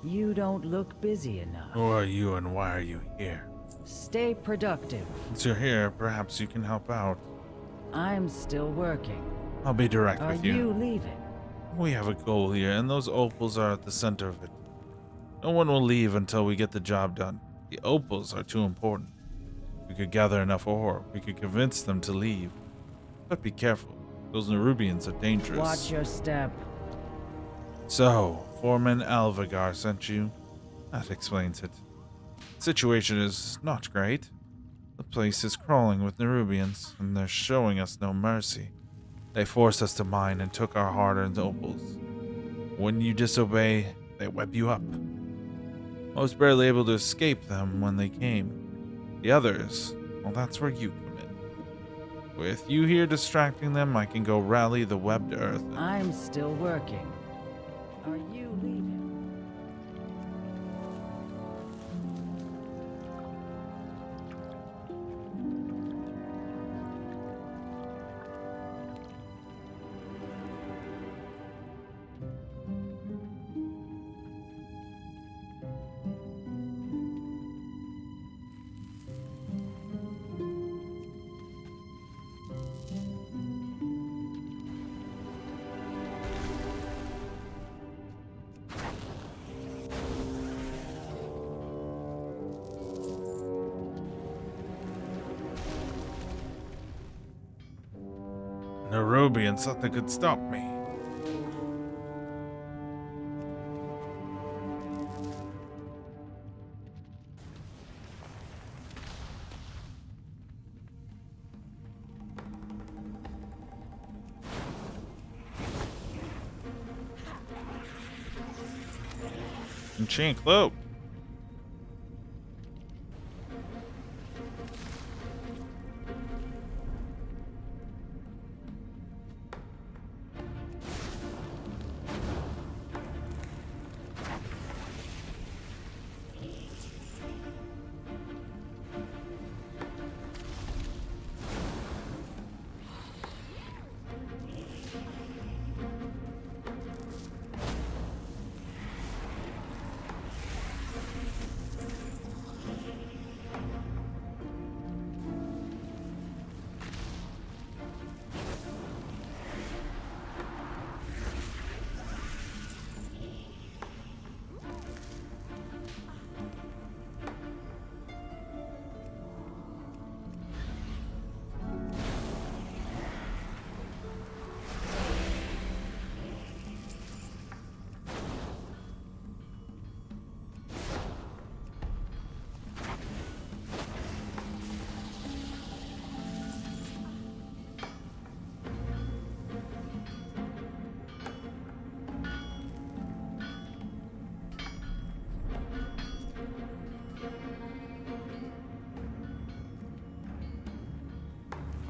You don't look busy enough. Who are you and why are you here? Stay productive. Since you're here, perhaps you can help out. I'm still working. I'll be direct Are with you. Are you leaving? We have a goal here, and those opals are at the center of it. No one will leave until we get the job done. The opals are too important. We could gather enough ore. We could convince them to leave. But be careful. Those Nerubians are dangerous. Watch your step. So, Foreman Alvagar sent you? That explains it. The situation is not great. The place is crawling with Nerubians, and they're showing us no mercy. They forced us to mine and took our hard-earned opals. When you disobey, they web you up. I was barely able to escape them when they came. The others, well, that's where you come in. With you here distracting them, I can go rally the webbed earth. I'm still working. Are you leaving? Nerubians thought they could stop me. Enchant cloak.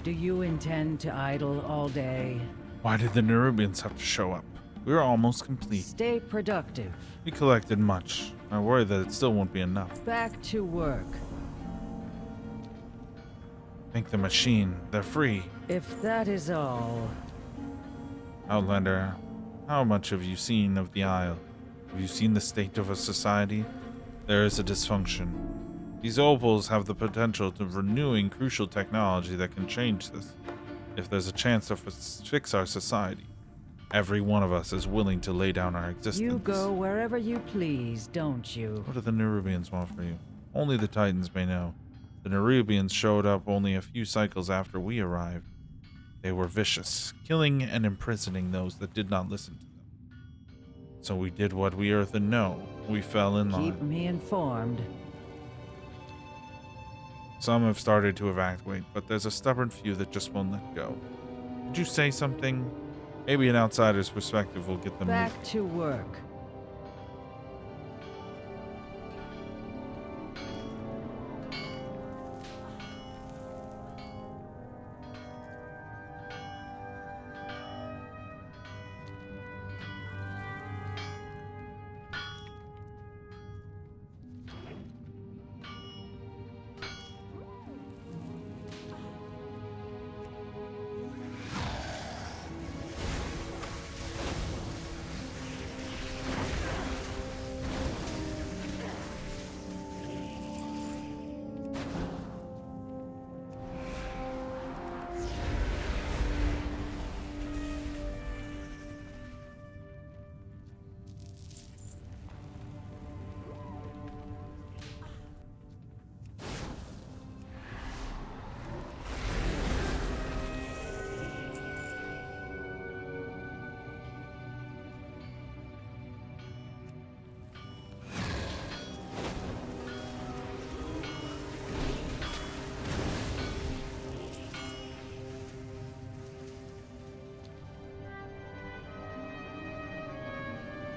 Do you intend to idle all day? Why did the Nerubians have to show up? We were almost complete. Stay productive. We collected much. I worry that it still won't be enough. Back to work. Think the machine. They're free. If that is all... Outlander, how much have you seen of the Isle? Have you seen the state of a society? There is a dysfunction. These opals have the potential to renewing crucial technology that can change this. if there's a chance to fix our society, every one of us is willing to lay down our existence. You go wherever you please, don't you? What do the Nerubians want for you? Only the Titans may know. The Nerubians showed up only a few cycles after we arrived. They were vicious, killing and imprisoning those that did not listen to them. So we did what we Earthen know. We fell in line. Keep me informed. Some have started to evacuate, but there's a stubborn few that just won't let go. Did you say something? Maybe an outsider's perspective will get them back to work.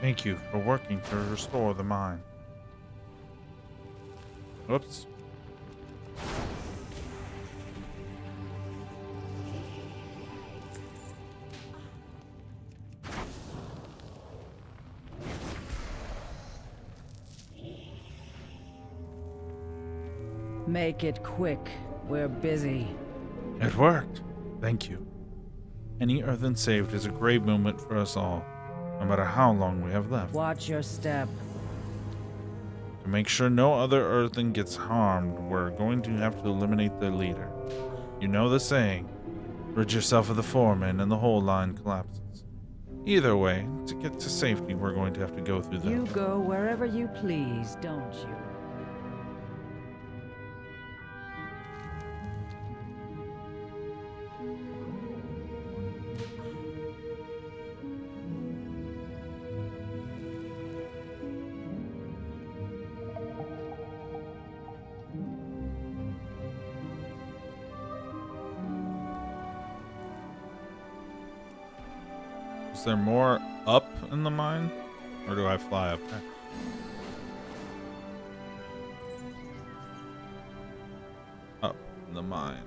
Thank you for working to restore the mine. Whoops. Make it quick. We're busy. It worked. Thank you. Any earthen saved is a great moment for us all, no matter how long we have left. Watch your step. To make sure no other earthen gets harmed, we're going to have to eliminate their leader. You know the saying, rid yourself of the foreman and the whole line collapses. Either way, to get to safety, we're going to have to go through the... You go wherever you please, don't you? Is there more up in the mine? Or do I fly up there? Up in the mine.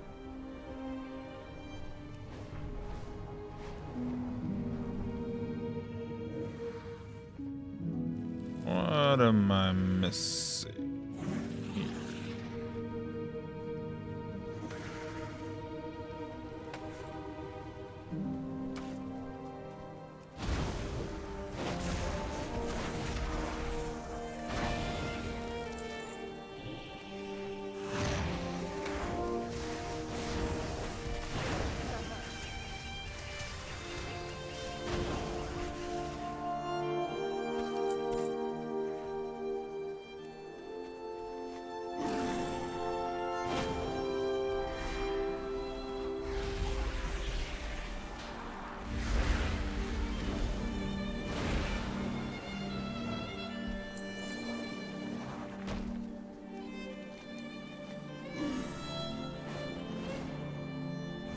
What am I missing?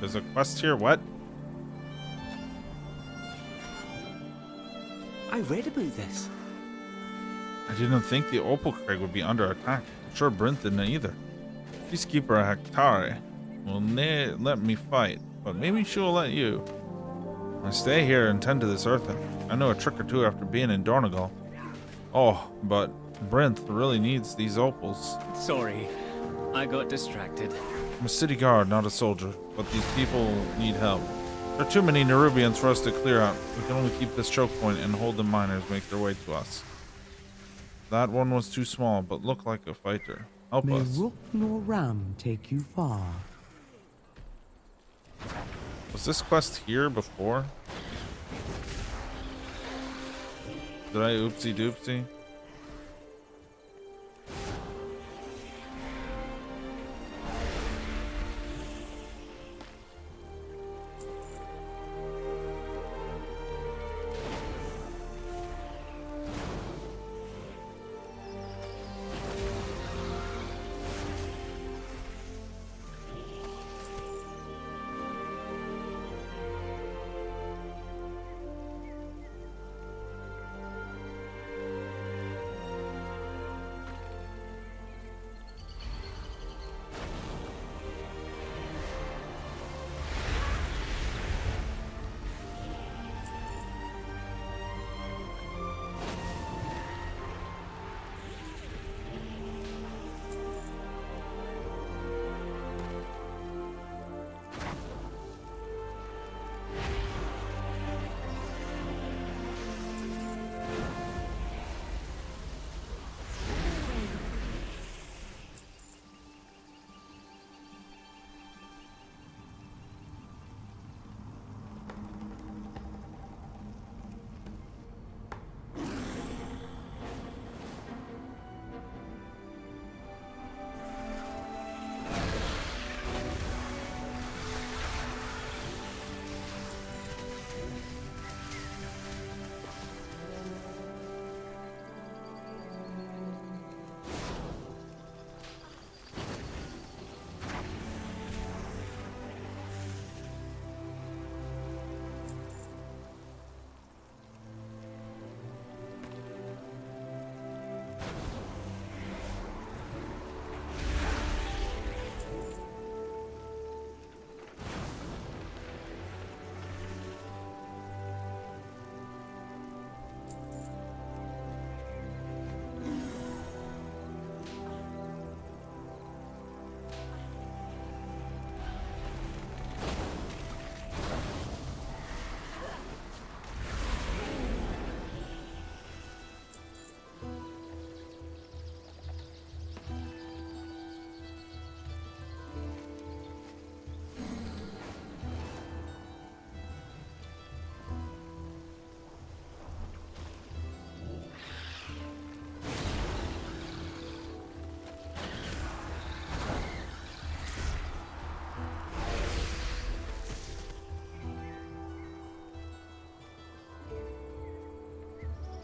There's a quest here, what? I read about this. I didn't think the Opal Crag would be under attack. I'm sure Brent didn't either. Peacekeeper Hectare will let me fight, but maybe she'll let you. I stay here and tend to this earthen. I know a trick or two after being in Dornagal. Oh, but Brent really needs these opals. Sorry, I got distracted. I'm a city guard, not a soldier, but these people need help. There are too many Nerubians for us to clear out. We can only keep this choke point and hold the miners make their way to us. That one was too small, but looked like a fighter. Help May us. rook nor ram take you far. Was this quest here before? Did I oopsie doopsie?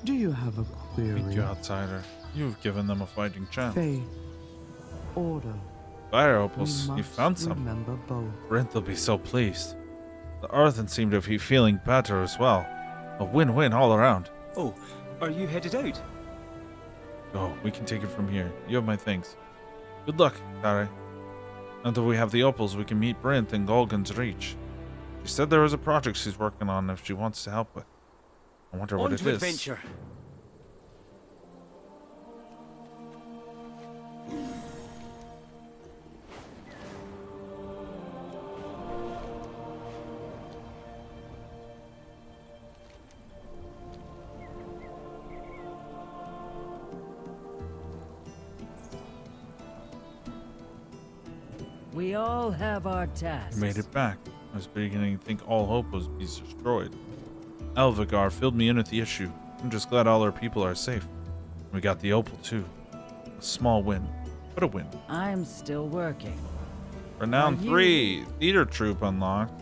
Do you have a query? Thank you, outsider. You've given them a fighting chance. Faith, order. Fire Opals, We you must found some. remember both. Brent will be so pleased. The Earthen seem to be feeling better as well. A win-win all around. Oh, are you headed out? Go, we can take it from here. You have my thanks. Good luck, Tare. Until we have the Opals, we can meet Brent in Golgan's Reach. She said there was a project she's working on if she wants to help with. I wonder what On it to is. adventure. We all have our tasks. We made it back. I was beginning to think all hope was destroyed. Elvigar filled me in with the issue. I'm just glad all our people are safe. We got the opal too. A small win, but a win. I'm still working. Renown Are you- 3, Theater Troop unlocked.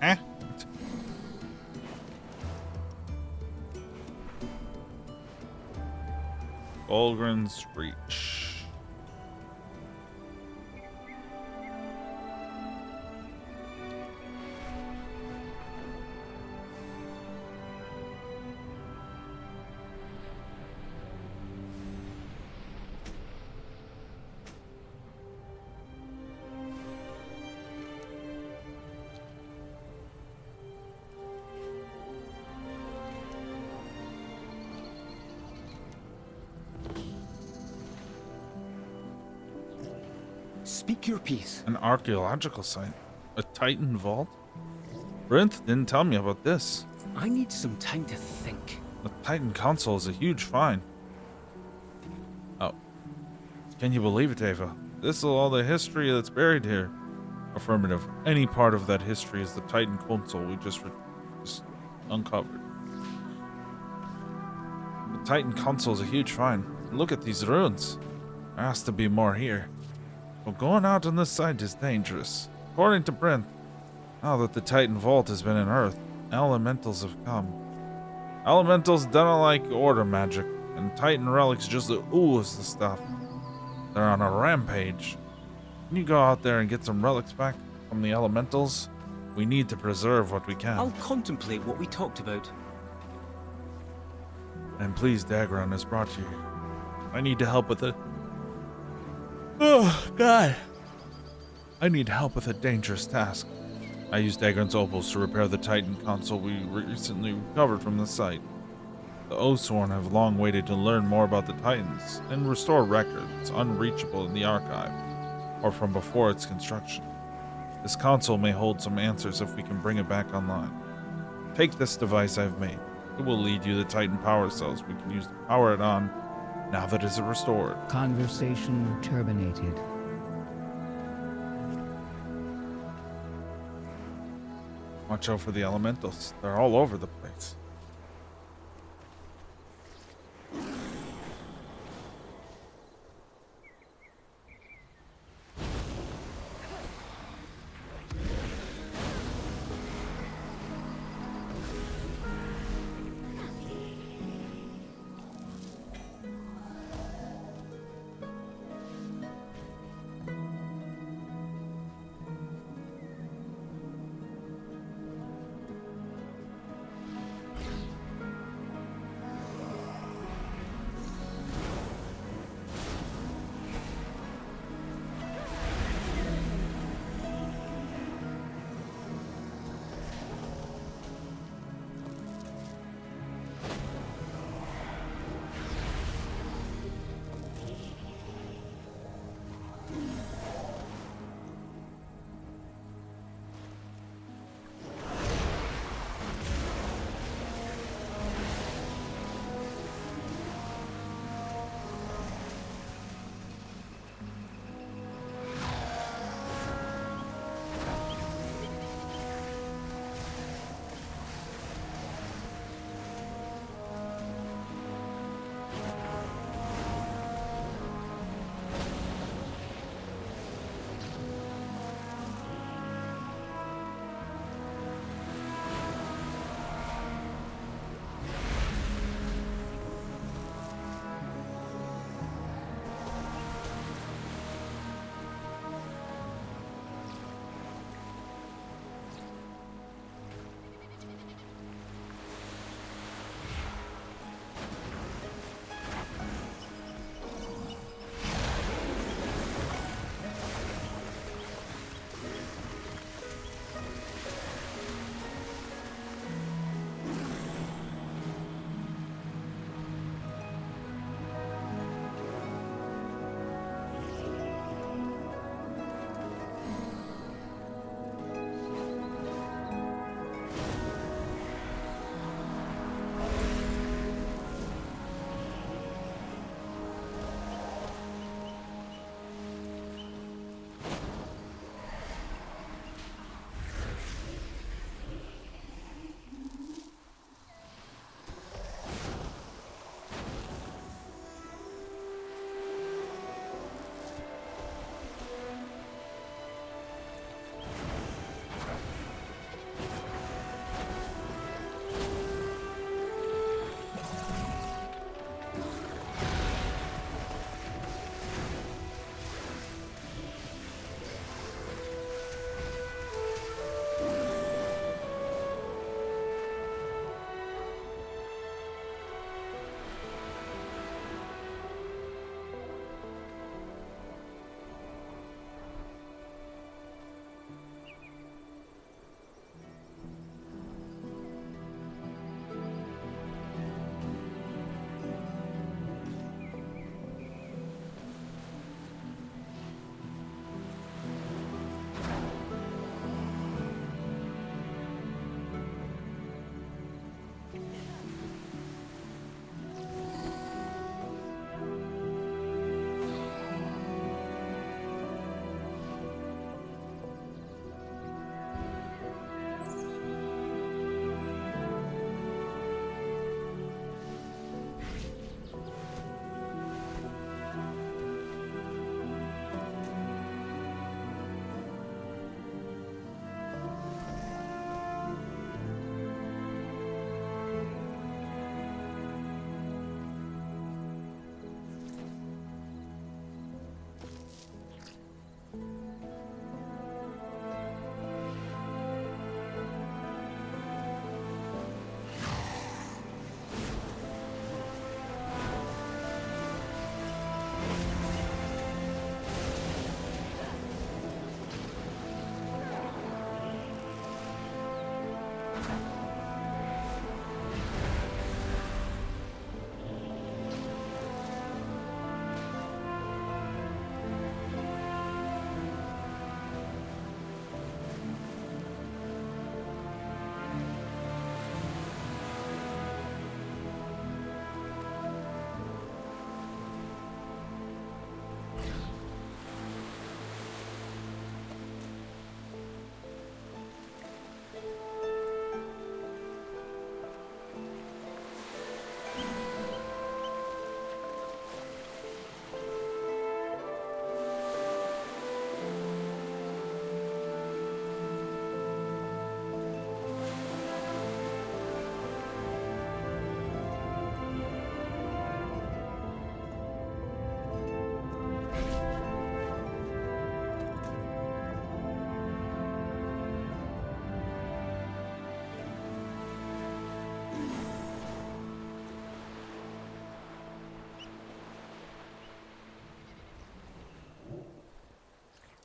Eh? Golgren's Reach. Speak your piece. An archaeological site. A Titan vault? Brent didn't tell me about this. I need some time to think. The Titan console is a huge find. Oh. Can you believe it, Ava? This is all the history that's buried here. Affirmative. Any part of that history is the Titan Council we just uncovered. The Titan Council is a huge find. Look at these ruins. There has to be more here. But going out on this side is dangerous. According to Brent, now that the Titan Vault has been unearthed, elementals have come. Elementals don't like order magic, and Titan relics just ooze the stuff. They're on a rampage. Can you go out there and get some relics back from the elementals? We need to preserve what we can. I'll contemplate what we talked about. I'm pleased Dagron has brought you here. I need to help with it. Oh, God. I need help with a dangerous task. I used Dagron's opals to repair the Titan console we recently recovered from the site. The Oathsworn have long waited to learn more about the Titans and restore records unreachable in the archive, or from before its construction. This console may hold some answers if we can bring it back online. Take this device I've made. It will lead you to Titan power cells we can use to power it on now that it's restored. Conversation terminated. Watch out for the elementals. They're all over the place.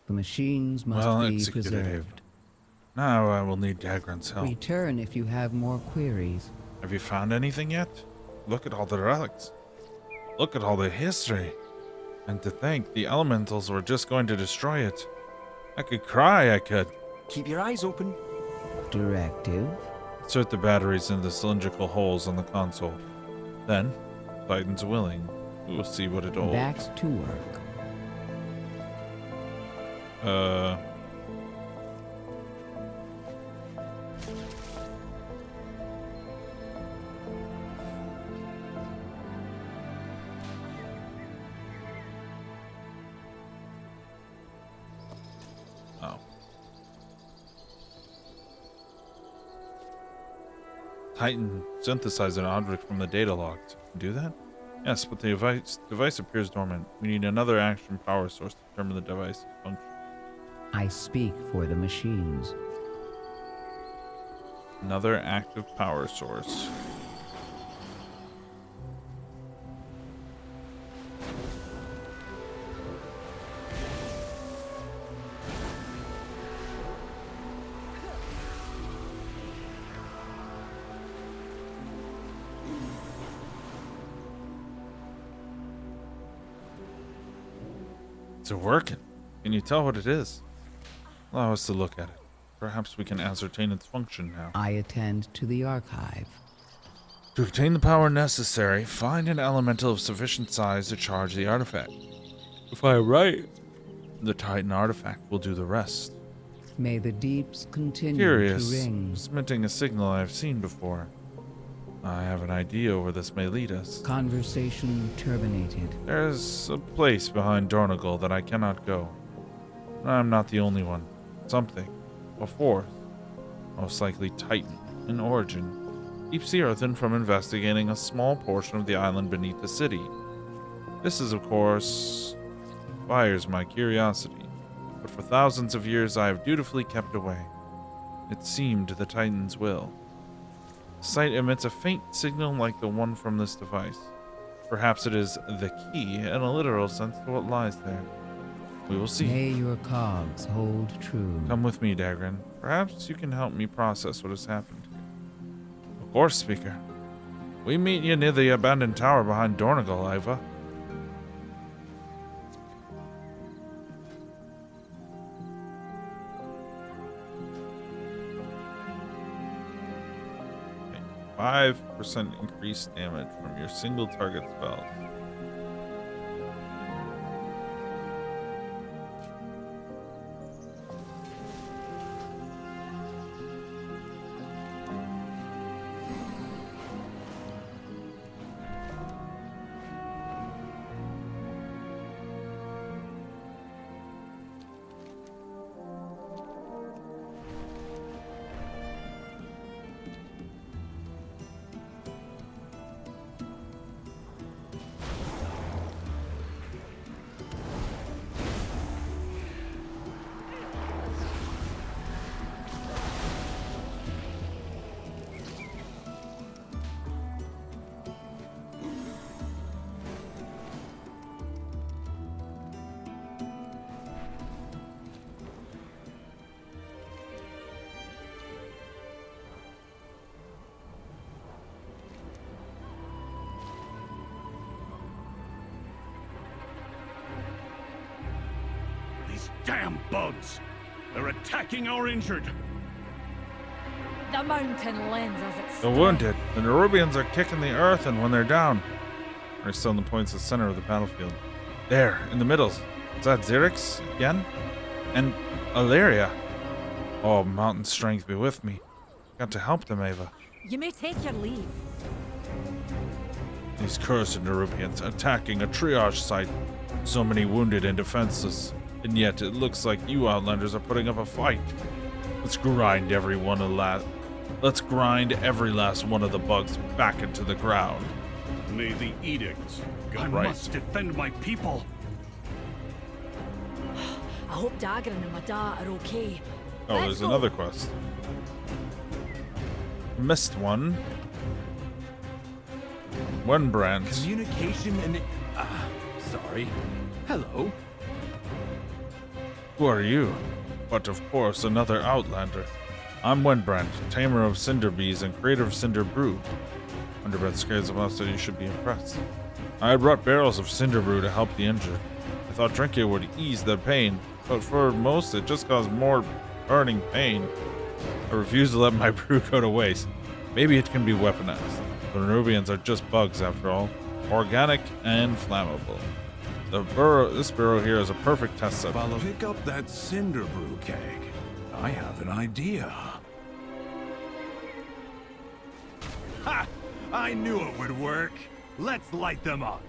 The machines must be executed. preserved. Now I will need Dagran's help. Return if you have more queries. Have you found anything yet? Look at all the relics. Look at all the history. And to think the elementals were just going to destroy it. I could cry, I could. Keep your eyes open. Directive. Insert the batteries into the cylindrical holes on the console. Then, Titan's willing. We will see what it holds. Back to work. Titan synthesize an object from the data logs. Do that? Yes, but the device appears dormant. We need another action power source to determine the device's function. I speak for the machines. Another active power source. Is it working? Can you tell what it is? Allow us to look at it. Perhaps we can ascertain its function now. I attend to the archive. To obtain the power necessary, find an elemental of sufficient size to charge the artifact. If I am right, the Titan artifact will do the rest. May the deeps continue Curious. to ring. Transmitting a signal I have seen before. I have an idea where this may lead us. Conversation terminated. There's a place behind Dornagal that I cannot go. I'm not the only one. Something. A fourth. Most likely Titan in origin. Keeps the Earthen from investigating a small portion of the island beneath the city. This is, of course, inspires my curiosity. But for thousands of years I have dutifully kept away. It seemed the Titan's will. The site emits a faint signal like the one from this device. Perhaps it is the key in a literal sense to what lies there. We will see. May your cogs hold true. Come with me, Dagran. Perhaps you can help me process what has happened. Of course, Speaker. We meet you near the abandoned tower behind Dornagal, Iva. Okay. 5% increased damage from your single target spells. Damn bugs! They're attacking our injured! The mountain lends us its The wounded. The Nerubians are kicking the earth, and when they're down, they're still in the points the center of the battlefield. There, in the middle. Is that Xerix again? And Ilaria. Oh, mountain strength be with me. Got to help them, Ava. You may take your leave. These cursed Nerubians attacking a triage site. So many wounded and defenseless. And yet it looks like you Outlanders are putting up a fight. Let's grind every last one of the bugs back into the ground. May the edicts go I right. must defend my people. I hope Dagran and Mada are okay. Oh, Let's there's go. another quest. Missed one. One branch. Communication and... sorry. Hello. Who are you? But of course, another outlander. I'm Windbrand, tamer of cinder bees and creator of cinder brew. Underbreath scares of us, so you should be impressed. I had brought barrels of cinder brew to help the injured. I thought drinking it would ease their pain, but for most it just caused more burning pain. I refuse to let my brew go to waste. Maybe it can be weaponized. The Nerubians are just bugs after all. Organic and flammable. This burrow here is a perfect test subject. Pick up that cinder brew keg. I have an idea. Ha! I knew it would work. Let's light them up.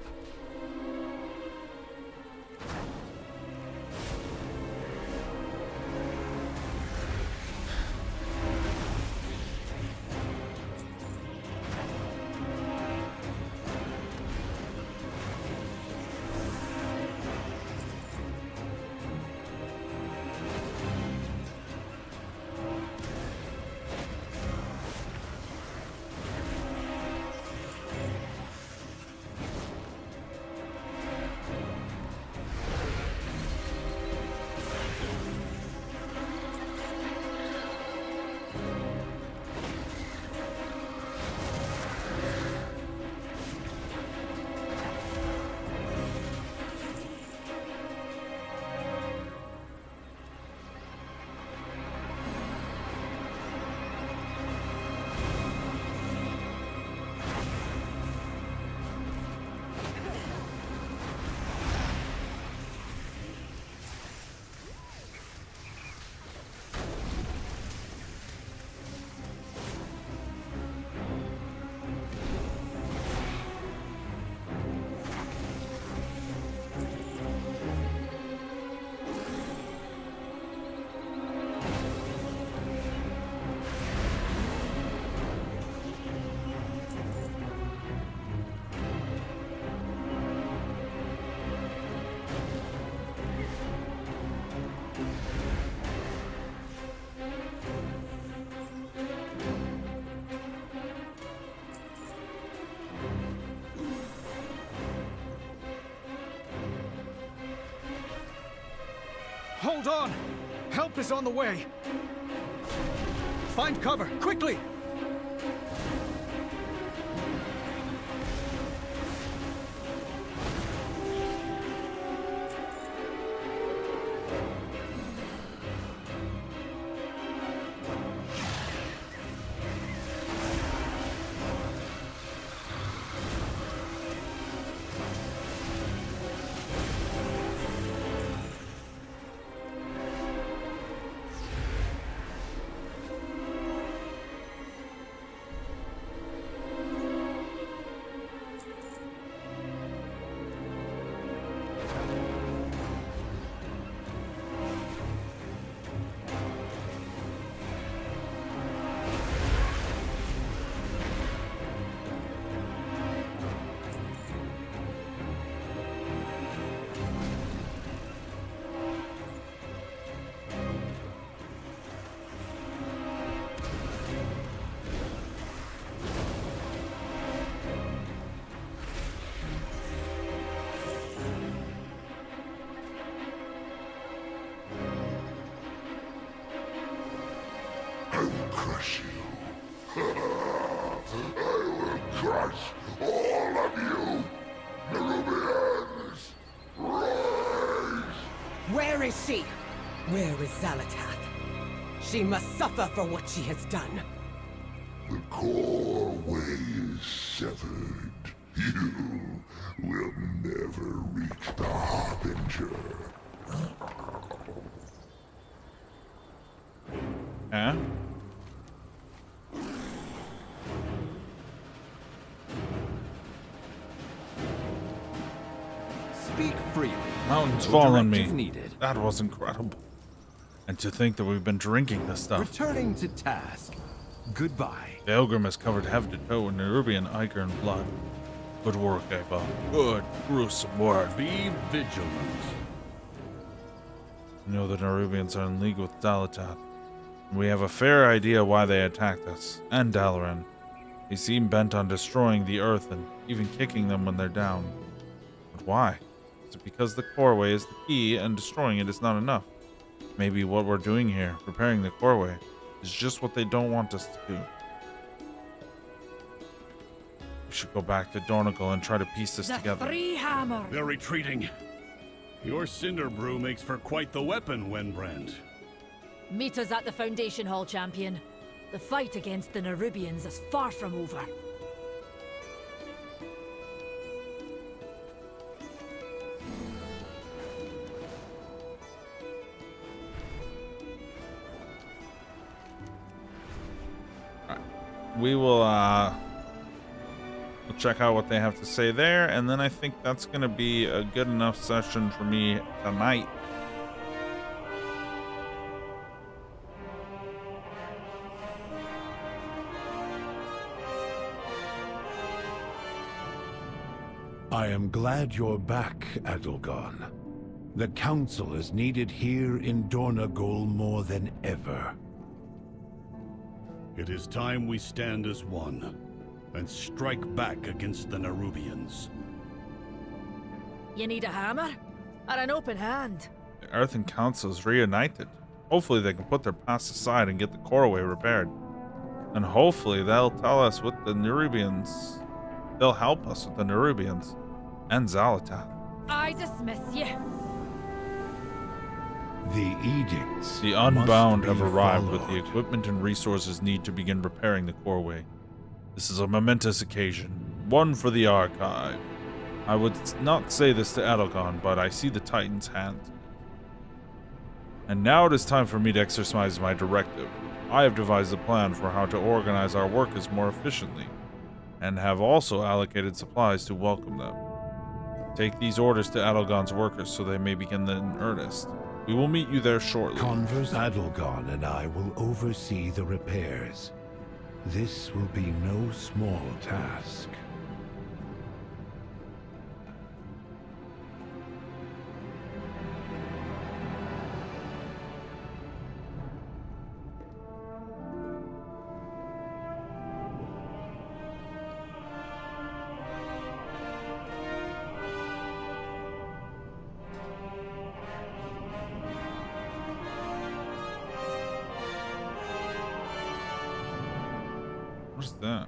Hold on! Help is on the way! Find cover, quickly! Crush you. I will crush all of you. Nerubians, rise! Where is she? Where is Zalatath? She must suffer for what she has done. The core way is severed. You will never reach the Harbinger. Huh? Speak freely. Mountains No fall on me. directive needed. That was incredible. And to think that we've been drinking this stuff. Returning to task. Goodbye. The Elgrim is covered head to toe in Nerubian ichor and blood. Good work, Ava. Good, gruesome work. Be vigilant. You know the Nerubians are in league with Zalatath. We have a fair idea why they attacked us, and Dalaran. They seem bent on destroying the Earth and even kicking them when they're down. But why? Is it because the core way is the key and destroying it is not enough? Maybe what we're doing here, repairing the coreway, is just what they don't want us to do. We should go back to Dornagal and try to piece this together. Three hammer. They're retreating. Your cinder brew makes for quite the weapon, Wenbrand. Meet us at the Foundation Hall, champion. The fight against the Nerubians is far from over. We will we'll check out what they have to say there, and then I think that's going to be a good enough session for me tonight. I am glad you're back, Adelgon. The Council is needed here in Dornagal more than ever. It is time we stand as one and strike back against the Nerubians. You need a hammer? Or an open hand? The Earthen Council is reunited. Hopefully they can put their past aside and get the coreway repaired. And hopefully they'll tell us with the Nerubians. They'll help us with the Nerubians and Xalatath. I dismiss you. The edicts. The Unbound have arrived with the equipment and resources needed to begin repairing the coreway. This is a momentous occasion, one for the Archive. I would not say this to Adelgon, but I see the Titan's hand. And now it is time for me to exercise my directive. I have devised a plan for how to organize our workers more efficiently, and have also allocated supplies to welcome them. Take these orders to Adelgon's workers so they may begin in earnest. We will meet you there shortly. Converse Adelgon and I will oversee the repairs. This will be no small task. What's that?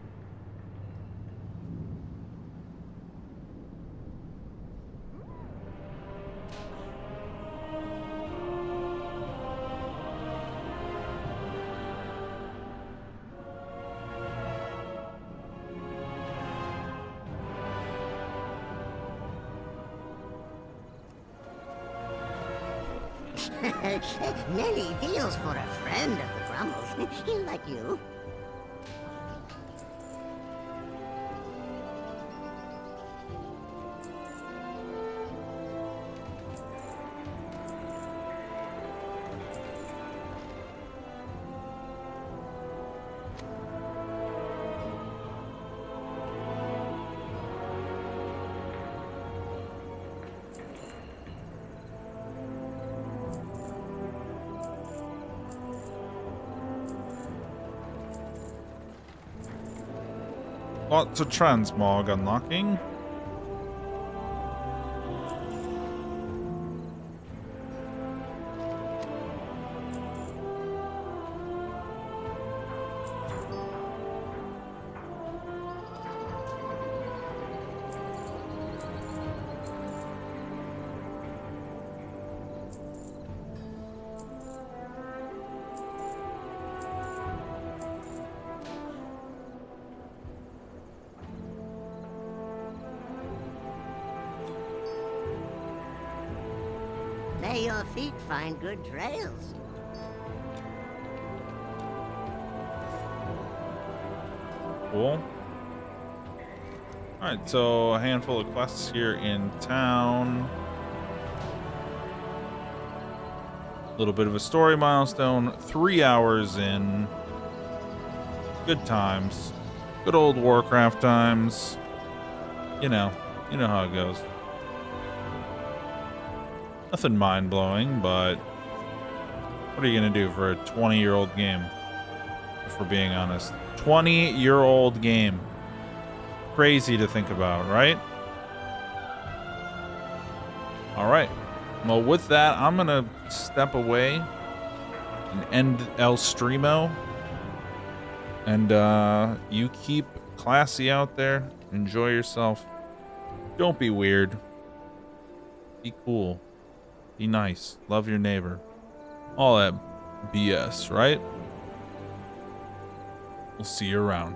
Many deals for a friend of the Grumbles. Like you. Lots of transmog unlocking. May your feet find good trails. Cool. Alright, so a handful of quests here in town. A little bit of a story milestone. 3 hours in. Good times. Good old Warcraft times. You know how it goes. Nothing mind-blowing, but what are you going to do for a 20-year-old game, if we're being honest? 20-year-old game. Crazy to think about, right? All right. Well, with that, I'm going to step away and end El Streamo. And you keep classy out there. Enjoy yourself. Don't be weird. Be cool. Be nice. Love your neighbor. All that BS, right? We'll see you around.